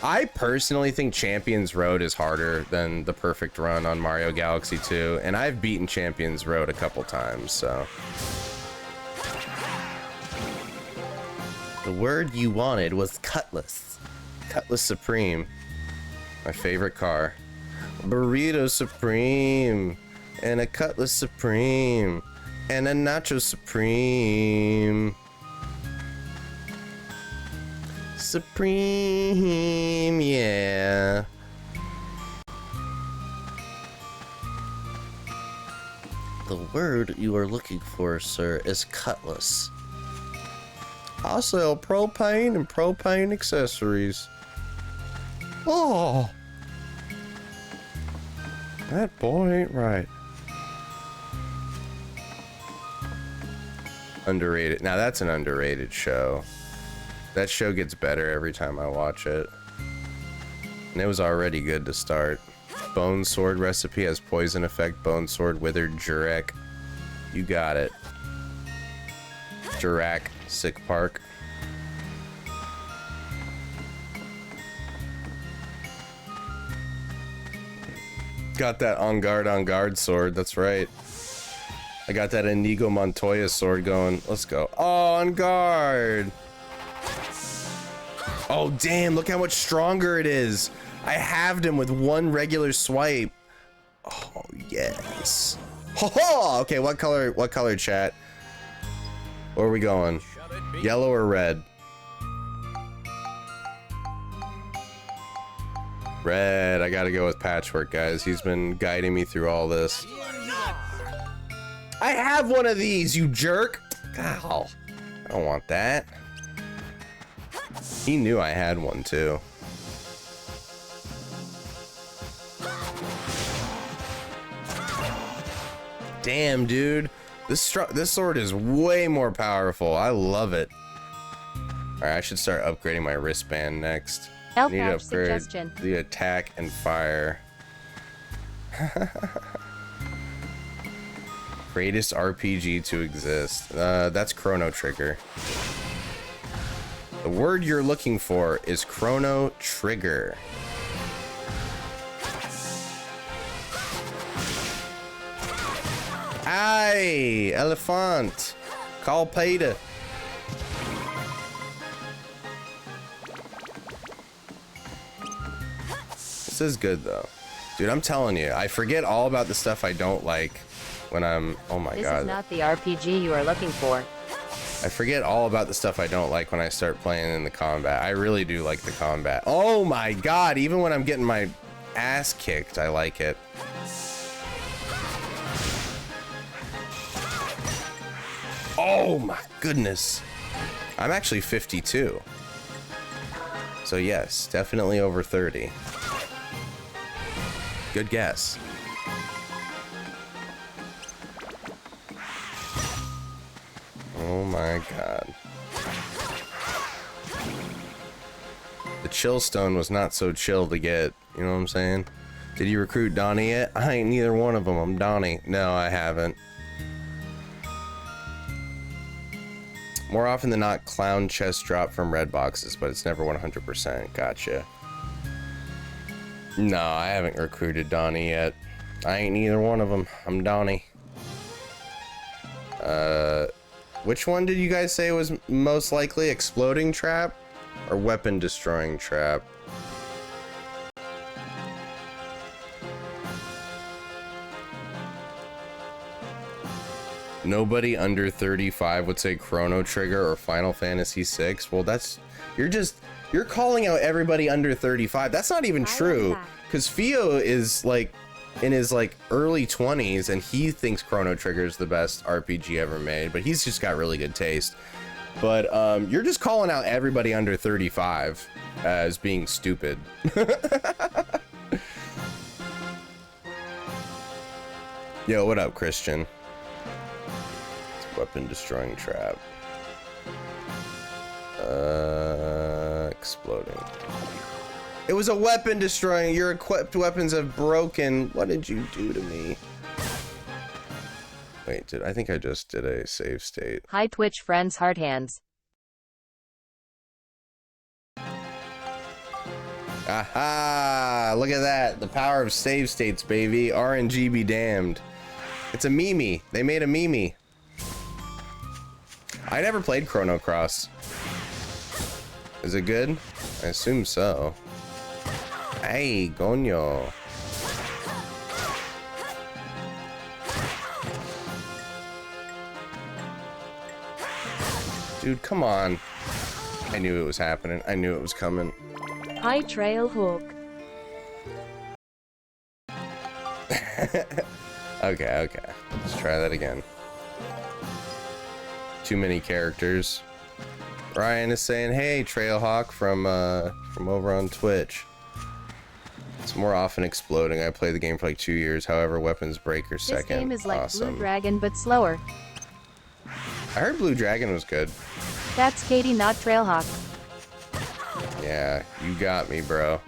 I personally think Champions Road is harder than the perfect run on Mario Galaxy 2, and I've beaten Champions Road a couple times, so. The word you wanted was Cutlass. Cutlass Supreme. My favorite car. Burrito Supreme. And a Cutlass Supreme. And a Nacho Supreme. Supreme, yeah. The word you are looking for, sir, is Cutlass. I sell propane and propane accessories. Oh, that boy ain't right. Underrated. Now that's an underrated show. That show gets better every time I watch it. And it was already good to start. Bone sword recipe has poison effect. Bone sword withered Jurek. You got it. Jurek, sick park. Got that on guard sword, that's right. I got that Inigo Montoya sword going. Let's go. Oh, on guard. Oh, damn. Look how much stronger it is. I halved him with one regular swipe. Oh, yes. Ho ho! Okay, what color, chat? Where are we going? Yellow or red? Red. I gotta go with Patchwork, guys. He's been guiding me through all this. I have one of these, you jerk! Ow. I don't want that. He knew I had one, too. Damn, dude. This sword is way more powerful. I love it. Alright, I should start upgrading my wristband next. I need to upgrade the attack and fire. Greatest RPG to exist. That's Chrono Trigger. The word you're looking for is Chrono Trigger. Aye, elephant. Call Peter. This is good though. Dude, I'm telling you, I forget all about the stuff I don't like when I'm, oh my god. This is not the RPG you are looking for. I forget all about the stuff I don't like when I start playing in the combat. I really do like the combat. Oh my god, even when I'm getting my ass kicked, I like it. Oh my goodness. I'm actually 52. So yes, definitely over 30. Good guess. Oh my god. The chill stone was not so chill to get, you know what I'm saying? Did you recruit Donnie yet? I ain't neither one of them. I'm Donnie. No, I haven't. More often than not, clown chests drop from red boxes, but it's never 100%. Gotcha. No, I haven't recruited Donnie yet. I ain't neither one of them. I'm Donnie. Which one did you guys say was most likely? Exploding trap or weapon destroying trap? Nobody under 35 would say Chrono Trigger or Final Fantasy VI. Well, that's, you're calling out everybody under 35. That's not even true, because Fio is like in his like early 20s and he thinks Chrono Trigger is the best RPG ever made, but he's just got really good taste. But you're just calling out everybody under 35 as being stupid. Yo, what up, Christian? Weapon destroying trap. Exploding. It was a weapon destroying. Your equipped weapons have broken. What did you do to me? Wait, I think I just did a save state. Hi Twitch friends, hard hands. Aha! Look at that. The power of save states, baby. RNG be damned. It's a meme. They made a meme. I never played Chrono Cross. Is it good? I assume so. Hey, Gonyo. Dude, come on. I knew it was happening. I knew it was coming. Hi, Trailhawk. Okay. Let's try that again. Too many characters. Ryan is saying, "Hey, Trailhawk from over on Twitch. It's more often exploding. I played the game for like 2 years. However, weapons break are second. This game is like awesome. Blue Dragon, but slower. I heard Blue Dragon was good. That's Katie, not Trailhawk. Yeah, you got me, bro.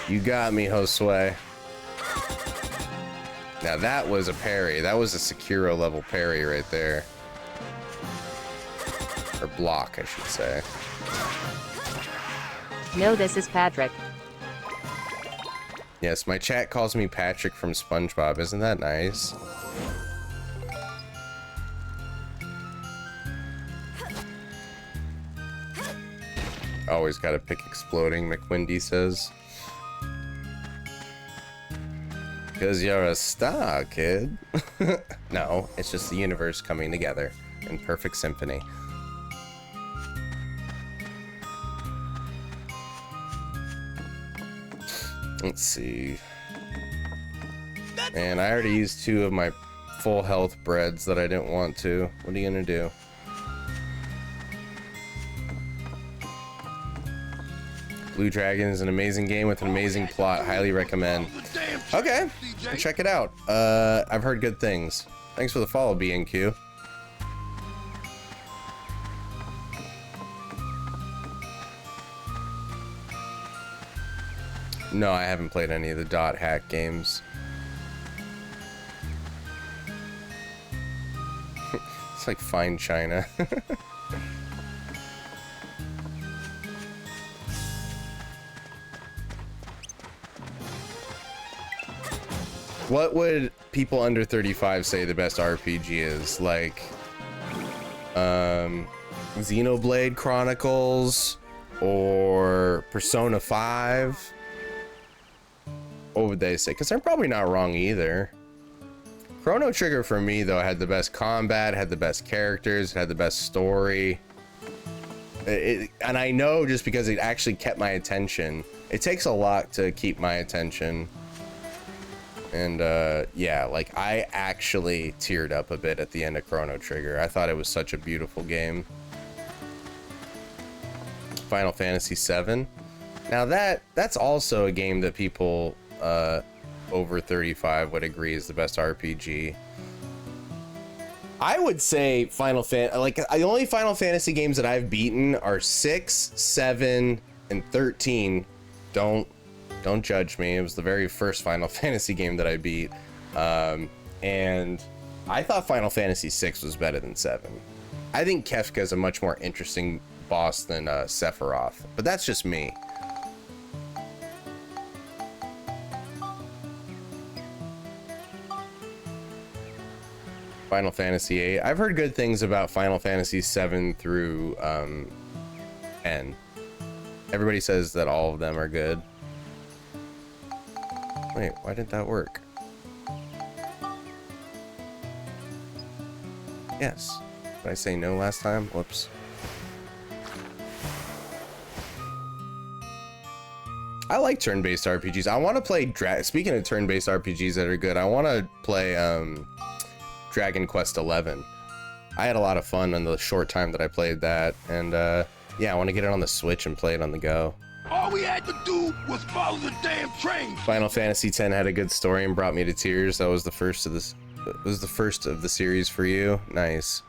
You got me, Josue. Now that was a parry. That was a Sekiro level parry right there. Or block, I should say. No, this is Patrick. Yes, my chat calls me Patrick from SpongeBob. Isn't that nice? Always gotta pick exploding, McWindy says. Because you're a star, kid. No, it's just the universe coming together in perfect symphony. Let's see. And I already used 2 of my full health breads that I didn't want to. What are you gonna do? Blue Dragon is an amazing game with an amazing plot. Highly recommend. Okay, I'll check it out. I've heard good things. Thanks for the follow, BNQ. No, I haven't played any of the dot hack games. It's like Fine China. What would people under 35 say the best RPG is? Like, Xenoblade Chronicles or Persona 5? What would they say? Because they're probably not wrong either. Chrono Trigger for me, though, had the best combat, had the best characters, had the best story. And I know just because it actually kept my attention. It takes a lot to keep my attention. And yeah, like I actually teared up a bit at the end of Chrono Trigger. I thought it was such a beautiful game. Final Fantasy VII. Now that's also a game that people over 35 would agree is the best RPG. I would say the only Final Fantasy games that I've beaten are 6, 7, and 13. Don't judge me. It was the very first Final Fantasy game that I beat. And I thought Final Fantasy VI was better than 7. I think Kefka is a much more interesting boss than Sephiroth, but that's just me. Final Fantasy VIII. I've heard good things about Final Fantasy VII through 10. Everybody says that all of them are good. Wait, why didn't that work? Yes. Did I say no last time? Whoops. I like turn-based RPGs. I want to play speaking of turn-based RPGs that are good, I want to play Dragon Quest XI. I had a lot of fun in the short time that I played that, and yeah, I want to get it on the Switch and play it on the go. All we had to do was follow the damn train. Final Fantasy X had a good story and brought me to tears. That was the first of this. It was the first of the series for you. Nice.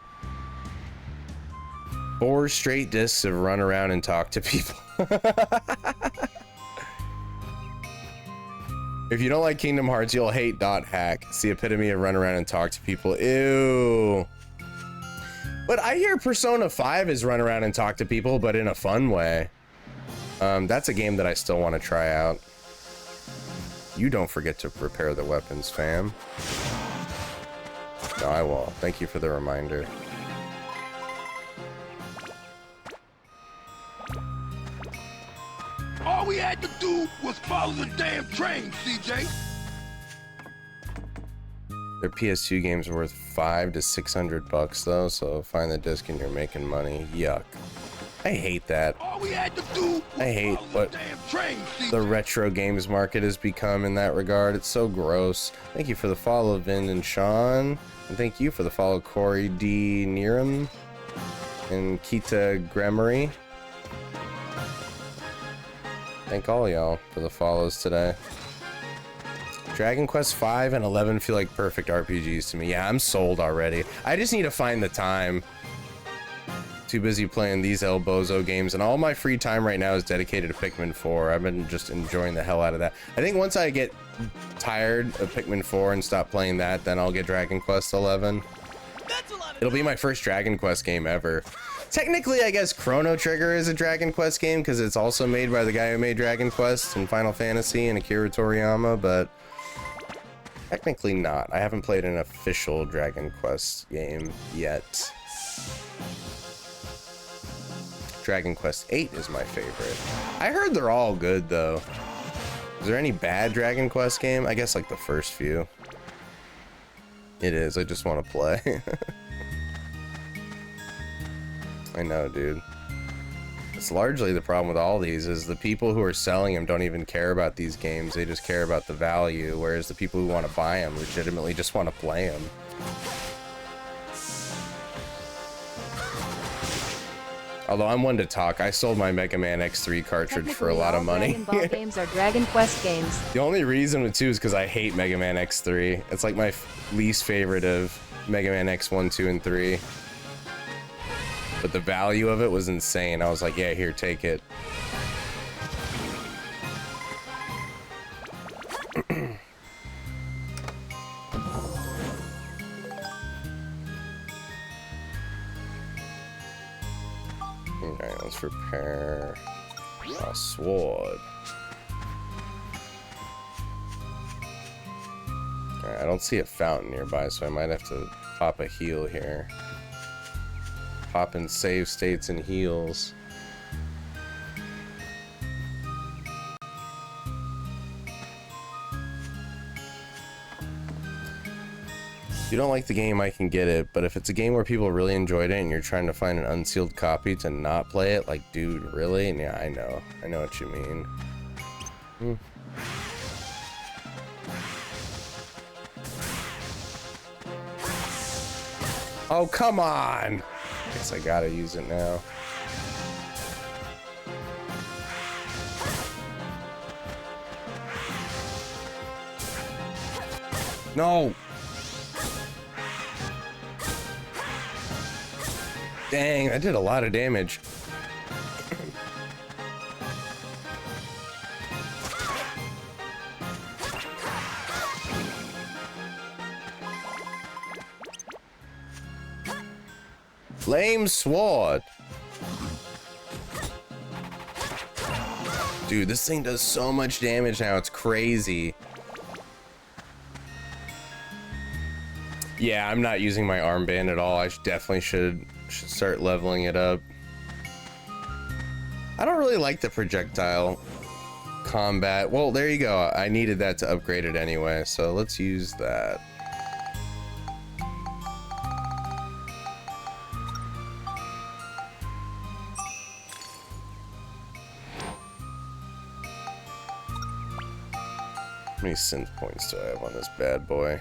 4 straight discs of run around and talk to people. If you don't like Kingdom Hearts, you'll hate Dot Hack. It's the epitome of run around and talk to people. Ew. But I hear Persona 5 is run around and talk to people, but in a fun way. That's a game that I still want to try out. You don't forget to prepare the weapons, fam. No, I will. Thank you for the reminder. All we had to do was follow the damn train, CJ. Their PS2 games are worth $500 to $600 though, so find the disc and you're making money. Yuck. I hate that. All we had to do was I hate what the retro games market has become in that regard. It's so gross. Thank you for the follow, Vin and Sean. And thank you for the follow, Corey D. Neeram and Kita Gremery. Thank all y'all for the follows today. Dragon Quest 5 and 11 feel like perfect RPGs to me. Yeah, I'm sold already. I just need to find the time. Too busy playing these El Bozo games, and all my free time right now is dedicated to Pikmin 4. I've been just enjoying the hell out of that. I think once I get tired of Pikmin 4 and stop playing that, then I'll get Dragon Quest 11. It'll be my first Dragon Quest game ever. Technically, I guess Chrono Trigger is a Dragon Quest game because it's also made by the guy who made Dragon Quest and Final Fantasy and Akira Toriyama, but technically not. I haven't played an official Dragon Quest game yet. Dragon Quest 8 is my favorite. I heard they're all good though. Is there any bad Dragon Quest game? I guess like the first few. It is, I just want to play. I know, dude. It's largely the problem with all these is the people who are selling them don't even care about these games. They just care about the value, whereas the people who want to buy them legitimately just want to play them. Although I'm one to talk, I sold my Mega Man X3 cartridge for a lot of money. Dragon Ball games are Dragon Quest games. The only reason too is because I hate Mega Man X3. It's like my least favorite of Mega Man X1, 2, and 3. But the value of it was insane. I was like, yeah, here, take it. Alright, let's repair a sword. Alright, I don't see a fountain nearby, so I might have to pop a heal here. Pop in save states and heals. If you don't like the game, I can get it, but if it's a game where people really enjoyed it and you're trying to find an unsealed copy to not play it, like, dude, really? Yeah, I know what you mean. Oh, come on! Guess I gotta use it now. No! Dang, that did a lot of damage. Flame sword. Dude, this thing does so much damage now, it's crazy. Yeah, I'm not using my armband at all. I definitely should start leveling it up. I don't really like the projectile combat. Well, there you go. I needed that to upgrade it anyway, so let's use that. How many synth points do I have on this bad boy?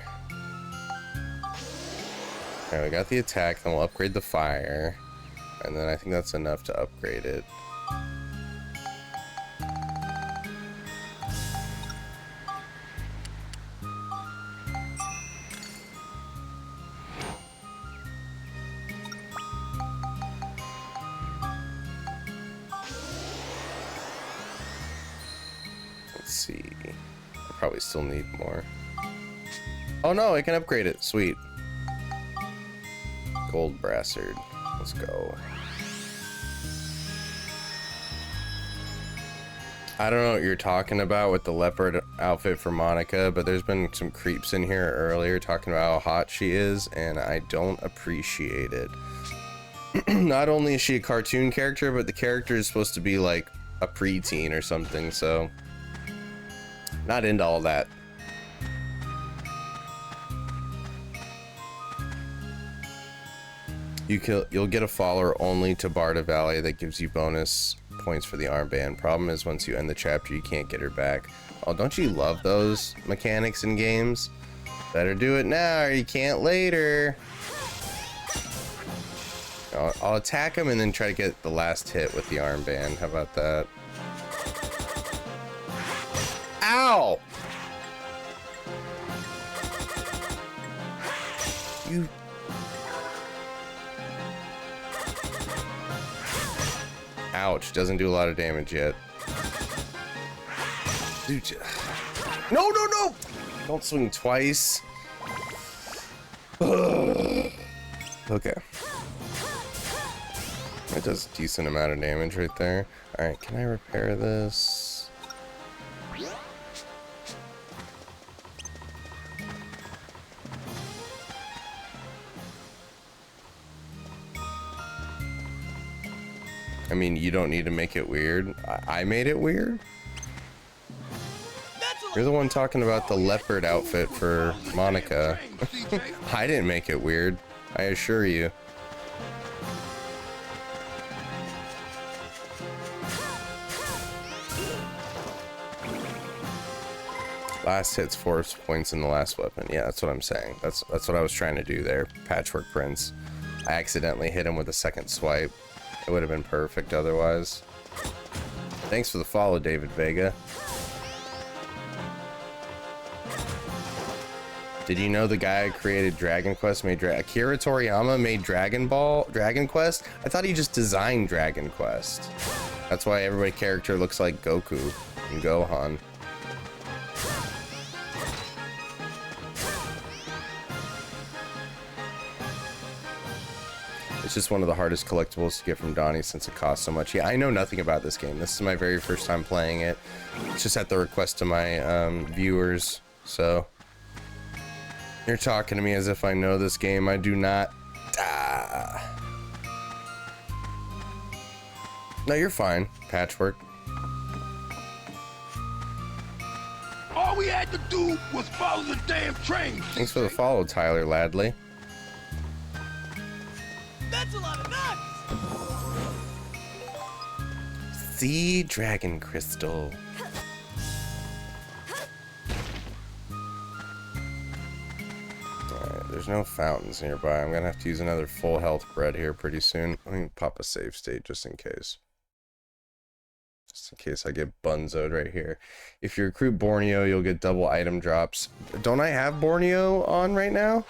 Alright, we got the attack, then we'll upgrade the fire. And then I think that's enough to upgrade it. Let's see. I probably still need more. Oh no, I can upgrade it. Sweet. Gold brassard. Let's go. I don't know what you're talking about with the leopard outfit for Monica, but there's been some creeps in here earlier talking about how hot she is, and I don't appreciate it. Not only is she a cartoon character, but the character is supposed to be like a preteen or something, so not into all that. You'll get a follower only to Barda Valley that gives you bonus points for the armband. Problem is, once you end the chapter, you can't get her back. Oh, don't you love those mechanics in games? Better do it now or you can't later. I'll attack him and then try to get the last hit with the armband. How about that? Ow! You... Ouch, doesn't do a lot of damage yet. Dude, no, no, no! Don't swing twice. Okay. That does a decent amount of damage right there. Alright, can I repair this? I mean, you don't need to make it weird. I made it weird? You're the one talking about the leopard outfit for Monica. I didn't make it weird, I assure you. Last hits force points in the last weapon. Yeah, that's what I'm saying. That's what I was trying to do there. Patchwork Prince. I accidentally hit him with a second swipe. It would have been perfect otherwise. Thanks for the follow, David Vega. Did you know the guy who created Dragon Quest made Akira Toriyama made Dragon Quest? I thought he just designed Dragon Quest. That's why every character looks like Goku and Gohan. It's just one of the hardest collectibles to get from Donnie since it costs so much. Yeah, I know nothing about this game. This is my very first time playing it. It's just at the request of my viewers, so... You're talking to me as if I know this game. I do not. No, you're fine. Patchwork. All we had to do was follow the damn train. Thanks for the follow, Tyler Ladley. That's a lot of nuts! See Dragon Crystal. There's no fountains nearby. I'm gonna have to use another full health bread here pretty soon. Let me pop a save state just in case. Just in case I get bunzoed right here. If you recruit Borneo, you'll get double item drops. Don't I have Borneo on right now?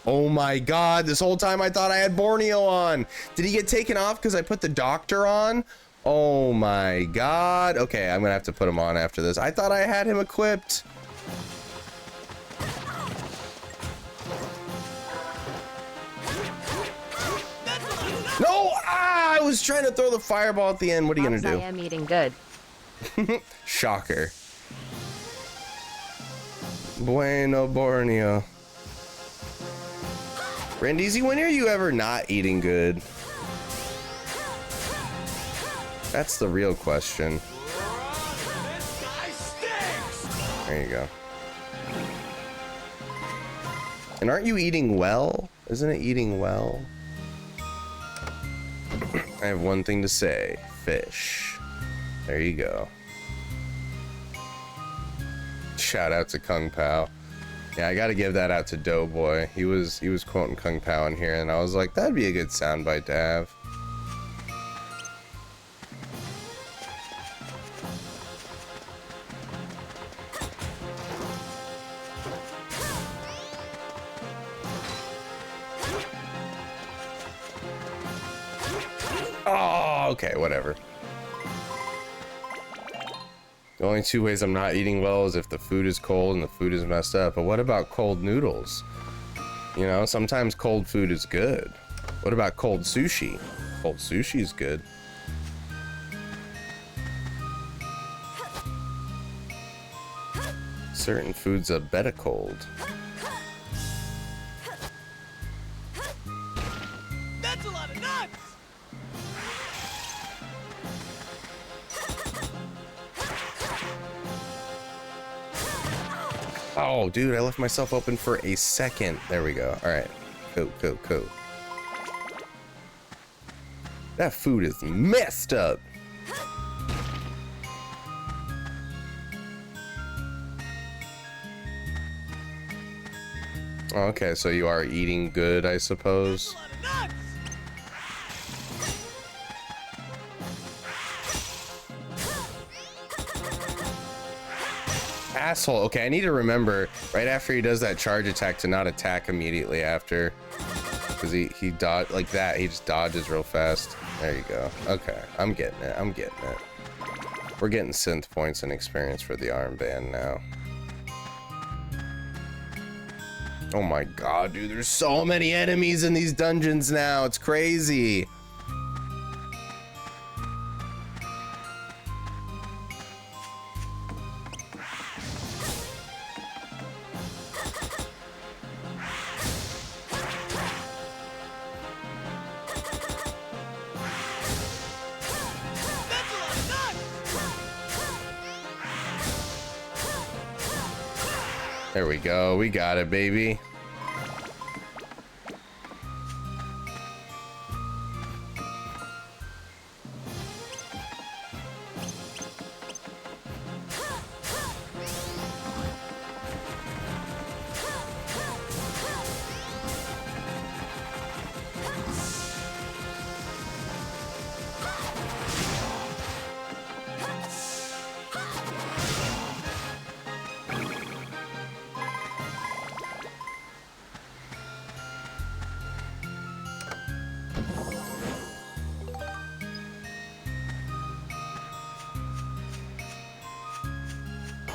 Oh my god, this whole time I thought I had Borneo on. Did he get taken off because I put the doctor on? Oh my god. Okay, I'm gonna have to put him on after this. I thought I had him equipped. No! Ah! I was trying to throw the fireball at the end. What are you gonna do? I am eating good. Shocker. Bueno Borneo. Randeezy, when are you ever not eating good? That's the real question. There you go. And aren't you eating well? Isn't it eating well? I have one thing to say. Fish. There you go. Shout out to Kung Pao. Yeah, I gotta give that out to Doughboy. He was quoting Kung Pao in here, and I was like, that'd be a good soundbite to have. Oh, okay, whatever. The only two ways I'm not eating well is if the food is cold and the food is messed up. But what about cold noodles? You know, sometimes cold food is good. What about cold sushi? Cold sushi is good. Certain foods are better cold. That's a lot of nuts! Oh, dude, I left myself open for a second. There we go. All right. Cool. That food is messed up. Okay, so you are eating good, I suppose. Asshole. Okay, I need to remember right after he does that charge attack to not attack immediately after, because he dodged like that. He just dodges real fast. There you go. Okay, I'm getting it. We're getting synth points and experience for the armband now. Oh my god, dude, there's so many enemies in these dungeons now. It's crazy. There we go. We got it, baby.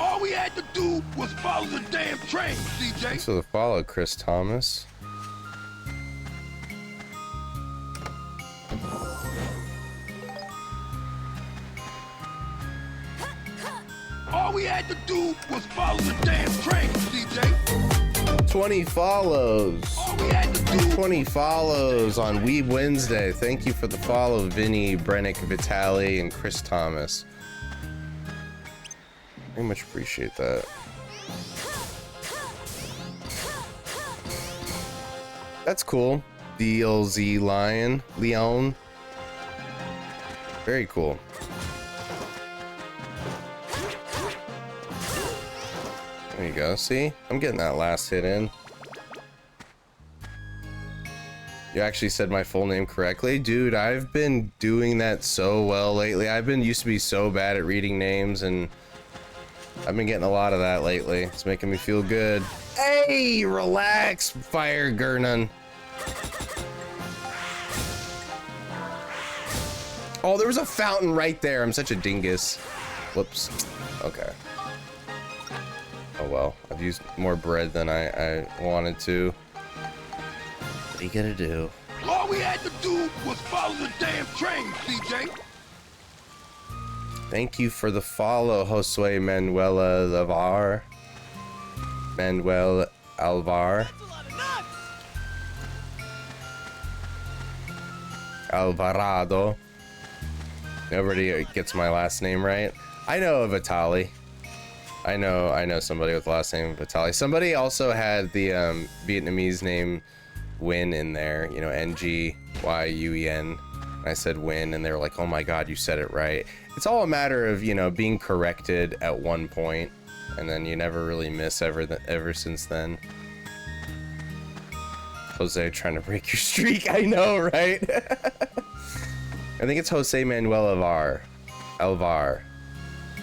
All we had to do was follow the damn train, CJ. So the follow, Chris Thomas. All we had to do was follow the damn train, CJ. 20 follows. All we had to do. 20 follows on Weeb Wednesday. Thank you for the follow, Vinny, Brennick, Vitali, and Chris Thomas. Very much appreciate that. That's cool. DLZ Lion. Leon. Very cool. There you go. See? I'm getting that last hit in. You actually said my full name correctly? Dude, I've been doing that so well lately. Used to be so bad at reading names, and I've been getting a lot of that lately. It's making me feel good. Hey, relax, Fire Gurnon. Oh, there was a fountain right there. I'm such a dingus. Whoops. Okay. Oh well, I've used more bread than I wanted to. What are you gonna do? All we had to do was follow the damn train, CJ. Thank you for the follow, Josue Manuela Alvar. Manuel Alvar. Alvarado. Nobody gets my last name right. I know of Vitali. I know somebody with the last name Vitali. Somebody also had the Vietnamese name Nguyen in there, you know, Nguyen. I said Nguyen, and they were like, oh my god, you said it right. It's all a matter of, you know, being corrected at one point, and then you never really miss ever since then. Jose trying to break your streak. I know, right? I think it's Jose Manuel Alvar.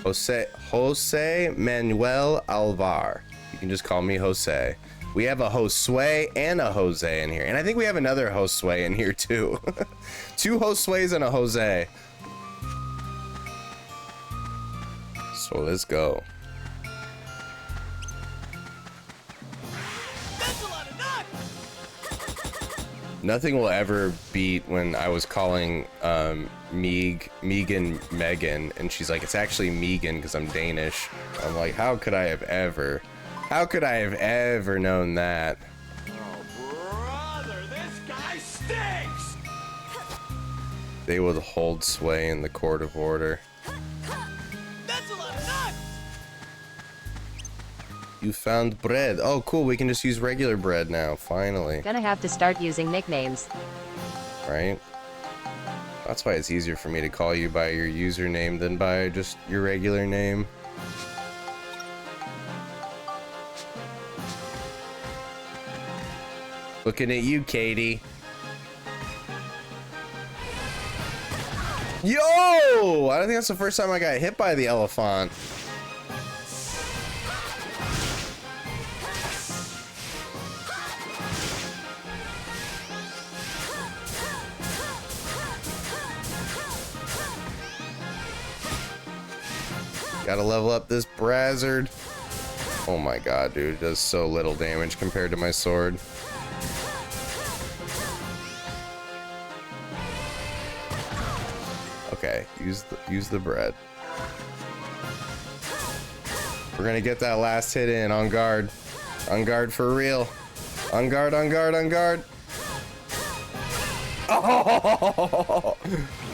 Jose Manuel Alvar. You can just call me Jose. We have a Josue and a Jose in here. And I think we have another Josue in here too. 2 Josues and a Jose. So let's go. Nothing will ever beat when I was calling Megan Megan, and she's like, it's actually Megan because I'm Danish. I'm like, how could I have ever known that? Oh, brother, this guy stinks! They would hold sway in the court of order. That's a lot of nuts! You found bread. Oh, cool. We can just use regular bread now, finally. Gonna have to start using nicknames. Right? That's why it's easier for me to call you by your username than by just your regular name. Looking at you, Katie. Yo! I don't think that's the first time I got hit by the elephant. Gotta level up this Brazzard. Oh my god, dude. It does so little damage compared to my sword. Okay, use the bread. We're gonna get that last hit in. On guard. On guard for real. On guard, on guard, on guard. Oh!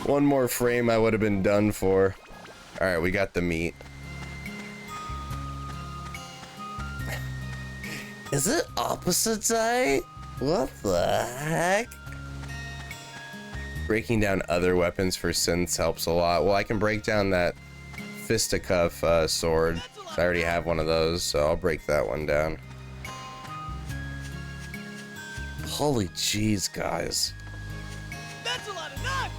One more frame I would have been done for. Alright, we got the meat. Is it opposite day? What the heck? Breaking down other weapons for synths helps a lot. Well, I can break down that fisticuff sword. I already have one of those, so I'll break that one down. Holy jeez, guys. That's a lot of nuts!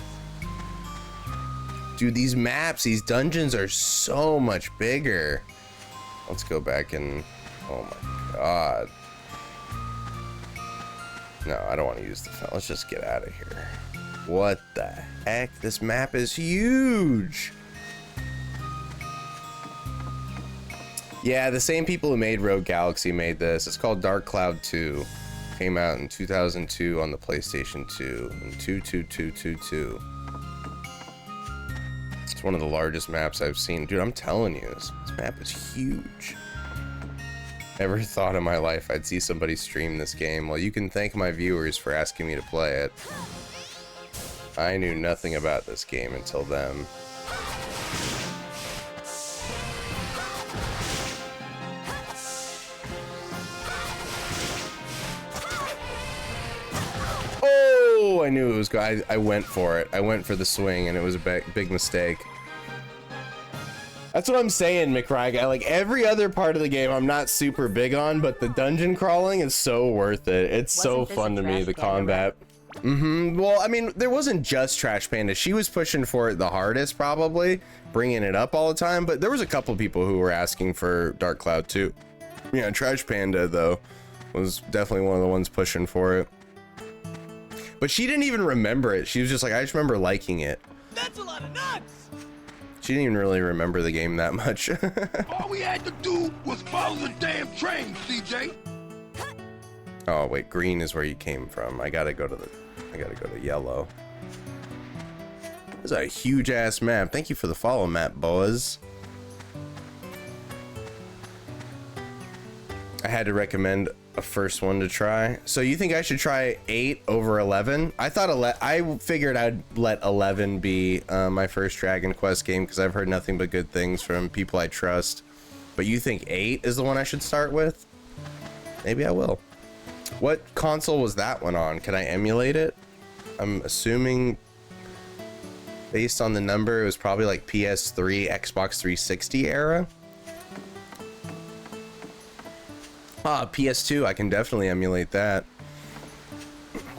Dude, these maps, these dungeons are so much bigger. Let's go back and... Oh my god. No, I don't want to use the... Let's just get out of here. What the heck? This map is huge! Yeah, the same people who made Rogue Galaxy made this. It's called Dark Cloud 2. Came out in 2002 on the PlayStation 2. In 22222. It's one of the largest maps I've seen. Dude, I'm telling you, this map is huge. Never thought in my life I'd see somebody stream this game. Well, you can thank my viewers for asking me to play it. I knew nothing about this game until then. Oh, I knew it was good. I went for it. I went for the swing, and it was a big mistake. That's what I'm saying, McRae. Like, every other part of the game I'm not super big on, but the dungeon crawling is so worth it. It's so fun to me, the combat. Well, I mean, there wasn't just Trash Panda. She was pushing for it the hardest, probably, bringing it up all the time, but there was a couple people who were asking for Dark Cloud too. Yeah, Trash Panda, though, was definitely one of the ones pushing for it. But she didn't even remember it. She was just like, I just remember liking it. That's a lot of nuts! She didn't even really remember the game that much. All we had to do was follow the damn train, CJ. Oh wait, green is where you came from. I gotta go to yellow. This is a huge ass map. Thank you for the follow, map boys. I had to recommend a first one to try. So you think I should try 8 over 11? I thought I figured I'd let 11 be my first Dragon Quest game because I've heard nothing but good things from people I trust. But you think 8 is the one I should start with? Maybe I will. What console was that one on? Can I emulate it? I'm assuming based on the number it was probably like PS3, Xbox 360 era. Ah, PS2, I can definitely emulate that.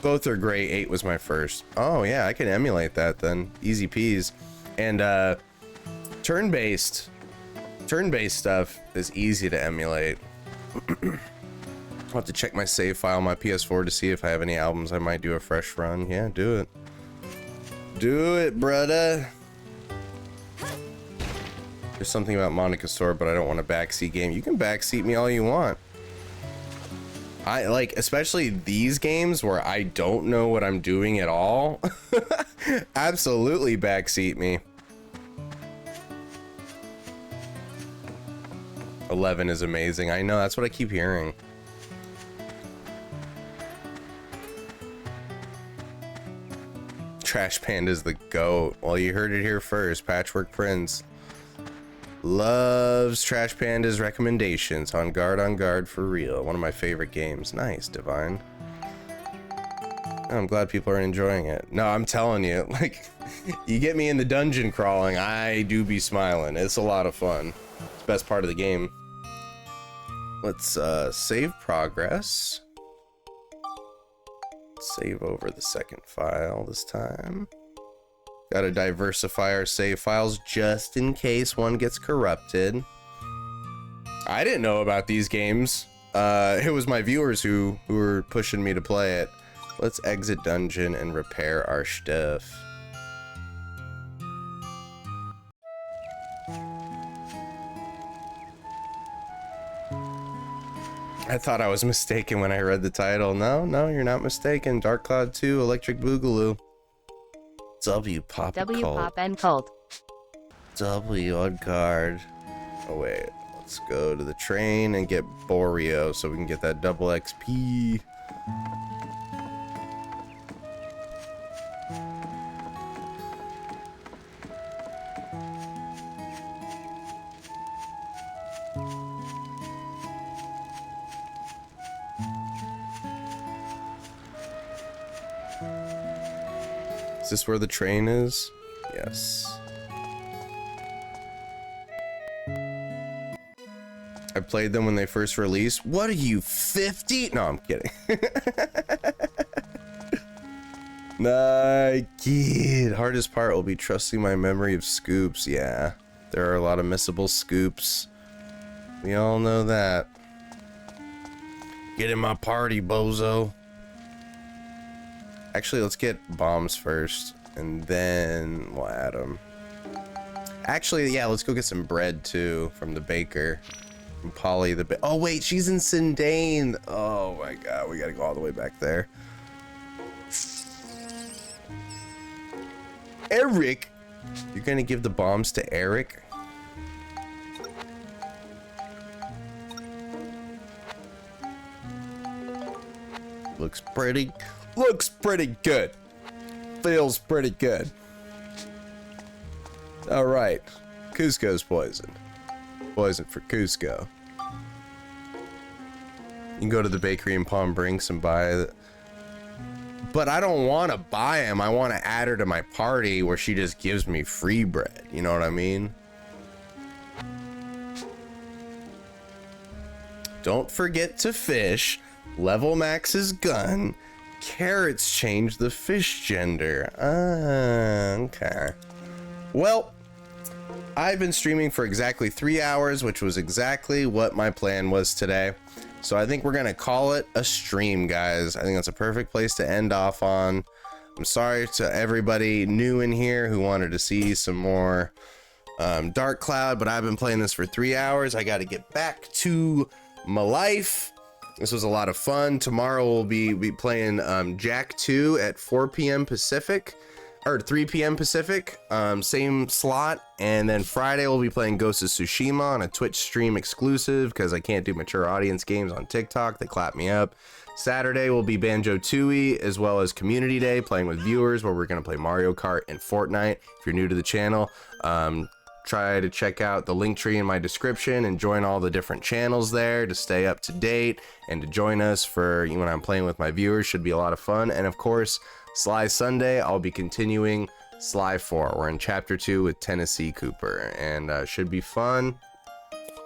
Both are great. 8 was my first. Oh yeah, I can emulate that then. Easy peas. And turn-based stuff is easy to emulate. I'll have to check my save file on my PS4 to see if I have any albums I might do a fresh run. Yeah, do it. Do it, brother. There's something about Monica Sword, but I don't want a backseat game. You can backseat me all you want. I like, especially these games where I don't know what I'm doing at all. Absolutely backseat me. 11 is amazing. I know, that's what I keep hearing. Trash Panda's the GOAT. Well, you heard it here first. Patchwork Prince loves Trash Panda's recommendations. On guard for real. One of my favorite games. Nice, Divine. I'm glad people are enjoying it. No, I'm telling you, like, you get me in the dungeon crawling, I do be smiling. It's a lot of fun. It's the best part of the game. Let's save progress. Save over the second file this time. Gotta diversify our save files just in case one gets corrupted. I didn't know about these games. It was my viewers who were pushing me to play it. Let's exit dungeon and repair our stuff. I thought I was mistaken when I read the title. No, you're not mistaken. Dark Cloud 2, Electric Boogaloo. W Pop and Cult. W on guard. Oh wait, let's go to the train and get Borio so we can get that double XP. Is this where the train is? Yes. I played them when they first released. What are you, 50? No, I'm kidding. Nah, kid. Hardest part will be trusting my memory of scoops. Yeah, there are a lot of missable scoops. We all know that. Get in my party, bozo. Actually, let's get bombs first, and then we'll add them. Actually, yeah, let's go get some bread too from the baker. And Polly the oh wait, she's in Sindane. Oh my god, we gotta go all the way back there. Eric, you're gonna give the bombs to Eric? Looks pretty good. Feels pretty good. All right, Cusco's poisoned. Poison for Cusco. You can go to the bakery in Palm Brinks and buy. But I don't want to buy him. I want to add her to my party where she just gives me free bread. You know what I mean? Don't forget to fish. Level Max's gun. Carrots change the fish gender. Okay. Well, I've been streaming for exactly 3 hours, which was exactly what my plan was today. So I think we're gonna call it a stream, guys. I think that's a perfect place to end off on. I'm sorry to everybody new in here who wanted to see some more Dark Cloud, but I've been playing this for 3 hours. I got to get back to my life. This was a lot of fun. Tomorrow we'll be playing Jack 2 at 4 p.m. Pacific. Or 3 p.m. Pacific, same slot, and then Friday we'll be playing Ghost of Tsushima on a Twitch stream exclusive because I can't do mature audience games on TikTok. They clap me up. Saturday will be Banjo-Tooie as well as Community Day, playing with viewers where we're going to play Mario Kart and Fortnite. If you're new to the channel, try to check out the link tree in my description and join all the different channels there to stay up to date and to join us for when I'm playing with my viewers. Should be a lot of fun. And of course, Sly Sunday, I'll be continuing Sly 4. We're in Chapter 2 with Tennessee Cooper, and should be fun.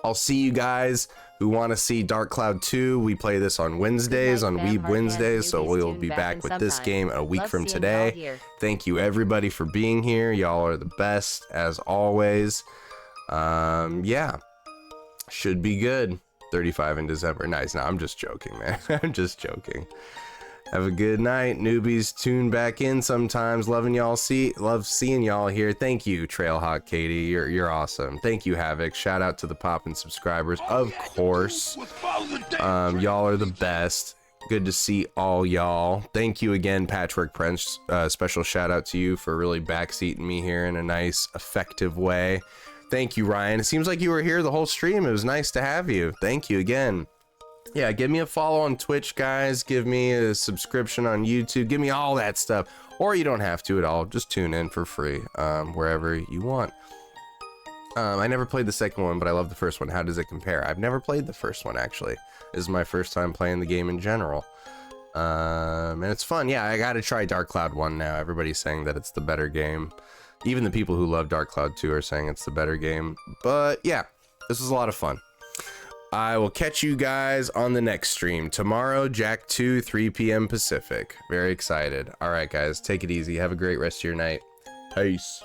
I'll see you guys who want to see Dark Cloud 2. We play this on Wednesdays, on Weeb Wednesdays, so we'll be back with this game a week from today. Thank you, everybody, for being here. Y'all are the best, as always. Yeah, should be good. 35 in December. Nice. No, I'm just joking, man. I'm just joking. Have a good night, newbies. Tune back in sometimes. Loving y'all. Love seeing y'all here. Thank you, Trailhawk Katie. You're awesome. Thank you, Havoc. Shout out to the Poppin' subscribers, of course. Y'all are the best. Good to see all y'all. Thank you again, Patchwork Prince. Special shout out to you for really backseating me here in a nice, effective way. Thank you, Ryan. It seems like you were here the whole stream. It was nice to have you. Thank you again. Yeah, give me a follow on Twitch, guys. Give me a subscription on YouTube. Give me all that stuff. Or you don't have to at all. Just tune in for free, wherever you want. I never played the second one, but I love the first one. How does it compare? I've never played the first one, actually. This is my first time playing the game in general. And it's fun. Yeah, I gotta try Dark Cloud 1 now. Everybody's saying that it's the better game. Even the people who love Dark Cloud 2 are saying it's the better game. But yeah, this was a lot of fun. I will catch you guys on the next stream tomorrow. Jack 2, 3 p.m. Pacific. Very excited. All right, guys, take it easy. Have a great rest of your night. Peace.